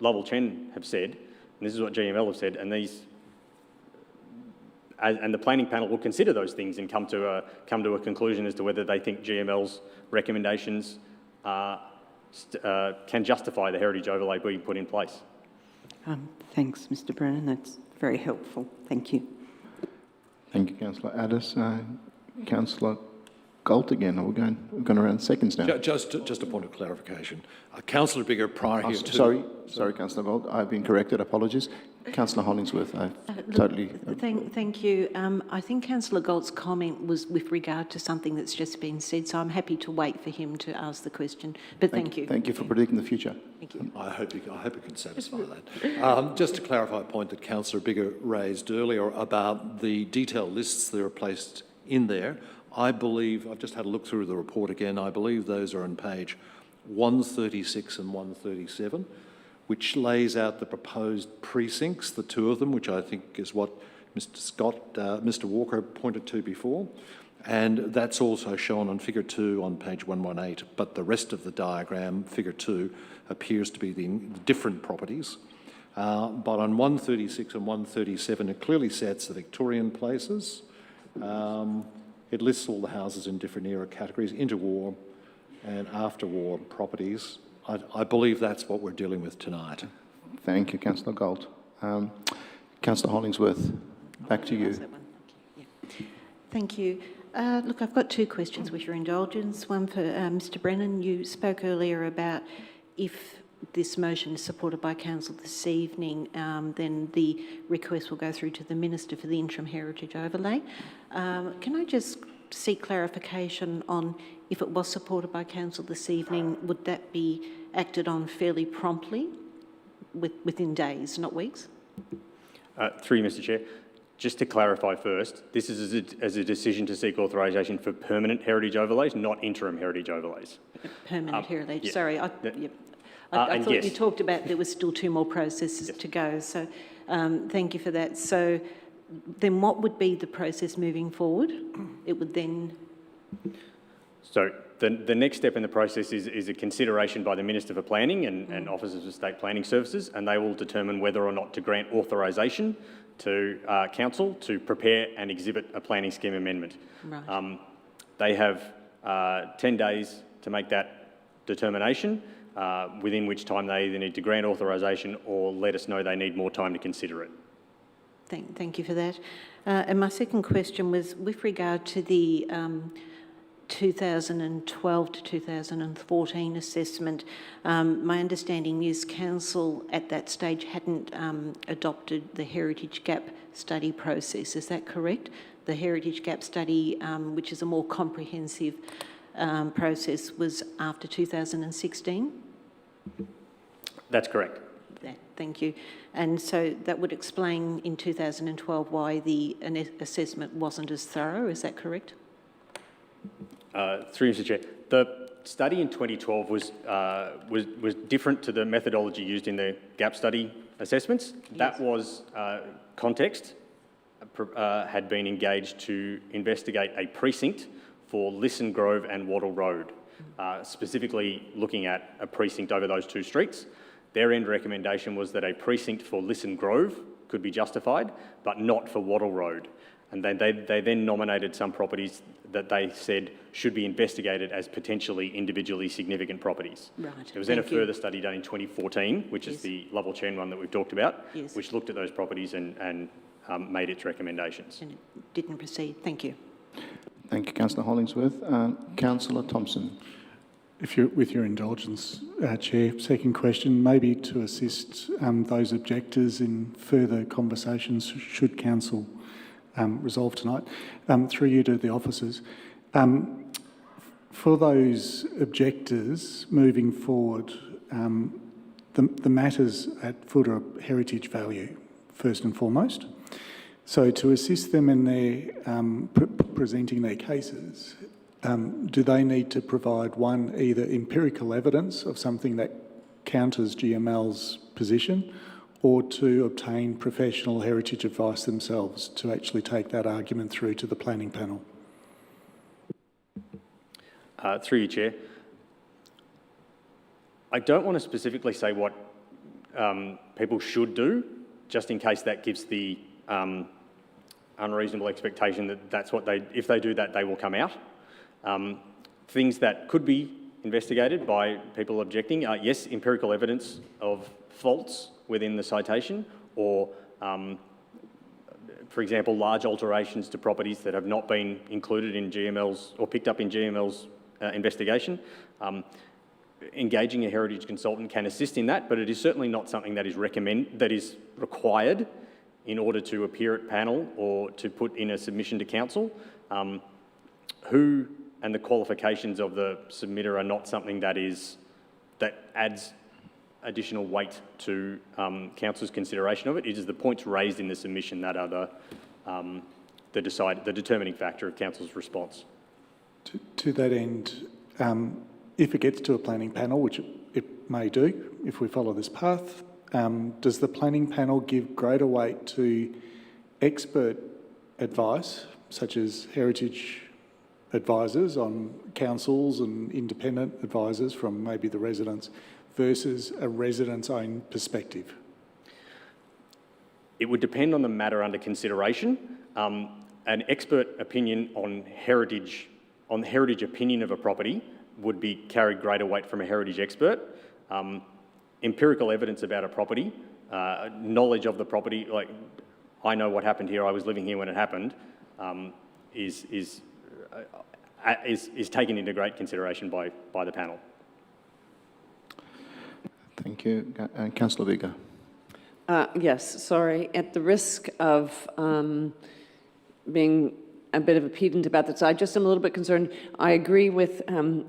Lovell Chen have said, and this is what GML have said, and the planning panel will consider those things and come to a conclusion as to whether they think GML's recommendations can justify the heritage overlay being put in place. Thanks, Mr. Brennan. That's very helpful. Thank you. Thank you, Councillor Addis. Councillor Galt again. We're going around seconds now. Just a point of clarification. Councillor Biggar, prior here to... Sorry, Councillor Galt. I've been corrected. Apologies. Councillor Hollingsworth, Thank you. I think Councillor Galt's comment was with regard to something that's just been said, so I'm happy to wait for him to ask the question. But thank you. Thank you for predicting the future. Thank you. I hope you can satisfy that. Just to clarify a point that Councillor Biggar raised earlier about the detailed lists that are placed in there, I believe, I've just had a look through the report again, I believe those are on page 136 and 137, which lays out the proposed precincts, the two of them, which I think is what Mr. Walker pointed to before. And that's also shown on figure 2 on page 118, but the rest of the diagram, figure 2, appears to be the different properties. But on 136 and 137, it clearly sets the Victorian places. It lists all the houses in different era categories, interwar and after-war properties. I believe that's what we're dealing with tonight. Thank you, Councillor Galt. Councillor Hollingsworth, back to you. Thank you. Look, I've got two questions with your indulgence. One for Mr. Brennan. You spoke earlier about if this motion is supported by Council this evening, then the request will go through to the Minister for the interim heritage overlay. Can I just seek clarification on if it was supported by Council this evening, would that be acted on fairly promptly, within days, not weeks? Through you, Mr. Chair. Just to clarify first, this is as a decision to seek authorisation for permanent heritage overlays, not interim heritage overlays. Permanent heritage, yeah. Sorry. I thought yes. you talked about there was still 2 more processes to go, so thank you for that. So then what would be the process moving forward? It would then... So the next step in the process is a consideration by the Minister for Planning and Officers of State Planning Services, and they will determine whether or not to grant authorisation to Council to prepare and exhibit a planning scheme amendment. Right. They have 10 days to make that determination, within which time they either need to grant authorisation or let us know they need more time to consider it. Thank you for that. And my second question was with regard to the 2012 to 2014 assessment. My understanding is Council at that stage hadn't adopted the Heritage Gap study process. Is that correct? The Heritage Gap study, which is a more comprehensive process, was after 2016? That's correct. Thank you. And so that would explain in 2012 why the assessment wasn't as thorough. Is that correct? Through you, Mr. Chair. The study in 2012 was different to the methodology used in the gap study assessments. Yes. That was context had been engaged to investigate a precinct for Lisson Grove and Wattle Road, specifically looking at a precinct over those 2 streets. Their end recommendation was that a precinct for Lisson Grove could be justified, but not for Wattle Road. And they then nominated some properties that they said should be investigated as potentially individually significant properties. Right. There was then a further study done in 2014, which is the Lovell Chen one that we've talked about, which looked at those properties and made its recommendations. And it didn't proceed. Thank you. Thank you, Councillor Hollingsworth. Councillor Thompson. With your indulgence, Chair, second question, maybe to assist those objectors in further conversations should Council resolve tonight, through you to the officers. For those objectors moving forward, the matters at foot are heritage value, first and foremost. So to assist them in their presenting their cases, do they need to provide one, either empirical evidence of something that counters GML's position, or to obtain professional heritage advice themselves to actually take that argument through to the planning panel? Through you, Chair. I don't want to specifically say what people should do, just in case that gives the unreasonable expectation that that's what if they do that, they will come out. Things that could be investigated by people objecting are, yes, empirical evidence of faults within the citation, or, for example, large alterations to properties that have not been included in GML's or picked up in GML's investigation. Engaging a heritage consultant can assist in that, but it is certainly not something that is required in order to appear at panel or to put in a submission to council. Who and the qualifications of the submitter are not something that adds additional weight to council's consideration of it. It is the points raised in the submission that are the determining factor of council's response. To that end, if it gets to a planning panel, which it may do if we follow this path, does the planning panel give greater weight to expert advice, such as heritage advisors on councils and independent advisors from maybe the residents, versus a resident's own perspective? It would depend on the matter under consideration. An expert opinion on the heritage opinion of a property would be carried greater weight from a heritage expert. Empirical evidence about a property, knowledge of the property, like I know what happened here, I was living here when it happened, is taken into great consideration by the panel. Thank you. Councillor Vega. Yes, sorry. At the risk of being a bit of a pedant about this, I just am a little bit concerned. I agree with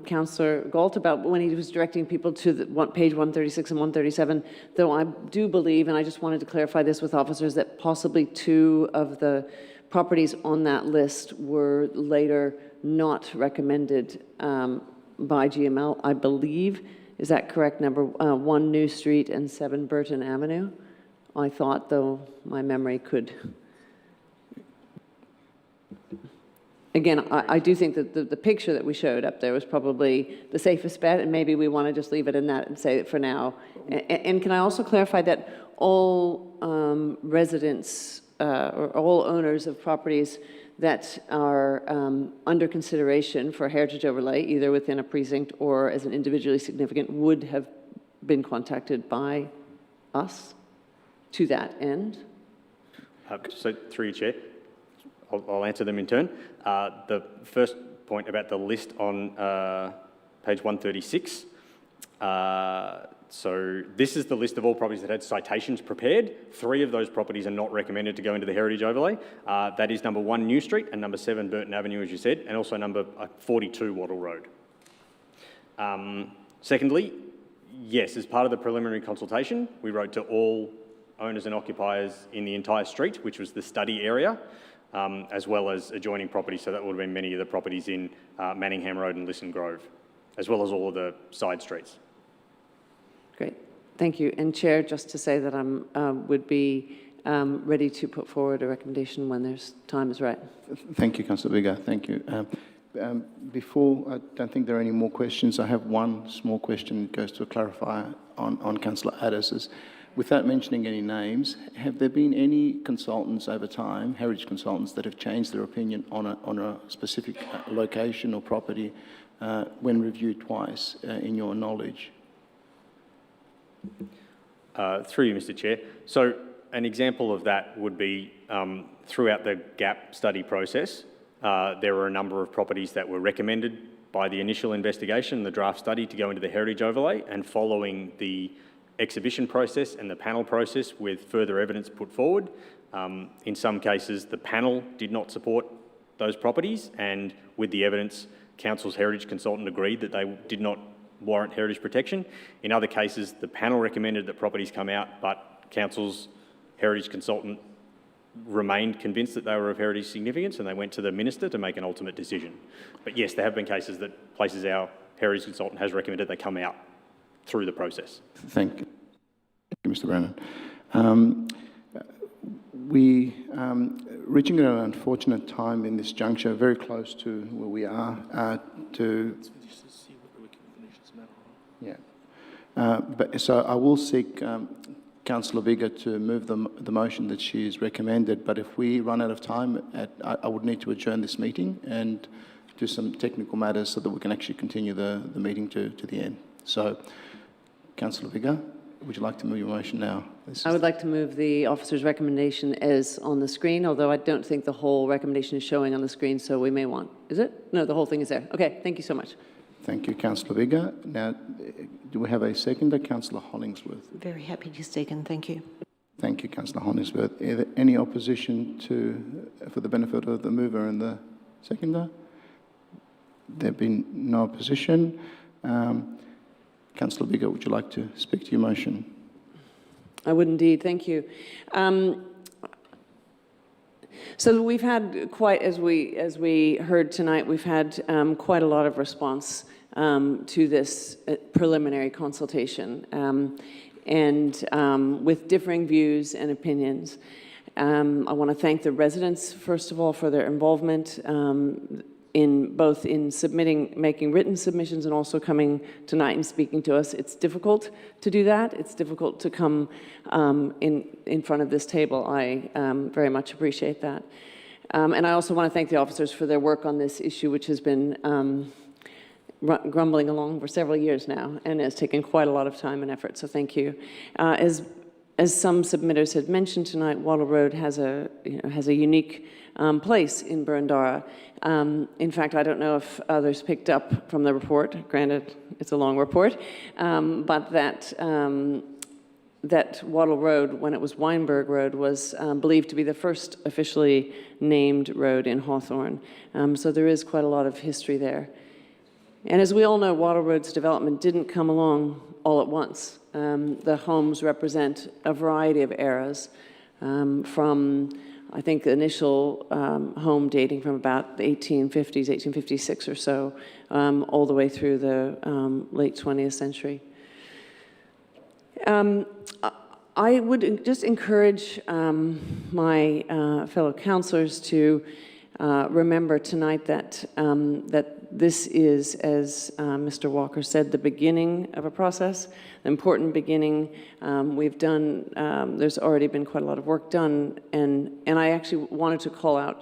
Councillor Galt about when he was directing people to page 136 and 137, though I do believe, and I just wanted to clarify this with officers, that possibly 2 of the properties on that list were later not recommended by GML, I believe. Is that correct? Number 1 New Street and 7 Burton Avenue. I thought, though my memory could... Again, I do think that the picture that we showed up there was probably the safest bet, and maybe we want to just leave it in that and say it for now. And can I also clarify that all residents or all owners of properties that are under consideration for heritage overlay, either within a precinct or as an individually significant, would have been contacted by us to that end? So through you, Chair, I'll answer them in turn. The first point about the list on page 136. So this is the list of all properties that had citations prepared. 3 of those properties are not recommended to go into the heritage overlay. That is number 1 New Street and number 7 Burton Avenue, as you said, and also number 42 Wattle Road. Secondly, yes, as part of the preliminary consultation, we wrote to all owners and occupiers in the entire street, which was the study area, as well as adjoining properties. So that would have been many of the properties in Manningham Road and Lisson Grove, as well as all of the side streets. Great, thank you. And Chair, just to say that I would be ready to put forward a recommendation when time is right. Thank you, Councillor Vega. Thank you. Before, I don't think there are any more questions. I have one small question that goes to a clarifier on Councillor Addis's. Without mentioning any names, have there been any consultants over time, heritage consultants, that have changed their opinion on a specific location or property when reviewed twice, in your knowledge? Through you, Mr. Chair. So an example of that would be throughout the GAP study process, there were a number of properties that were recommended by the initial investigation, the draft study, to go into the heritage overlay, and following the exhibition process and the panel process with further evidence put forward. In some cases, the panel did not support those properties, and with the evidence, Council's heritage consultant agreed that they did not warrant heritage protection. In other cases, the panel recommended that properties come out, but Council's heritage consultant remained convinced that they were of heritage significance, and they went to the minister to make an ultimate decision. But yes, there have been cases that places our heritage consultant has recommended they come out through the process. Thank you, Mr. Brennan. Reaching an unfortunate time in this juncture, very close to where we are, so I will seek Councillor Vigor to move the motion that she has recommended, but if we run out of time, I would need to adjourn this meeting and do some technical matters so that we can actually continue the meeting to the end. So, Councillor Vigor, would you like to move your motion now? I would like to move the officer's recommendation as on the screen, although I don't think the whole recommendation is showing on the screen, so we may want... Is it? No, the whole thing is there. Okay, thank you so much. Thank you, Councillor Vigor. Now, do we have a seconder? Councillor Hollingsworth. Very happy to second, thank you. Thank you, Councillor Hollingsworth. Is there any opposition for the benefit of the mover and the seconder? There been no opposition. Councillor Vigor, would you like to speak to your motion? I would indeed, thank you. So we've had quite, as we heard tonight, we've had quite a lot of response to this preliminary consultation, and with differing views and opinions. I want to thank the residents, first of all, for their involvement in both making written submissions and also coming tonight and speaking to us. It's difficult to do that. It's difficult to come in front of this table. I very much appreciate that. And I also want to thank the officers for their work on this issue, which has been grumbling along for several years now and has taken quite a lot of time and effort, so thank you. As some submitters had mentioned tonight, Wattle Road has a unique place in Berndarra. In fact, I don't know if others picked up from the report, granted it's a long report, but that Wattle Road, when it was Weinberg Road, was believed to be the first officially named road in Hawthorne. So there is quite a lot of history there. And as we all know, Wattle Road's development didn't come along all at once. The homes represent a variety of eras, from, I think, the initial home dating from about the 1850s, 1856 or so, all the way through the late 20th century. I would just encourage my fellow councillors to remember tonight that this is, as Mr. Walker said, the beginning of a process, an important beginning. We've done, there's already been quite a lot of work done, and I actually wanted to call out,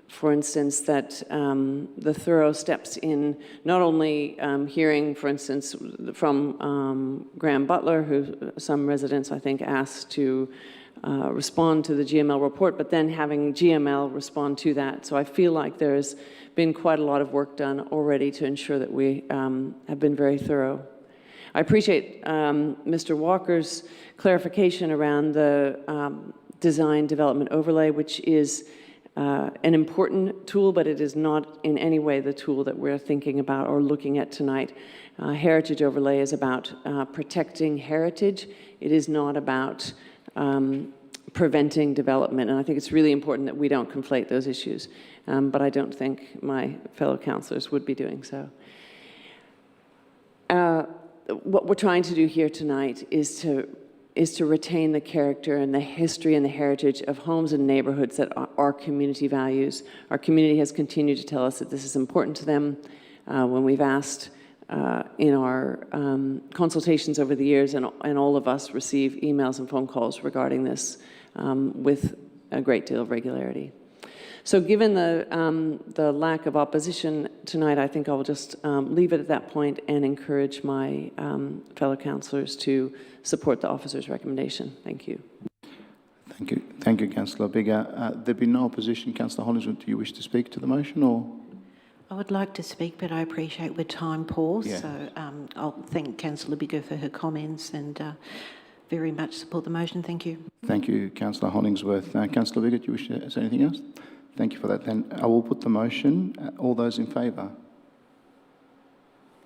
for instance, that the thorough steps in not only hearing, for instance, from Graham Butler, who some residents, I think, asked to respond to the GML report, but then having GML respond to that. So I feel like there's been quite a lot of work done already to ensure that we have been very thorough. I appreciate Mr. Walker's clarification around the design development overlay, which is an important tool, but it is not in any way the tool that we're thinking about or looking at tonight. Heritage overlay is about protecting heritage. It is not about preventing development, and I think it's really important that we don't conflate those issues, but I don't think my fellow councillors would be doing so. What we're trying to do here tonight is to retain the character and the history and the heritage of homes and neighbourhoods that are community values. Our community has continued to tell us that this is important to them. When we've asked in our consultations over the years, and all of us receive emails and phone calls regarding this with a great deal of regularity. So given the lack of opposition tonight, I think I'll just leave it at that point and encourage my fellow councillors to support the officer's recommendation. Thank you. Thank you. Thank you, Councillor Vigor. There be no opposition. Councillor Hollingsworth, do you wish to speak to the motion, or...? I would like to speak, but I appreciate we're time poor, Yeah. so I'll thank Councillor Bigger for her comments and very much support the motion. Thank you. Thank you, Councillor Hollingsworth. Councillor Vigor, do you wish to say anything else? Thank you for that. Then I will put the motion. All those in favour?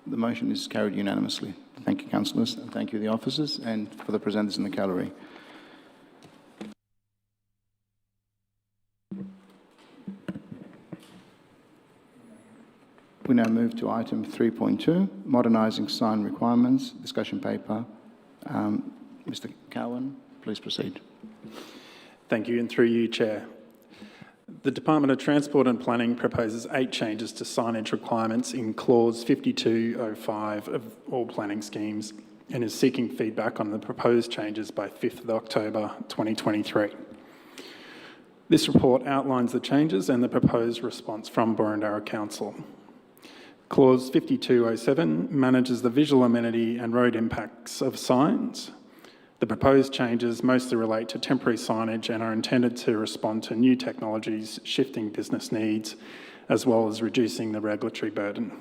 The motion is carried unanimously. Thank you, councillors, and thank you, the officers, and for the presenters in the gallery. We now move to item 3.2, modernising sign requirements, discussion paper. Mr. Cowan, please proceed. Thank you, and through you, Chair. The Department of Transport and Planning proposes 8 changes to signage requirements in Clause 52.05 of all planning schemes and is seeking feedback on the proposed changes by 5th of October 2023. This report outlines the changes and the proposed response from Boroondara Council. Clause 52.07 manages the visual amenity and road impacts of signs. The proposed changes mostly relate to temporary signage and are intended to respond to new technologies, shifting business needs, as well as reducing the regulatory burden.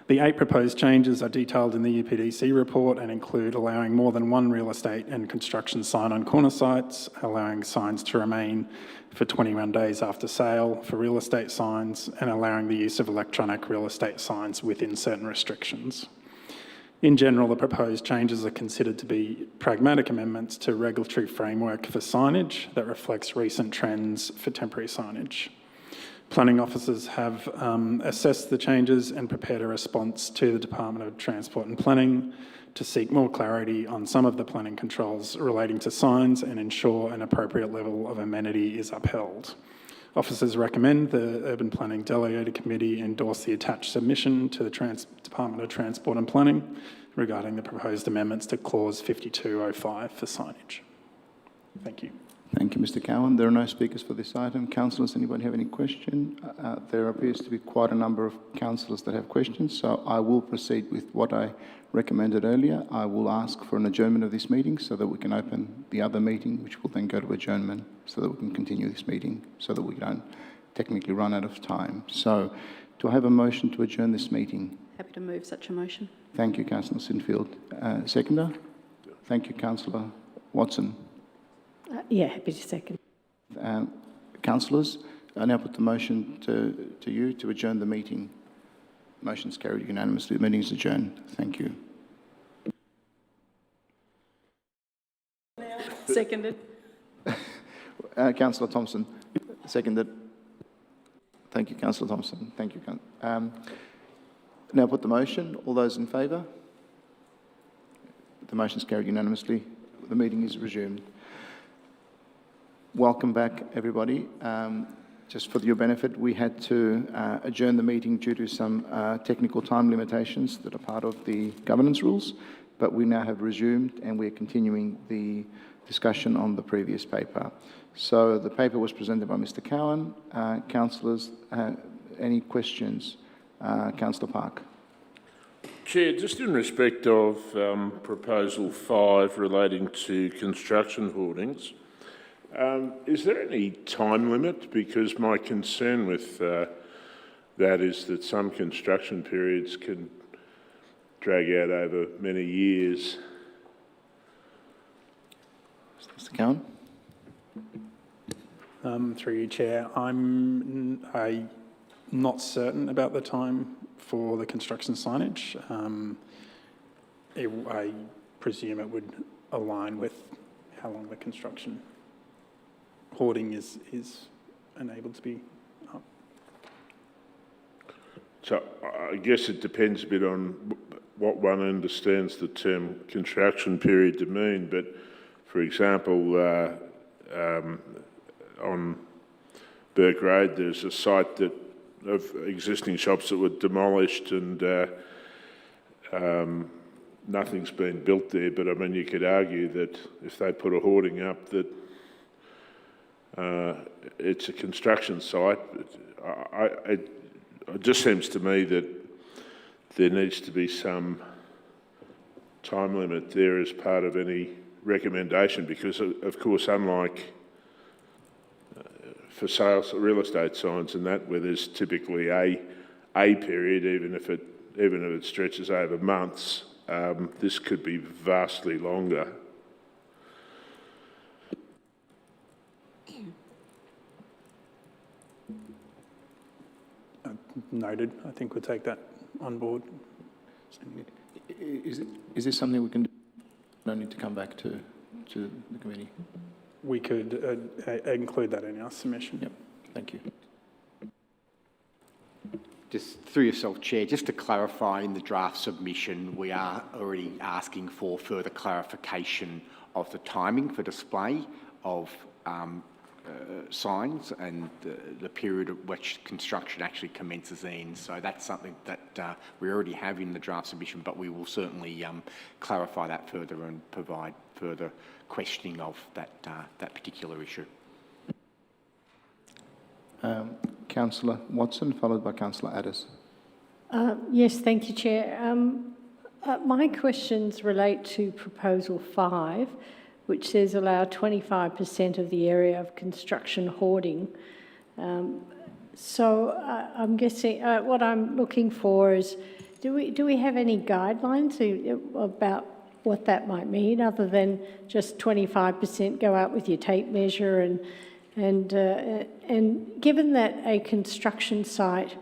The 8 proposed changes are detailed in the UPDC report and include allowing more than one real estate and construction sign on corner sites, allowing signs to remain for 21 days after sale for real estate signs, and allowing the use of electronic real estate signs within certain restrictions. In general, the proposed changes are considered to be pragmatic amendments to regulatory framework for signage that reflects recent trends for temporary signage. Planning officers have assessed the changes and prepared a response to the Department of Transport and Planning to seek more clarity on some of the planning controls relating to signs and ensure an appropriate level of amenity is upheld. Officers recommend the Urban Planning Delegated Committee endorse the attached submission to the Department of Transport and Planning regarding the proposed amendments to Clause 52.05 for signage. Thank you. Thank you, Mr. Cowan. There are no speakers for this item. Councillors, anybody have any question? There appears to be quite a number of councillors that have questions, so I will proceed with what I recommended earlier. I will ask for an adjournment of this meeting so that we can open the other meeting, which will then go to adjournment so that we can continue this meeting so that we don't technically run out of time. So, do I have a motion to adjourn this meeting? Happy to move such a motion. Thank you, Councillor Sinfield. Seconder? Thank you, Councillor Watson. Yeah, happy to second. Councillors, I now put the motion to you to adjourn the meeting. Motion's carried unanimously. The meeting is adjourned. Thank you. Seconded. Councillor Thompson, seconded. Thank you, Councillor Thompson. Thank you. Now put the motion. All those in favour? The motion's carried unanimously. The meeting is resumed. Welcome back, everybody. Just for your benefit, we had to adjourn the meeting due to some technical time limitations that are part of the governance rules, but we now have resumed and we're continuing the discussion on the previous paper. So the paper was presented by Mr. Cowan. Councillors, any questions? Councillor Park. Chair, just in respect of Proposal 5 relating to construction hoardings, is there any time limit? Because my concern with that is that some construction periods can drag out over many years. Mr. Cowan? Through you, Chair. I'm not certain about the time for the construction signage. I presume it would align with how long the construction hoarding is enabled to be up. So I guess it depends a bit on what one understands the term construction period to mean, but for example, on Burke Road, there's a site of existing shops that were demolished and nothing's been built there, but I mean, you could argue that if they put a hoarding up that it's a construction site. It just seems to me that there needs to be some time limit there as part of any recommendation, because of course, unlike for sales real estate signs and that, where there's typically a period, even if it stretches over months, this could be vastly longer. Noted. I think we'll take that on board. Is this something we can do? No need to come back to the committee? We could include that in our submission. Yep. Thank you. Just through yourself, Chair, just to clarify, in the draft submission, we are already asking for further clarification of the timing for display of signs and the period at which construction actually commences in. So that's something that we already have in the draft submission, but we will certainly clarify that further and provide further questioning of that particular issue. Councillor Watson, followed by Councillor Addis. Yes, thank you, Chair. My questions relate to Proposal 5, which says allow 25% of the area of construction hoarding. So I'm guessing what I'm looking for is, do we have any guidelines about what that might mean, other than just 25% go out with your tape measure and given that a construction site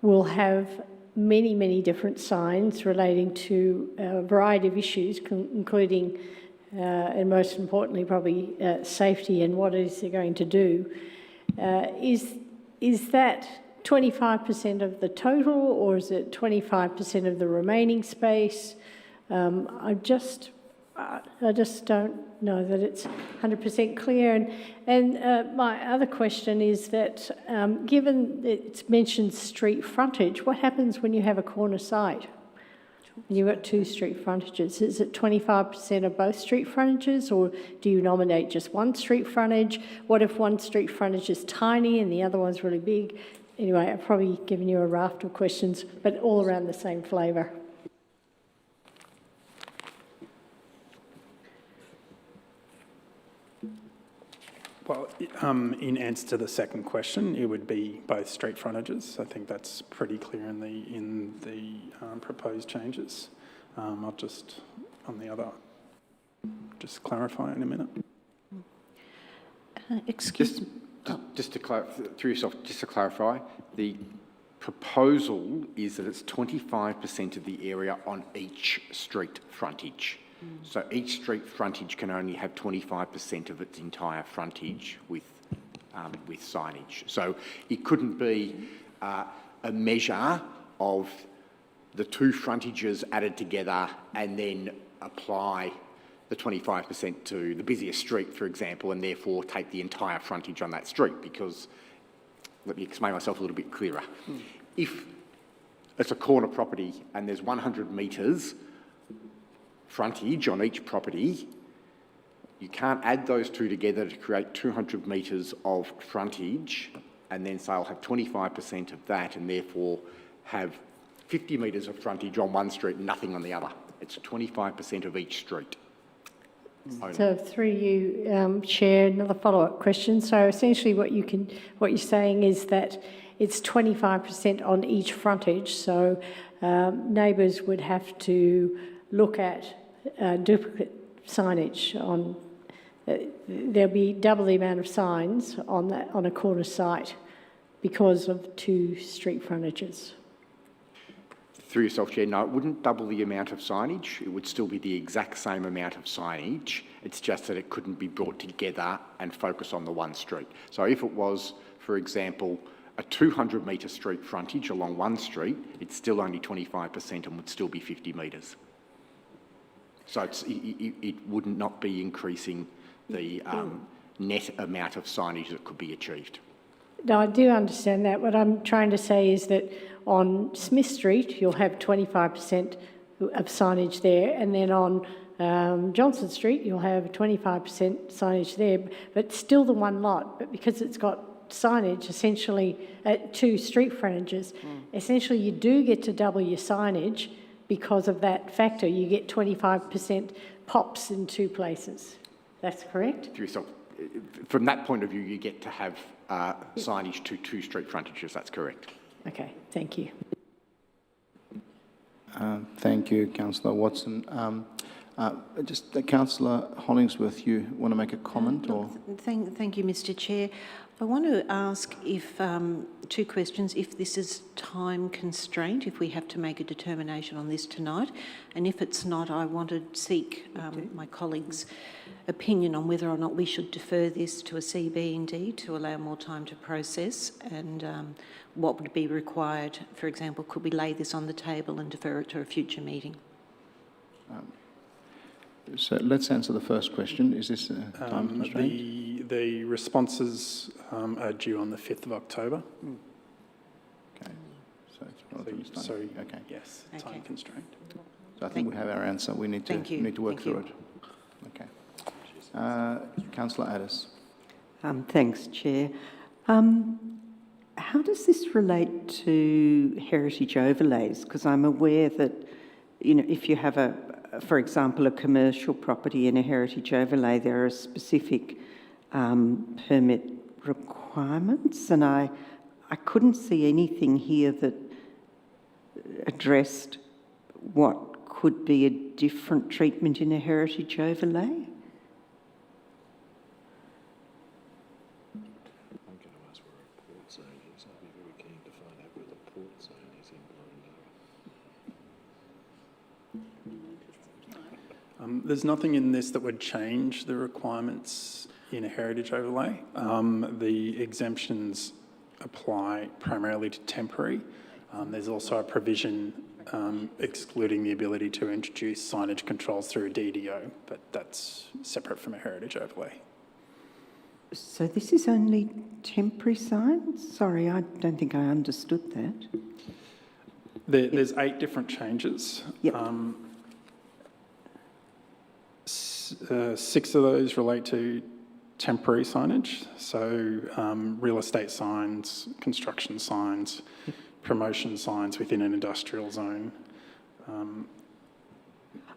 will have many, many different signs relating to a variety of issues, including, and most importantly, probably safety and what it is they're going to do, is that 25% of the total, or is it 25% of the remaining space? I just don't know that it's 100% clear. And my other question is that given it mentions street frontage, what happens when you have a corner site? And you've got two street frontages. Is it 25% of both street frontages, or do you nominate just one street frontage? What if one street frontage is tiny and the other one's really big? Anyway, I've probably given you a raft of questions, but all around the same flavour. Well, in answer to the second question, it would be both street frontages. I think that's pretty clear in the proposed changes. I'll just, on the other, just clarify in a minute. Excuse me. Just to clarify, through yourself, just to clarify, the proposal is that it's 25% of the area on each street frontage. So each street frontage can only have 25% of its entire frontage with signage. So it couldn't be a measure of the two frontages added together and then apply the 25% to the busiest street, for example, and therefore take the entire frontage on that street, because, let me explain myself a little bit clearer. If it's a corner property and there's 100 metres frontage on each property, you can't add those two together to create 200 metres of frontage and then say I'll have 25% of that and therefore have 50 metres of frontage on one street and nothing on the other. It's 25% of each street. So through you, Chair, another follow-up question. So essentially what you're saying is that it's 25% on each frontage, so neighbours would have to look at duplicate signage on. There'll be double the amount of signs on a corner site because of two street frontages. Through yourself, Chair, no, it wouldn't double the amount of signage. It would still be the exact same amount of signage. It's just that it couldn't be brought together and focus on the one street. So if it was, for example, a 200-metre street frontage along one street, it's still only 25% and would still be 50 metres. So it would not be increasing the net amount of signage that could be achieved. No, I do understand that. What I'm trying to say is that on Smith Street, you'll have 25% of signage there, and then on Johnson Street, you'll have 25% signage there, but still the one lot. But because it's got signage, essentially, at two street frontages, essentially you do get to double your signage because of that factor. You get 25% pops in two places. That's correct? From that point of view, you get to have signage to two street frontages. That's correct. Okay, thank you. Thank you, Councillor Watson. Councillor Hollingsworth, you want to make a comment? Or Thank you, Mr. Chair. I want to ask if, two questions, if this is time constraint, if we have to make a determination on this tonight, and if it's not, I want to seek my colleagues' opinion on whether or not we should defer this to a CB&D to allow more time to process, and what would be required. For example, could we lay this on the table and defer it to a future meeting? So let's answer the first question. Is this a time constraint? The responses are due on the 5th of October. Okay. So it's relatively So okay. yes, Okay. time constraint. So I think we have our answer. We need to work through it. Okay. Councillor Addis. Thanks, Chair. How does this relate to heritage overlays? Because I'm aware that, you know, if you have for example, a commercial property in a heritage overlay, there are specific permit requirements, and I couldn't see anything here that addressed what could be a different treatment in a heritage overlay. There's nothing in this that would change the requirements in a heritage overlay. The exemptions apply primarily to temporary. There's also a provision excluding the ability to introduce signage controls through a DDO, but that's separate from a heritage overlay. So this is only temporary signs? Sorry, I don't think I understood that. There's 8 different changes. Yep. 6 of those relate to temporary signage, so real estate signs, construction signs, promotion signs within an industrial zone.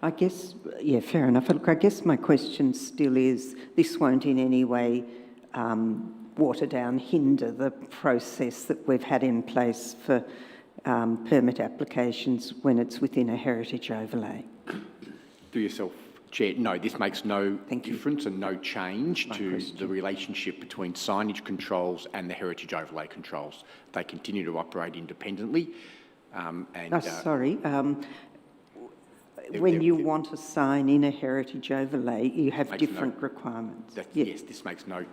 I guess, yeah, fair enough. Look, I guess my question still is, this won't in any way water down, hinder the process that we've had in place for permit applications when it's within a heritage overlay. Through yourself, Chair, no, this makes no difference and no change to the relationship between signage controls and the heritage overlay controls. They continue to operate independently. Sorry. When you want a sign in a heritage overlay, you have different requirements. Yes, this makes no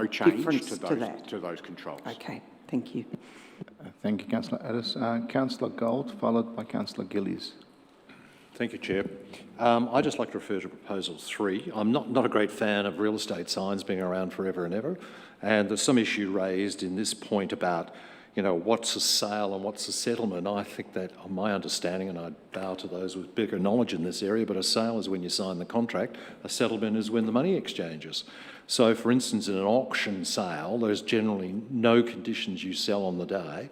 change Difference to those controls. Okay, thank you. Thank you, Councillor Addis. Councillor Gold, followed by Councillor Gillies. Thank you, Chair. I'd just like to refer to Proposal 3. I'm not a great fan of real estate signs being around forever and ever, and there's some issue raised in this point about, you know, what's a sale and what's a settlement. I think that, on my understanding, and I bow to those with bigger knowledge in this area, but a sale is when you sign the contract, a settlement is when the money exchanges. So, for instance, in an auction sale, there's generally no conditions you sell on the day,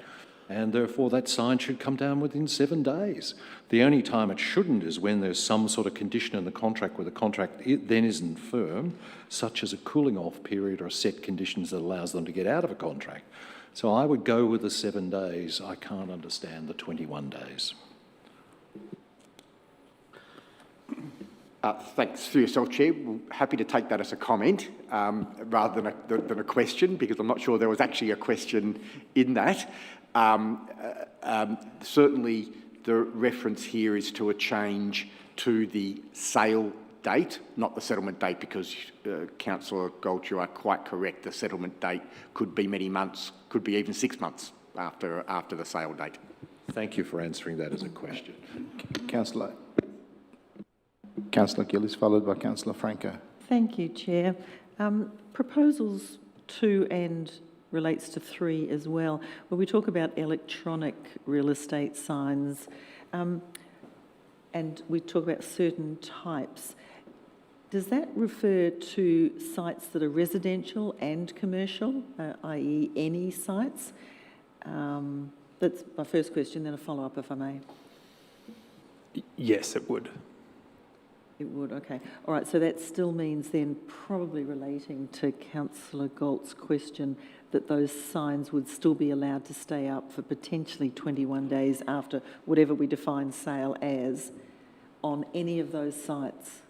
and therefore that sign should come down within 7 days. The only time it shouldn't is when there's some sort of condition in the contract where the contract then isn't firm, such as a cooling off period or set conditions that allows them to get out of a contract. So I would go with the 7 days. I can't understand the 21 days. Thanks for yourself, Chair. Happy to take that as a comment rather than a question, because I'm not sure there was actually a question in that. Certainly, the reference here is to a change to the sale date, not the settlement date, because Councillor Gold, you are quite correct. The settlement date could be many months, could be even 6 months after the sale date. Thank you for answering that as a question. Councillor Gillies, followed by Councillor Franco. Thank you, Chair. Proposals 2 and relates to 3 as well, where we talk about electronic real estate signs, and we talk about certain types. Does that refer to sites that are residential and commercial, i.e. any sites? That's my first question, then a follow-up if I may. Yes, it would. It would, okay. All right, so that still means then, probably relating to Councillor Galt's question, that those signs would still be allowed to stay up for potentially 21 days after whatever we define sale as on any of those sites?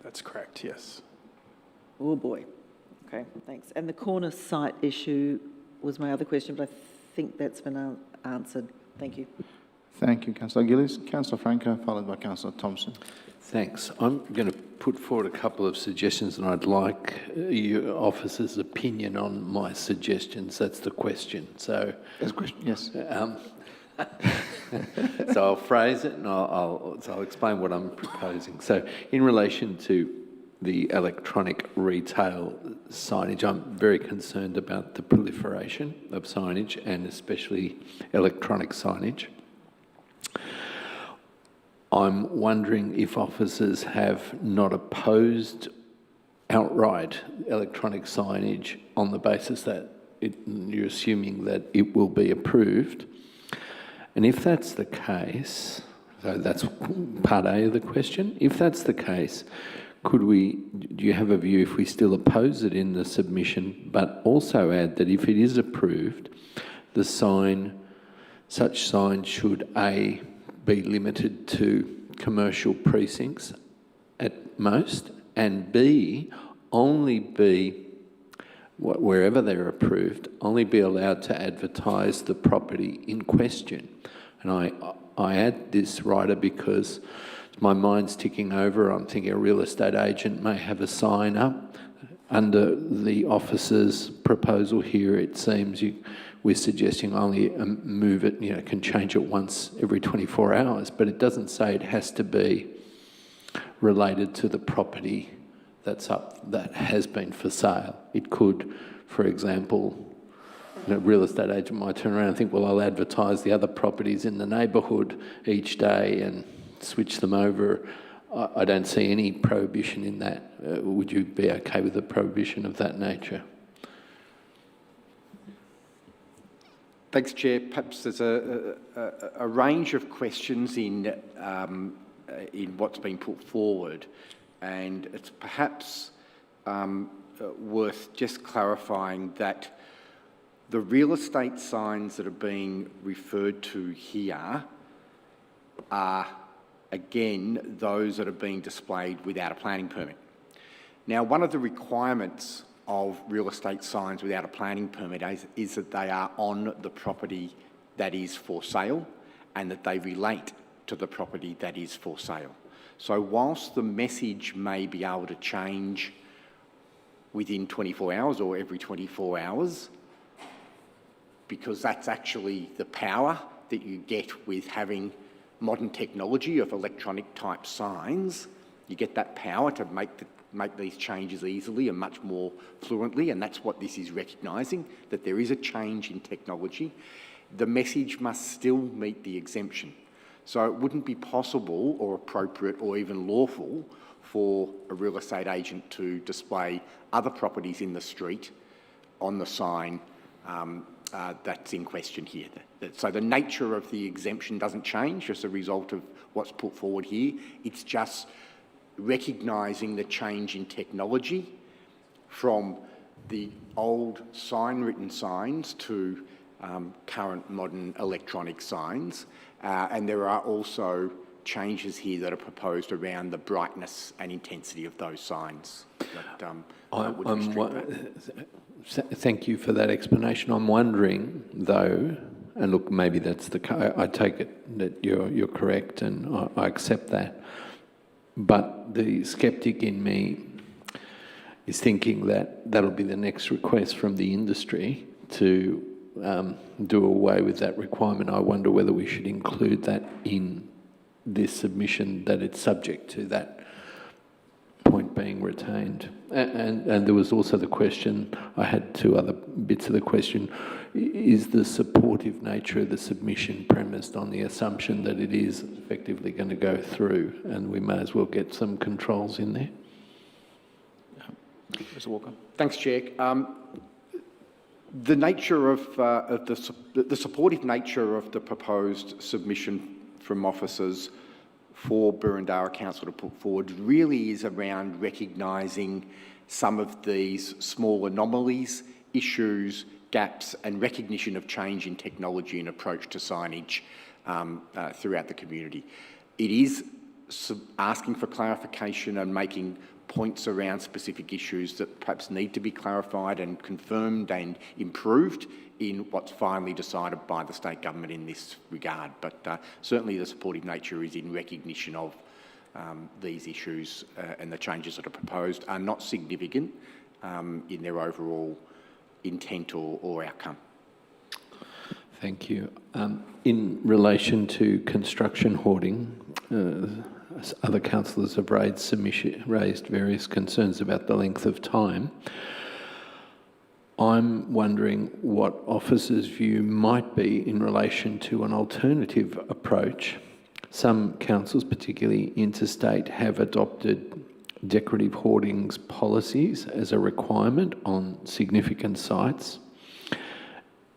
That's correct, yes. Oh boy. Okay, thanks. And the corner site issue was my other question, but I think that's been answered. Thank you. Thank you, Councillor Gillies. Councillor Franco, followed by Councillor Thompson. Thanks. I'm going to put forward a couple of suggestions, and I'd like your officer's opinion on my suggestions. That's the question. So, that's a question. Yes. So I'll phrase it, and I'll explain what I'm proposing. So, in relation to the electronic retail signage, I'm very concerned about the proliferation of signage, and especially electronic signage. I'm wondering if officers have not opposed outright electronic signage on the basis that you're assuming that it will be approved. And if that's the case, so that's part A of the question. If that's the case, do you have a view if we still oppose it in the submission, but also add that if it is approved, such sign should A, be limited to commercial precincts at most, and B, only be, wherever they're approved, only be allowed to advertise the property in question. And I add this, Ryder, because my mind's ticking over. I'm thinking a real estate agent may have a sign up. Under the officer's proposal here, it seems we're suggesting only move it, can change it once every 24 hours, but it doesn't say it has to be related to the property that's up, that has been for sale. It could, for example, a real estate agent might turn around and think, well, I'll advertise the other properties in the neighbourhood each day and switch them over. I don't see any prohibition in that. Would you be okay with a prohibition of that nature? Thanks, Chair. Perhaps there's a range of questions in what's been put forward, and it's perhaps worth just clarifying that the real estate signs that are being referred to here are, again, those that are being displayed without a planning permit. Now, one of the requirements of real estate signs without a planning permit is that they are on the property that is for sale and that they relate to the property that is for sale. So whilst the message may be able to change within 24 hours or every 24 hours, because that's actually the power that you get with having modern technology of electronic type signs, you get that power to make these changes easily and much more fluently, and that's what this is recognising, that there is a change in technology. The message must still meet the exemption. So it wouldn't be possible or appropriate or even lawful for a real estate agent to display other properties in the street on the sign that's in question here. So the nature of the exemption doesn't change as a result of what's put forward here. It's just recognising the change in technology from the old written signs to current modern electronic signs. And there are also changes here that are proposed around the brightness and intensity of those signs. Thank you for that explanation. I'm wondering, though, and look, maybe that's I take it that you're correct, and I accept that. But the sceptic in me is thinking that that'll be the next request from the industry to do away with that requirement. I wonder whether we should include that in this submission, that it's subject to that point being retained. And there was also the question, I had two other bits of the question, is the supportive nature of the submission premised on the assumption that it is effectively going to go through, and we may as well get some controls in there? Mr. Walker. Thanks, Chair. The nature of the supportive nature of the proposed submission from officers for Burundara Council to put forward really is around recognising some of these small anomalies, issues, gaps, and recognition of change in technology and approach to signage throughout the community. It is asking for clarification and making points around specific issues that perhaps need to be clarified and confirmed and improved in what's finally decided by the state government in this regard. But certainly the supportive nature is in recognition of these issues, and the changes that are proposed are not significant in their overall intent or outcome. Thank you. In relation to construction hoarding, other councillors have raised various concerns about the length of time. I'm wondering what officers' view might be in relation to an alternative approach. Some councils, particularly interstate, have adopted decorative hoardings policies as a requirement on significant sites.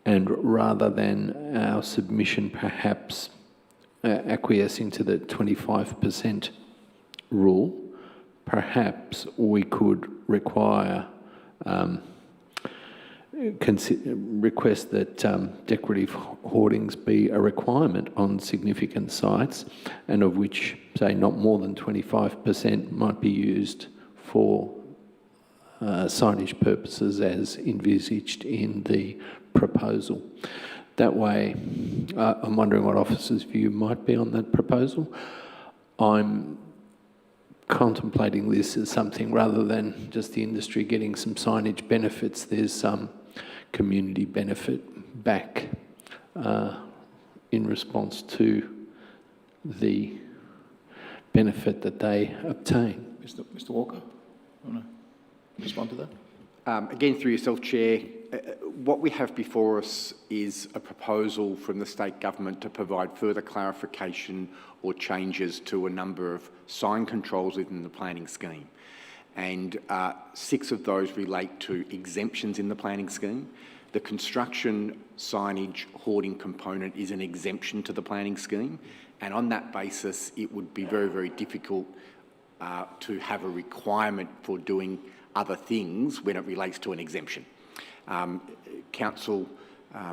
And rather than our submission perhaps acquiescing to the 25% rule, perhaps we could require, request that decorative hoardings be a requirement on significant sites, and of which, say, not more than 25% might be used for signage purposes as envisaged in the proposal. That way, I'm wondering what officers' view might be on that proposal. I'm contemplating this as something rather than just the industry getting some signage benefits, there's some community benefit back in response to the benefit that they obtain. Mr. Walker, want to respond to that? Again, through yourself, Chair, what we have before us is a proposal from the state government to provide further clarification or changes to a number of sign controls within the planning scheme. And 6 of those relate to exemptions in the planning scheme. The construction signage hoarding component is an exemption to the planning scheme. And on that basis, it would be very, very difficult to have a requirement for doing other things when it relates to an exemption. Council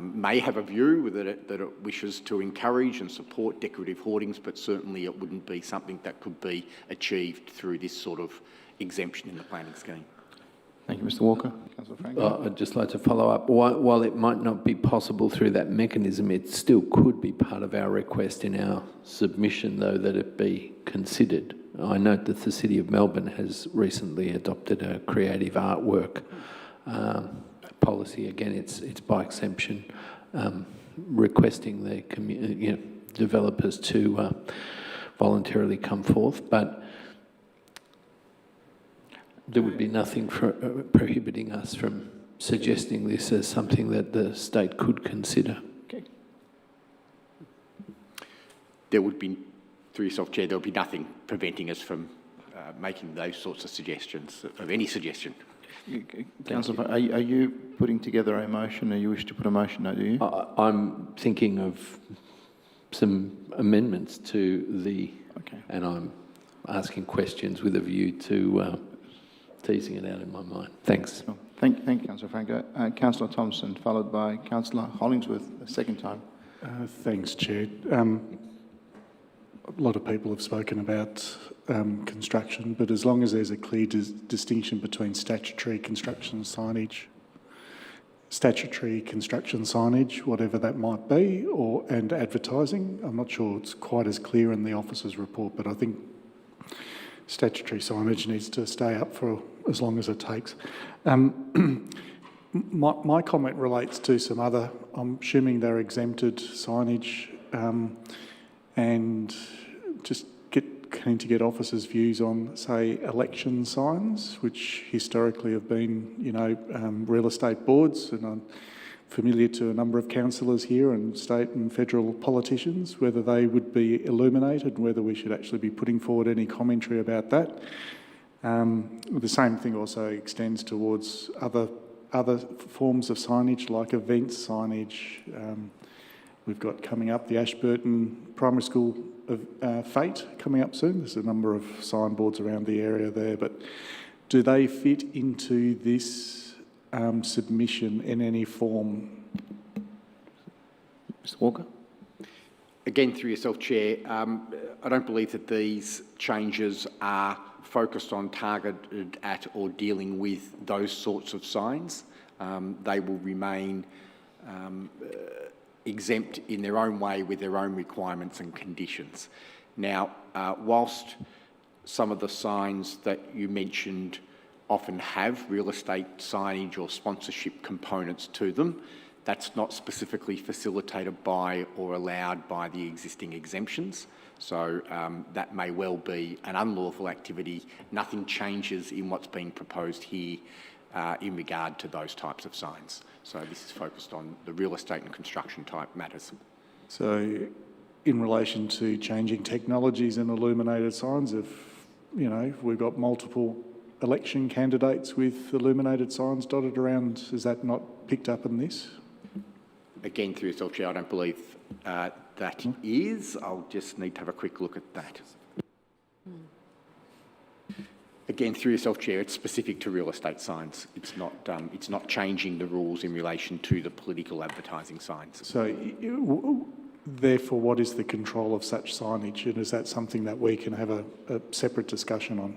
may have a view that it wishes to encourage and support decorative hoardings, but certainly it wouldn't be something that could be achieved through this sort of exemption in the planning scheme. Thank you, Mr. Walker. Councillor Franco. I'd just like to follow up. While it might not be possible through that mechanism, it still could be part of our request in our submission, though, that it be considered. I note that the City of Melbourne has recently adopted a creative artwork policy. Again, it's by exemption, requesting the developers to voluntarily come forth, but there would be nothing prohibiting us from suggesting this as something that the state could consider. Okay. There would be, through yourself, Chair, there would be nothing preventing us from making those sorts of suggestions, of any suggestion. Councillor, are you putting together a motion, or you wish to put a motion, do you? I'm thinking of some amendments to the, and I'm asking questions with a view to teasing it out in my mind. Thanks. Sure. Thank you, Councillor Franco. Councillor Thompson, followed by Councillor Hollingsworth, a second time. Thanks, Chair. A lot of people have spoken about construction, but as long as there's a clear distinction between statutory construction signage, whatever that might be, and advertising, I'm not sure it's quite as clear in the officer's report, but I think statutory signage needs to stay up for as long as it takes. My comment relates to some other, I'm assuming they're exempted signage, and just keen to get officers' views on, say, election signs, which historically have been, real estate boards, and I'm familiar to a number of councillors here and state and federal politicians, whether they would be illuminated, whether we should actually be putting forward any commentary about that. The same thing also extends towards other forms of signage, like event signage. We've got coming up the Ashburton Primary School fete coming up soon. There's a number of signboards around the area there, but do they fit into this submission in any form? Mr. Walker? Again, through yourself, Chair, I don't believe that these changes are focused on, targeted at or dealing with those sorts of signs. They will remain exempt in their own way with their own requirements and conditions. Now, whilst some of the signs that you mentioned often have real estate signage or sponsorship components to them, that's not specifically facilitated by or allowed by the existing exemptions. So that may well be an unlawful activity. Nothing changes in what's being proposed here in regard to those types of signs. So this is focused on the real estate and construction type matters. So in relation to changing technologies and illuminated signs, if we've got multiple election candidates with illuminated signs dotted around, is that not picked up in this? Again, through yourself, Chair, I don't believe that is. I'll just need to have a quick look at that. Again, through yourself, Chair, it's specific to real estate signs. It's not changing the rules in relation to the political advertising signs. So, therefore, what is the control of such signage, and is that something that we can have a separate discussion on?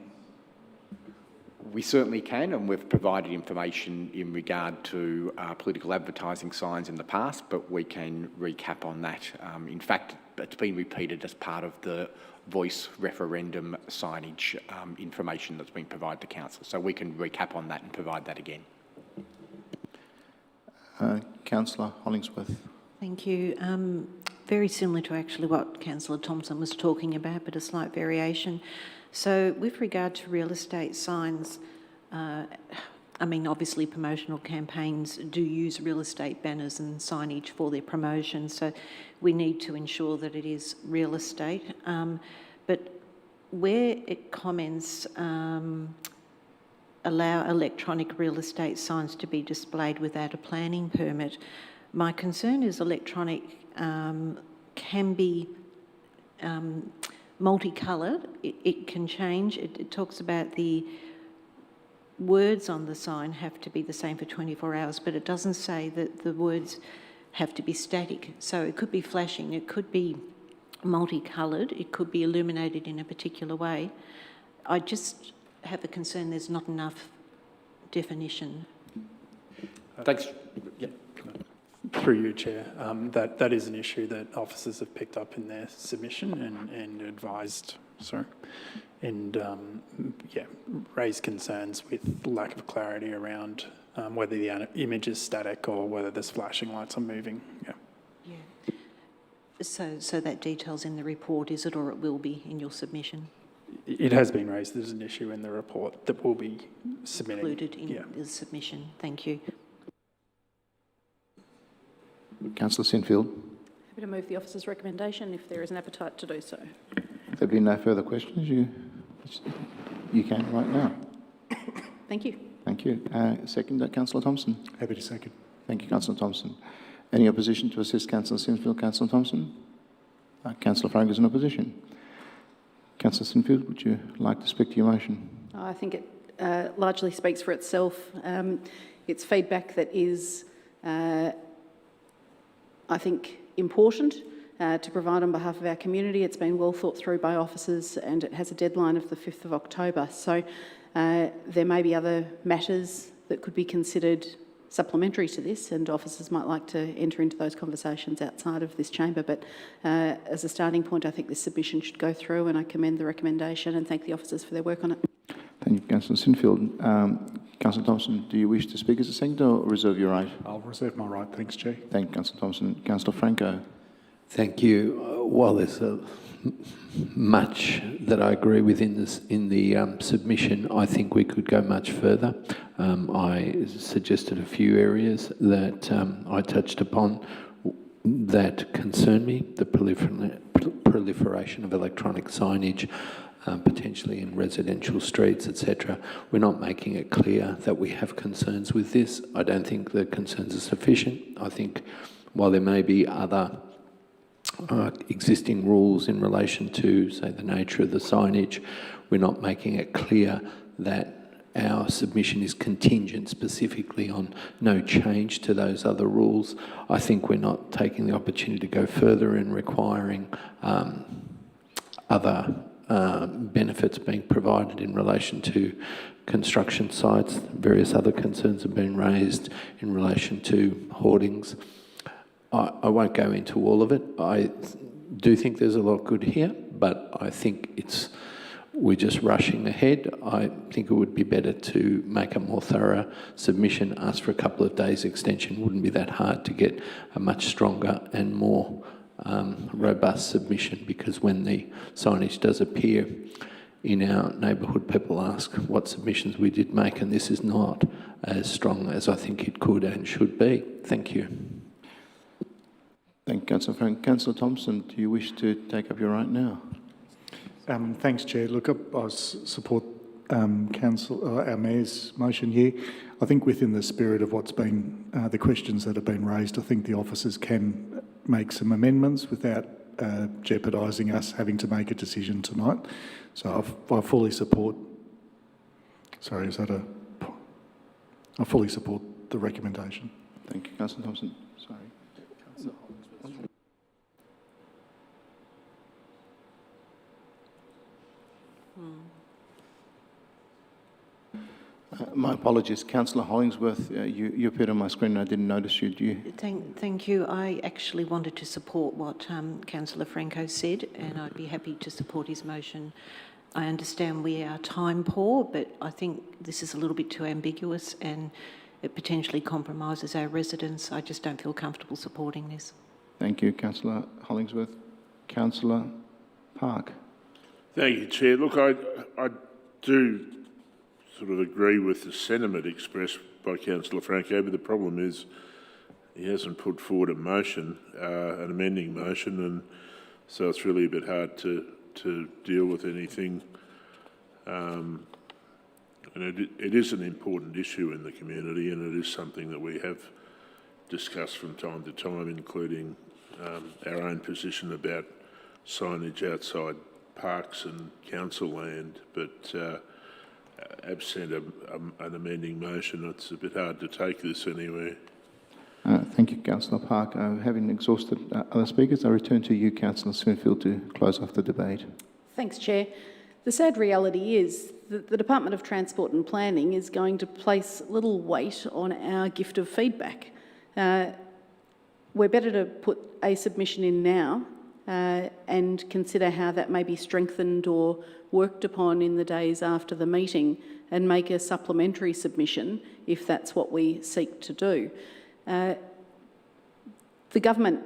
We certainly can, and we've provided information in regard to political advertising signs in the past, but we can recap on that. In fact, it's been repeated as part of the voice referendum signage information that's been provided to Council. So we can recap on that and provide that again. Councillor Hollingsworth. Thank you. Very similar to actually what Councillor Thompson was talking about, but a slight variation. So with regard to real estate signs, obviously promotional campaigns do use real estate banners and signage for their promotion, so we need to ensure that it is real estate. But where it comments allow electronic real estate signs to be displayed without a planning permit, my concern is electronic can be multicoloured. It can change. It talks about the words on the sign have to be the same for 24 hours, but it doesn't say that the words have to be static. So it could be flashing, it could be multicoloured, it could be illuminated in a particular way. I just have a concern there's not enough definition. Thanks. Yeah. Through you, Chair, that is an issue that officers have picked up in their submission and advised, raised concerns with lack of clarity around whether the image is static or whether there's flashing lights are moving. Yeah. So that detail's in the report, is it, or it will be in your submission? It has been raised as an issue in the report that will be submitted. Included in the submission. Thank you. Councillor Sinfield. Happy to move the officer's recommendation if there is an appetite to do so. There being no further questions, you can right now. Thank you. Thank you. Second, Councillor Thompson. Happy to second. Thank you, Councillor Thompson. Any opposition to assist Councillor Sinfield? Councillor Thompson. Councillor Frank is in opposition. Councillor Sinfield, would you like to speak to your motion? I think it largely speaks for itself. It's feedback that is, I think, important to provide on behalf of our community. It's been well thought through by officers and it has a deadline of the 5th of October. So there may be other matters that could be considered supplementary to this, and officers might like to enter into those conversations outside of this chamber. But as a starting point, I think this submission should go through, and I commend the recommendation and thank the officers for their work on it. Thank you, Councillor Sinfield. Councillor Thompson, do you wish to speak as a seconder or reserve your right? I'll reserve my right. Thanks, Chair. Thank you, Councillor Thompson. Councillor Franco. Thank you. While there's much that I agree with in the submission, I think we could go much further. I suggested a few areas that I touched upon that concern me: the proliferation of electronic signage, potentially in residential streets, etc. We're not making it clear that we have concerns with this. I don't think the concerns are sufficient. I think while there may be other existing rules in relation to, say, the nature of the signage, we're not making it clear that our submission is contingent specifically on no change to those other rules, I think we're not taking the opportunity to go further in requiring other benefits being provided in relation to construction sites. Various other concerns have been raised in relation to hoardings. I won't go into all of it. I do think there's a lot good here, but I think we're just rushing ahead. I think it would be better to make a more thorough submission, ask for a couple of days extension. Wouldn't be that hard to get a much stronger and more robust submission, because when the signage does appear in our neighbourhood, people ask what submissions we did make, and this is not as strong as I think it could and should be. Thank you. Thank you, Councillor Frank. Councillor Thompson, do you wish to take up your right now? Thanks, Chair. Look, I support our Mayor's motion here. I think within the spirit of what's been, the questions that have been raised, I think the officers can make some amendments without jeopardising us having to make a decision tonight. So I fully support, sorry, is that I fully support the recommendation. Thank you, Councillor Thompson. Sorry. My apologies, Councillor Hollingsworth. You appeared on my screen and I didn't notice you. Do you? Thank you. I actually wanted to support what Councillor Franco said, and I'd be happy to support his motion. I understand we are time poor, but I think this is a little bit too ambiguous and it potentially compromises our residents. I just don't feel comfortable supporting this. Thank you, Councillor Hollingsworth. Councillor Park. Thank you, Chair. Look, I do sort of agree with the sentiment expressed by Councillor Franco, but the problem is he hasn't put forward a motion, an amending motion, and so it's really a bit hard to deal with anything. And it is an important issue in the community, and it is something that we have discussed from time to time, including our own position about signage outside parks and council land, but absent an amending motion, it's a bit hard to take this anywhere. Thank you, Councillor Park. Having exhausted other speakers, I return to you, Councillor Swinfield, to close off the debate. Thanks, Chair. The sad reality is that the Department of Transport and Planning is going to place little weight on our gift of feedback. We're better to put a submission in now and consider how that may be strengthened or worked upon in the days after the meeting, and make a supplementary submission if that's what we seek to do. The government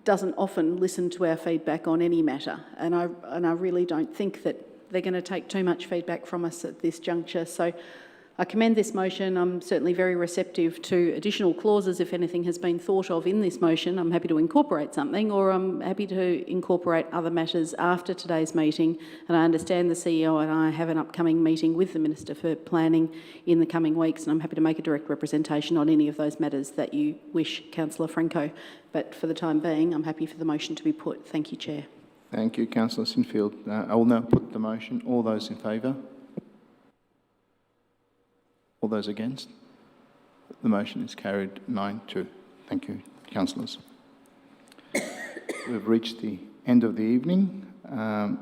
doesn't often listen to our feedback on any matter, and I really don't think that they're going to take too much feedback from us at this juncture. So I commend this motion. I'm certainly very receptive to additional clauses if anything has been thought of in this motion. I'm happy to incorporate something, or I'm happy to incorporate other matters after today's meeting. And I understand the CEO and I have an upcoming meeting with the Minister for Planning in the coming weeks, and I'm happy to make a direct representation on any of those matters that you wish, Councillor Franco. But for the time being, I'm happy for the motion to be put. Thank you, Chair. Thank you, Councillor Sinfield. I will now put the motion. All those in favour? All those against? The motion is carried 9-2. Thank you, councillors. We've reached the end of the evening. Are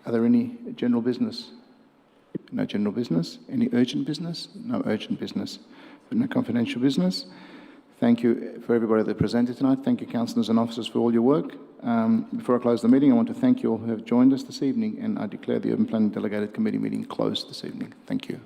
there any general business? No general business. Any urgent business? No urgent business. But no confidential business. Thank you for everybody that presented tonight. Thank you, councillors and officers, for all your work. Before I close the meeting, I want to thank you all who have joined us this evening, and I declare the Urban Planning Delegated Committee meeting closed this evening. Thank you.